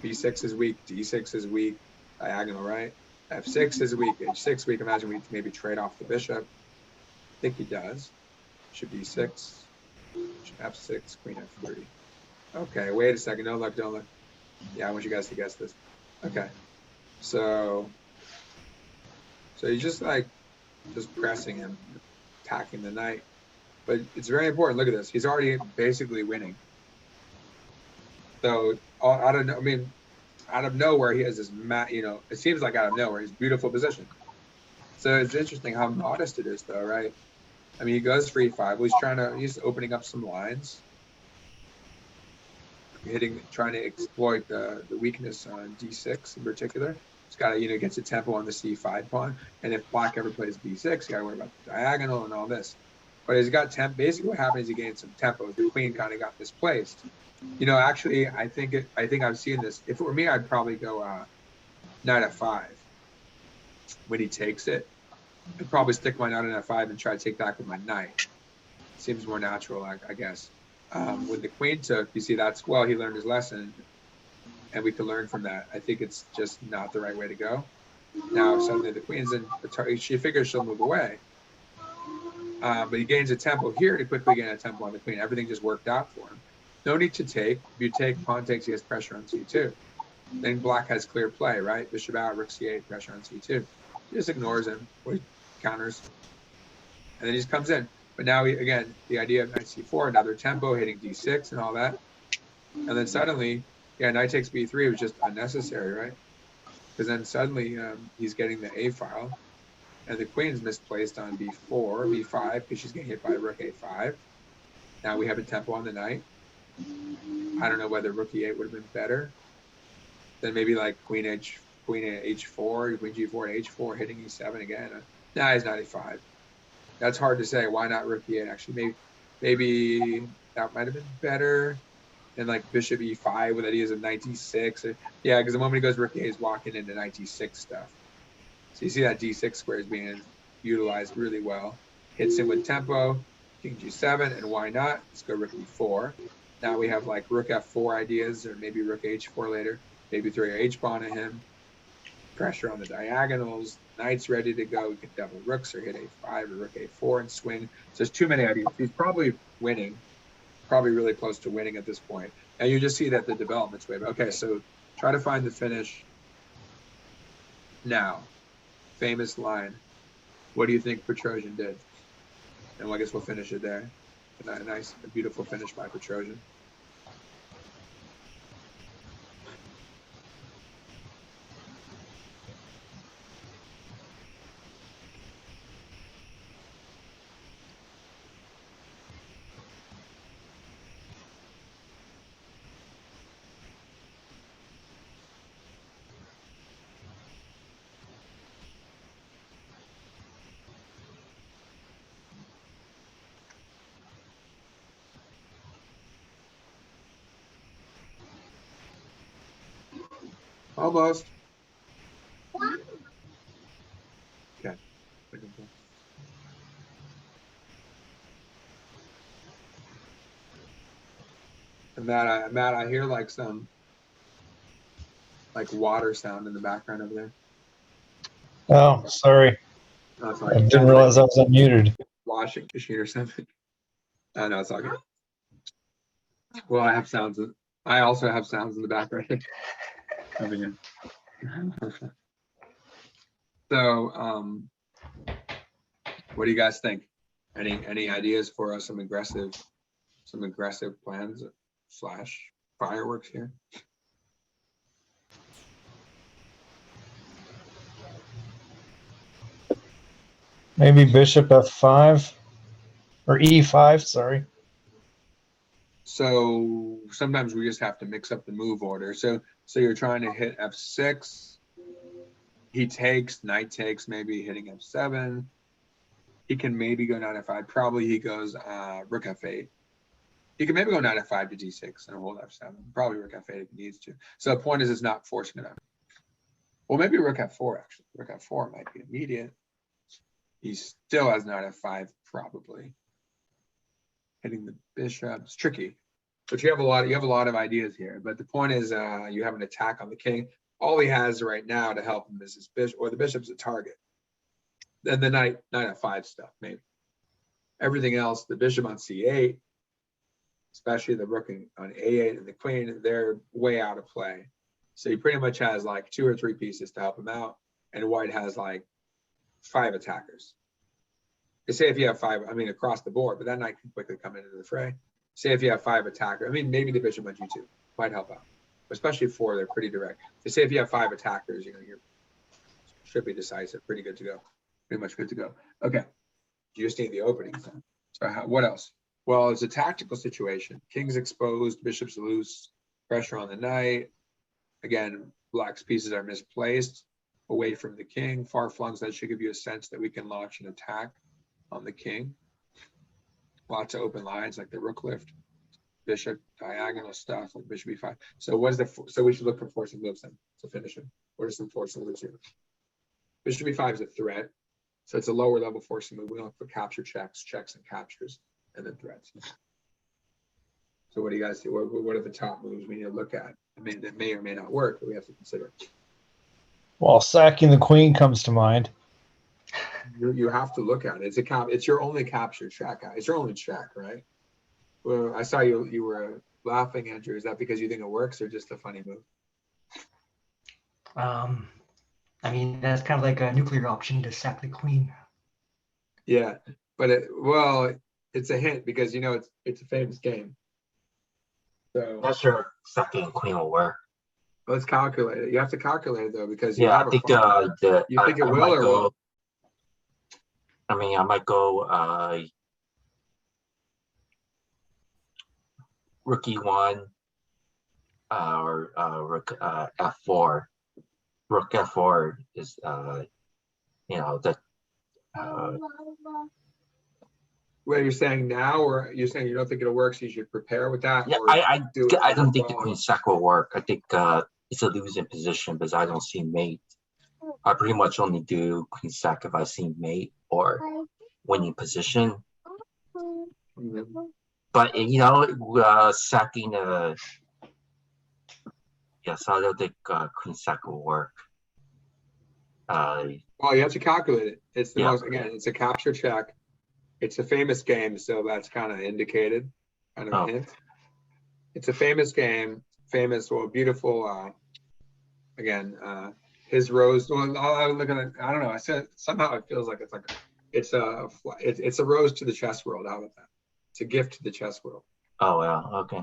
b6 is weak, d6 is weak, diagonal, right? f6 is weak, h6 weak. Imagine we maybe trade off the bishop. I think he does. Should b6, should f6, queen f3. Okay, wait a second. Don't look, don't look. Yeah, I want you guys to guess this. Okay, so you're just pressing him, attacking the knight. But it's very important. Look at this. He's already basically winning. So out of nowhere, he has this it seems like out of nowhere, he's beautiful position. So it's interesting how modest it is, though, right? I mean, he goes for e5. He's opening up some lines, trying to exploit the weakness on d6 in particular. He's got to, gets a tempo on the c5 pawn. And if black ever plays b6, you got to worry about the diagonal and all this. But he's got basically what happened is he gained some tempo. The queen kind of got misplaced. Actually, I think I've seen this. If it were me, I'd probably go knight f5 when he takes it. I'd probably stick my knight on f5 and try to take back with my knight. Seems more natural, I guess. When the queen took, you see, he learned his lesson, and we can learn from that. I think it's just not the right way to go. Now suddenly the queen's in. She figures she'll move away. But he gains a tempo here to quickly gain a tempo on the queen. Everything just worked out for him. No need to take. If you take, pawn takes, he has pressure on c2. Then black has clear play, right? Bishop out, rook c8, pressure on c2. He just ignores him, or he counters. And then he just comes in. But now, again, the idea of knight c4, another tempo, hitting d6 and all that. And then suddenly, knight takes b3 was just unnecessary, right? Because then suddenly he's getting the a file. And the queen's misplaced on b4, b5, because she's getting hit by rook a5. Now we have a tempo on the knight. I don't know whether rook e8 would have been better than maybe like queen h4, queen g4 to h4, hitting e7 again. Nah, he's knight e5. That's hard to say. Why not rook e8? Actually, maybe that might have been better than like bishop e5 with ideas of knight d6. Yeah, because the moment he goes rook e8, he's walking into knight d6 stuff. So you see that d6 square is being utilized really well. Hits him with tempo, king g7, and why not? Let's go rook e4. Now we have like rook f4 ideas, or maybe rook h4 later. Maybe throw your h-pawn at him. Pressure on the diagonals. Knight's ready to go. We can double rooks or hit a5 or rook a4 and swing. So there's too many ideas. He's probably winning, probably really close to winning at this point. And you just see that the development's way. Okay, so try to find the finish now. Famous line. What do you think Petrosian did? And I guess we'll finish it there. A beautiful finish by Petrosian. Almost. Okay. And Matt, I hear like some like water sound in the background over there. Oh, sorry. No, it's I like, didn't realize I was unmuted. washing machine or something. I know it's all good. Well, I have sounds. I also have sounds in the background coming in. So, what do you guys think? Any ideas for some aggressive plans / fireworks here? Maybe bishop f5 or e5, sorry. So sometimes we just have to mix up the move order. So you're trying to hit f6. He takes, knight takes, maybe hitting f7. He can maybe go knight f5. Probably he goes rook f8. He can maybe go knight f5 to d6 and hold f7. Probably rook f8 if he needs to. So the point is, it's not forcing it up. Well, maybe rook f4 actually. Rook f4 might be immediate. He still has knight f5 probably. Hitting the bishop. It's tricky, but you have a lot of ideas here. But the point is, you have an attack on the king. All he has right now to help him is his bishop, or the bishop's a target. Then the knight f5 stuff, maybe. Everything else, the bishop on c8, especially the rook on a8 and the queen, they're way out of play. So he pretty much has like 2 or 3 pieces to help him out, and white has like 5 attackers. They say if you have 5, I mean across the board, but that knight can quickly come into the fray. Say if you have 5 attackers, I mean maybe the bishop on g2 might help out, especially 4, they're pretty direct. They say if you have 5 attackers, you should be decisive, pretty good to go, pretty much good to go. Okay, you just need the opening. So what else? Well, it's a tactical situation. King's exposed, bishop's loose, pressure on the knight. Again, black's pieces are misplaced, away from the king, far flung. So that should give you a sense that we can launch an attack on the king. Lots of open lines like the rook lift, bishop diagonal stuff like bishop e5. So we should look for forcing moves then to finish it. What are some forcing moves here? Bishop e5 is a threat, so it's a lower level forcing move. We don't look for capture checks and captures, and then threats. So what do you guys see? What are the top moves we need to look at? I mean, that may or may not work, but we have to consider. Well, sacking the queen comes to mind. You have to look at it. It's your only capture check. It's your only check, right? Well, I saw you were laughing, Andrew. Is that because you think it works or just a funny move? I mean, that's kind of like a nuclear option to sack the queen. Yeah, but it's a hint because it's a famous game. So Not sure sacking queen will work. let's calculate it. You have to calculate it though, because Yeah, I think you think it will or won't? I mean, I might go rook e1 or rook f4. Rook f4 is that. Well, you're saying now, or you're saying you don't think it'll work, so you should prepare with that? Yeah, or I don't think the follow? queen sack will work. I think it's a losing position because I don't see mate. I pretty much only do queen sack if I see mate or winning position. Mm-hmm. But sacking yes, I don't think queen sack will work. Well, you have to calculate it. It's the most, again, it's a capture check. It's a famous game, so that's kind of indicated, kind of a hint. It's a famous game, beautiful. Again, his rose. Well, I look at it. I don't know. I said somehow it feels like it's a rose to the chess world. How about that? It's a gift to the chess world. Oh yeah, okay.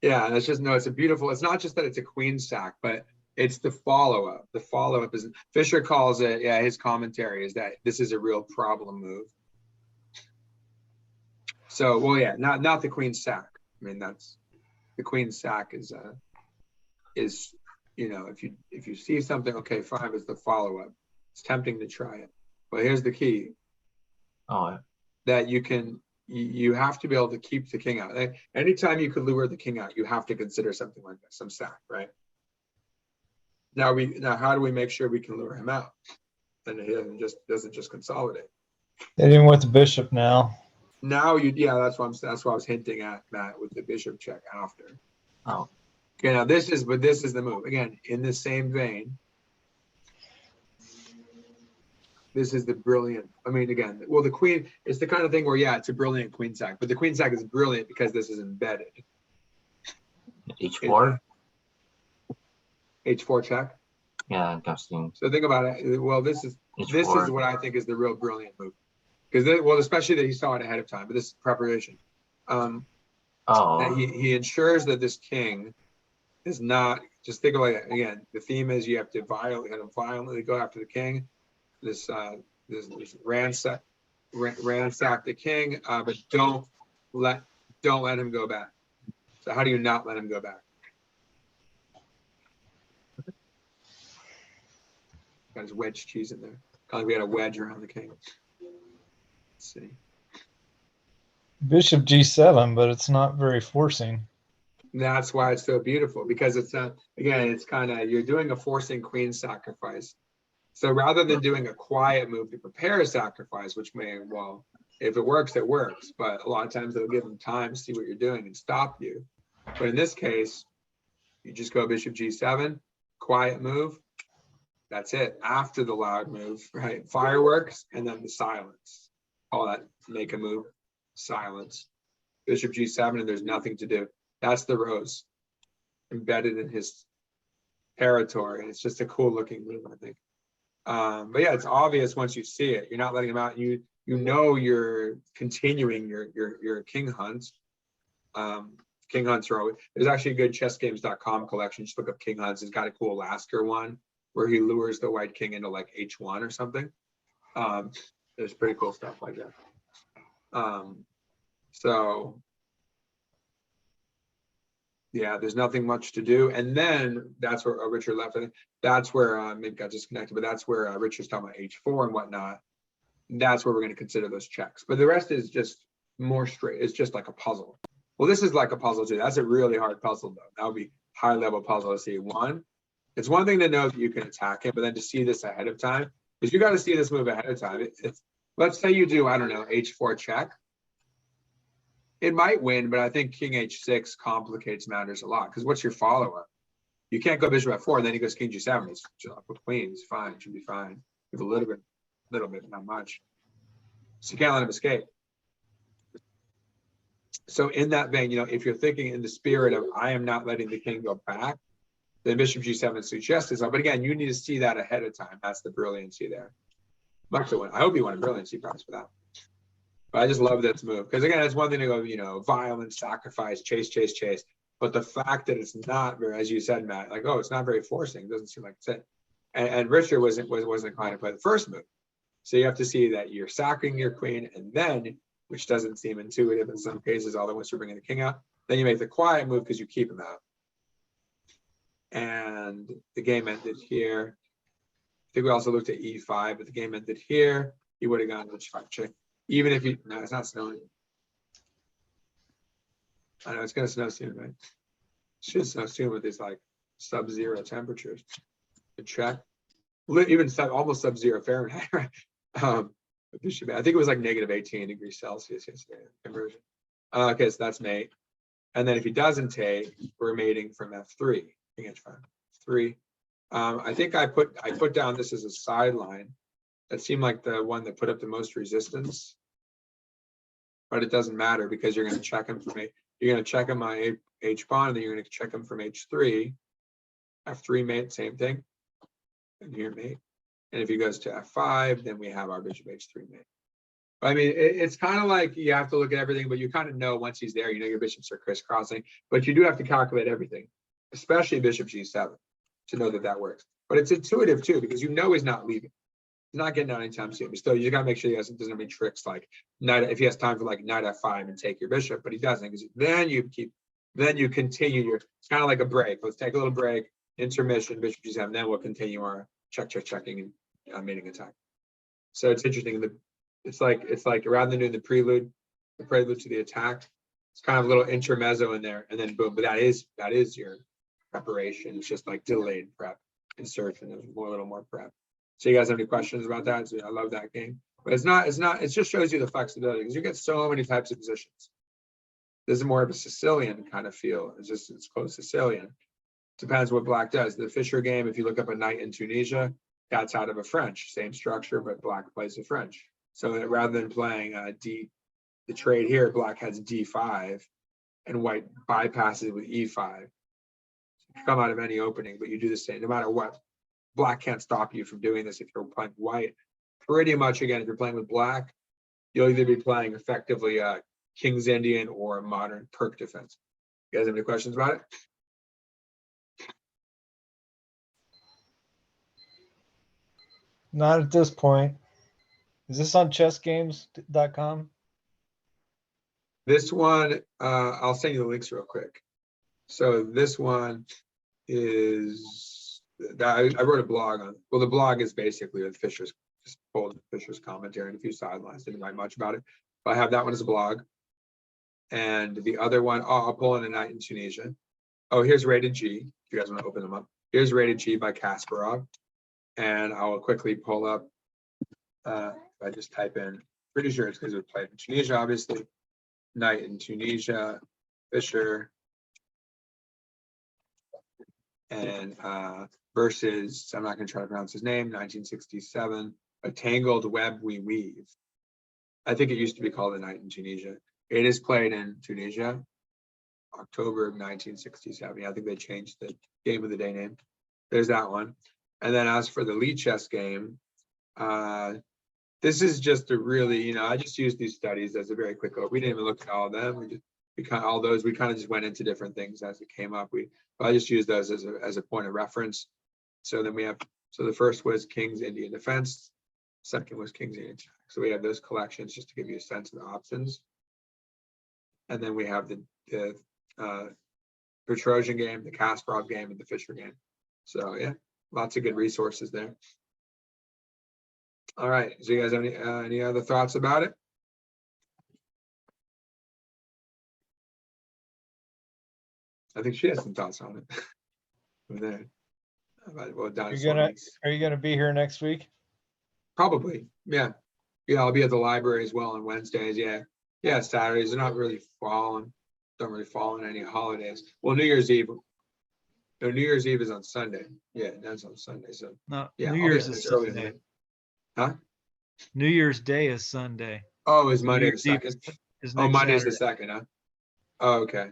Yeah, and it's a beautiful. It's not just that it's a queen sack, but it's the follow-up. The follow-up is, Fisher calls it. Yeah, his commentary is that this is a real problem move. So, well, yeah, not the queen sack. I mean, that's the queen sack is if you see something, okay, 5 is the follow-up. It's tempting to try it, but here's the key. That you have to be able to keep the king out. Anytime you could lure the king out, you have to consider something like that, some sack, right? Now how do we make sure we can lure him out? And he doesn't just consolidate. Hitting with the bishop now. Now that's what I was hinting at, Matt, with the bishop check after. Oh. Okay, now this is the move. Again, in the same vein. This is the brilliant, I mean, again, well, the queen, it's the kind of thing where, yeah, it's a brilliant queen sack, but the queen sack is brilliant because this is embedded. H4. H4 check. Yeah, interesting. So think about it. Well, this is H4. what I think is the real brilliant move. Because, well, especially that he saw it ahead of time, but this is preparation. And he ensures that this king is not, just think about it, again, the theme is you have to violently go after the king. This ransack the king, but don't let him go back. So how do you not let him go back? Got his wedge cheese in there. Kind of we had a wedge around the king. Let's see. Bishop G7, but it's not very forcing. That's why it's so beautiful, because it's again, it's kind of, you're doing a forcing queen sacrifice. So rather than doing a quiet move to prepare a sacrifice, which may, well, if it works, it works. But a lot of times it'll give them time to see what you're doing and stop you. But in this case, you just go Bishop G7, quiet move. That's it. After the loud move, right? Fireworks, and then the silence. All that, make a move, silence. Bishop G7, and there's nothing to do. That's the rose embedded in his territory. And it's just a cool looking move, I think. But yeah, it's obvious once you see it. You're not letting him out. You know you're continuing your king hunts. King hunts are always, there's actually a good chessgames.com collection. Just look up king hunts. It's got a cool Lasker one where he lures the white king into like H1 or something. There's pretty cool stuff like that. So yeah, there's nothing much to do. And then that's where Richard left. I think that's where maybe got disconnected, but that's where Richard's talking about H4 and whatnot. And that's where we're going to consider those checks. But the rest is just more straight. It's just like a puzzle. Well, this is like a puzzle too. That's a really hard puzzle though. That would be high level puzzle to see. One, it's one thing to know that you can attack it, but then to see this ahead of time, because you got to see this move ahead of time. Let's say you do, I don't know, H4 check. It might win, but I think King H6 complicates matters a lot. Because what's your follow-up? You can't go Bishop F4, and then he goes King G7. He's up with Queens. Fine, should be fine. With a little bit, not much. So you can't let him escape. So in that vein, if you're thinking in the spirit of I am not letting the king go back, then Bishop G7 suits justice. But again, you need to see that ahead of time. That's the brilliancy there. I hope you won a brilliancy prize for that. But I just love this move because again, it's one thing to go, violence, sacrifice, chase. But the fact that it's not very, as you said, Matt, like, it's not very forcing. It doesn't seem like it's it. And Richard wasn't inclined to play the first move. So you have to see that you're sacking your queen, and then, which doesn't seem intuitive in some cases, although once you're bringing the king out, then you make the quiet move because you keep him out. And the game ended here. I think we also looked at E5, but the game ended here. He would have gone to H5 check. Even if no, it's not snowing. I know it's going to snow soon, right? It should snow soon with these like sub-zero temperatures. The check, even almost sub-zero Fahrenheit, right? I think it was like negative 18 degrees Celsius yesterday. Conversion. Okay, so that's mate. And then if he doesn't take, we're mating from F3. F3. I think I put down this as a sideline. That seemed like the one that put up the most resistance. But it doesn't matter because you're going to check him from you're going to check him on H pawn, and then you're going to check him from H3. F3 mate, same thing. And here mate. And if he goes to F5, then we have our Bishop H3 mate. But I mean, it's kind of like you have to look at everything, but you kind of know once he's there, your bishops are crisscrossing. But you do have to calculate everything, especially Bishop G7, to know that works. But it's intuitive too, because he's not leaving. He's not getting out anytime soon. But still, you just gotta make sure he doesn't have any tricks like if he has time for like knight F5 and take your bishop, but he doesn't, because then you continue it's kind of like a break. Let's take a little break, intermission, Bishop G7, then we'll continue our checking and mating attack. So it's interesting. It's like rather than doing the prelude to the attack, it's kind of a little intermezzo in there, and then boom. But that is your preparation. It's just like delayed prep, insertion. There's a little more prep. So you guys have any questions about that? So I love that game. But it's not, it just shows you the flexibility because you get so many types of positions. This is more of a Sicilian kind of feel. It's close Sicilian. Depends what black does. The Fischer game, if you look up a knight in Tunisia, that's out of a French, same structure, but black plays a French. So that rather than playing the trade here, black has d5 and white bypasses with e5. You come out of any opening, but you do the same, no matter what. Black can't stop you from doing this if you're playing white. Pretty much, again, if you're playing with black, you'll either be playing effectively King's Indian or modern Turk defense. You guys have any questions about it? Not at this point. Is this on chessgames.com? This one, I'll send you the links real quick. So this one is, I wrote a blog on, well, the blog is basically with Fischer's, just pulled Fischer's commentary and a few sidelines, didn't write much about it. But I have that one as a blog. And the other one, I'll pull in a night in Tunisia. Oh, here's Rated G, if you guys want to open them up. Here's Rated G by Kasparov. And I will quickly pull up, I just type in, pretty sure it's because it played in Tunisia, obviously. Night in Tunisia, Fischer. And versus, I'm not going to try to pronounce his name, 1967, A Tangled Web We Weave. I think it used to be called A Night in Tunisia. It is played in Tunisia, October of 1967. Yeah, I think they changed the game of the day name. There's that one. And then as for the lichess game, this is just a really, I just used these studies as a very quick look. We didn't even look at all of them. We kind of just went into different things as it came up. I just used those as a point of reference. So then we have, so the first was King's Indian defense. Second was King's Indian attack. So we have those collections just to give you a sense of the options. And then we have the Petrosian game, the Kasparov game, and the Fischer game. So yeah, lots of good resources there. All right, so you guys have any other thoughts about it? I think she has some thoughts on it. Over there. Well, Are you gonna be here next week? Probably, yeah. Yeah, I'll be at the library as well on Wednesdays. Yeah, Saturdays. They're not really falling. Don't really fall on any holidays. Well, New Year's Eve. No, New Year's Eve is on Sunday. Yeah, that's on Sunday. So No, yeah, New Year's is Sunday. Huh? New Year's Day is Sunday. Oh, is Monday the Year's Eve 2nd? is Oh, next Monday's the Saturday. 2nd, huh? Oh, okay.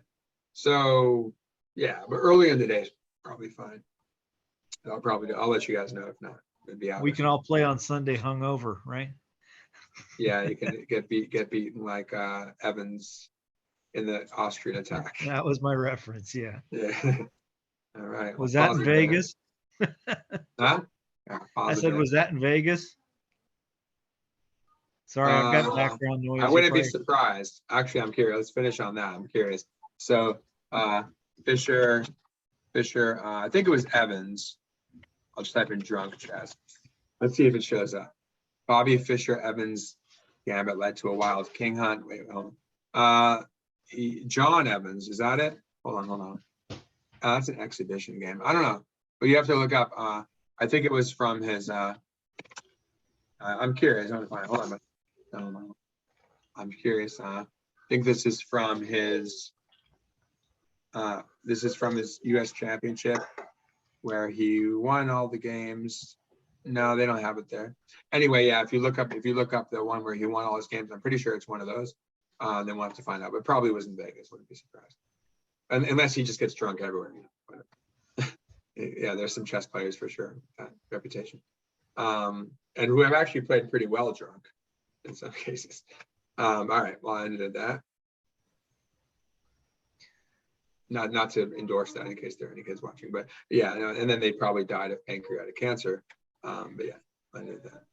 So yeah, but early in the day is probably fine. I'll let you guys know if not. It'd be out. We can all play on Sunday hungover, right? Yeah, you can get beaten like Evans in the Austrian attack. That was my reference. Yeah. Yeah. All right. Was that in Vegas? Huh? Yeah, I said, was that in Vegas? Sorry, I've got background noise. I wouldn't be surprised. Actually, I'm curious. Let's finish on that. I'm curious. So Fischer, I think it was Evans. I'll just type in drunk chess. Let's see if it shows up. Bobby Fischer Evans gambit led to a wild king hunt. Wait, hold on. John Evans, is that it? Hold on. That's an exhibition game. I don't know, but you have to look up. I think it was from his. I'm curious. I'm gonna find. Hold on. I'm curious. I think this is from his. This is from his U.S. Championship, where he won all the games. No, they don't have it there. Anyway, yeah, if you look up the one where he won all his games, I'm pretty sure it's one of those. Then we'll have to find out, but probably was in Vegas. Wouldn't be surprised, unless he just gets drunk everywhere. Yeah, there's some chess players for sure, that reputation, and who have actually played pretty well drunk in some cases. All right, well, I ended that. Not to endorse that in case there are any kids watching, but yeah, and then they probably died of pancreatic cancer. But yeah, I did that.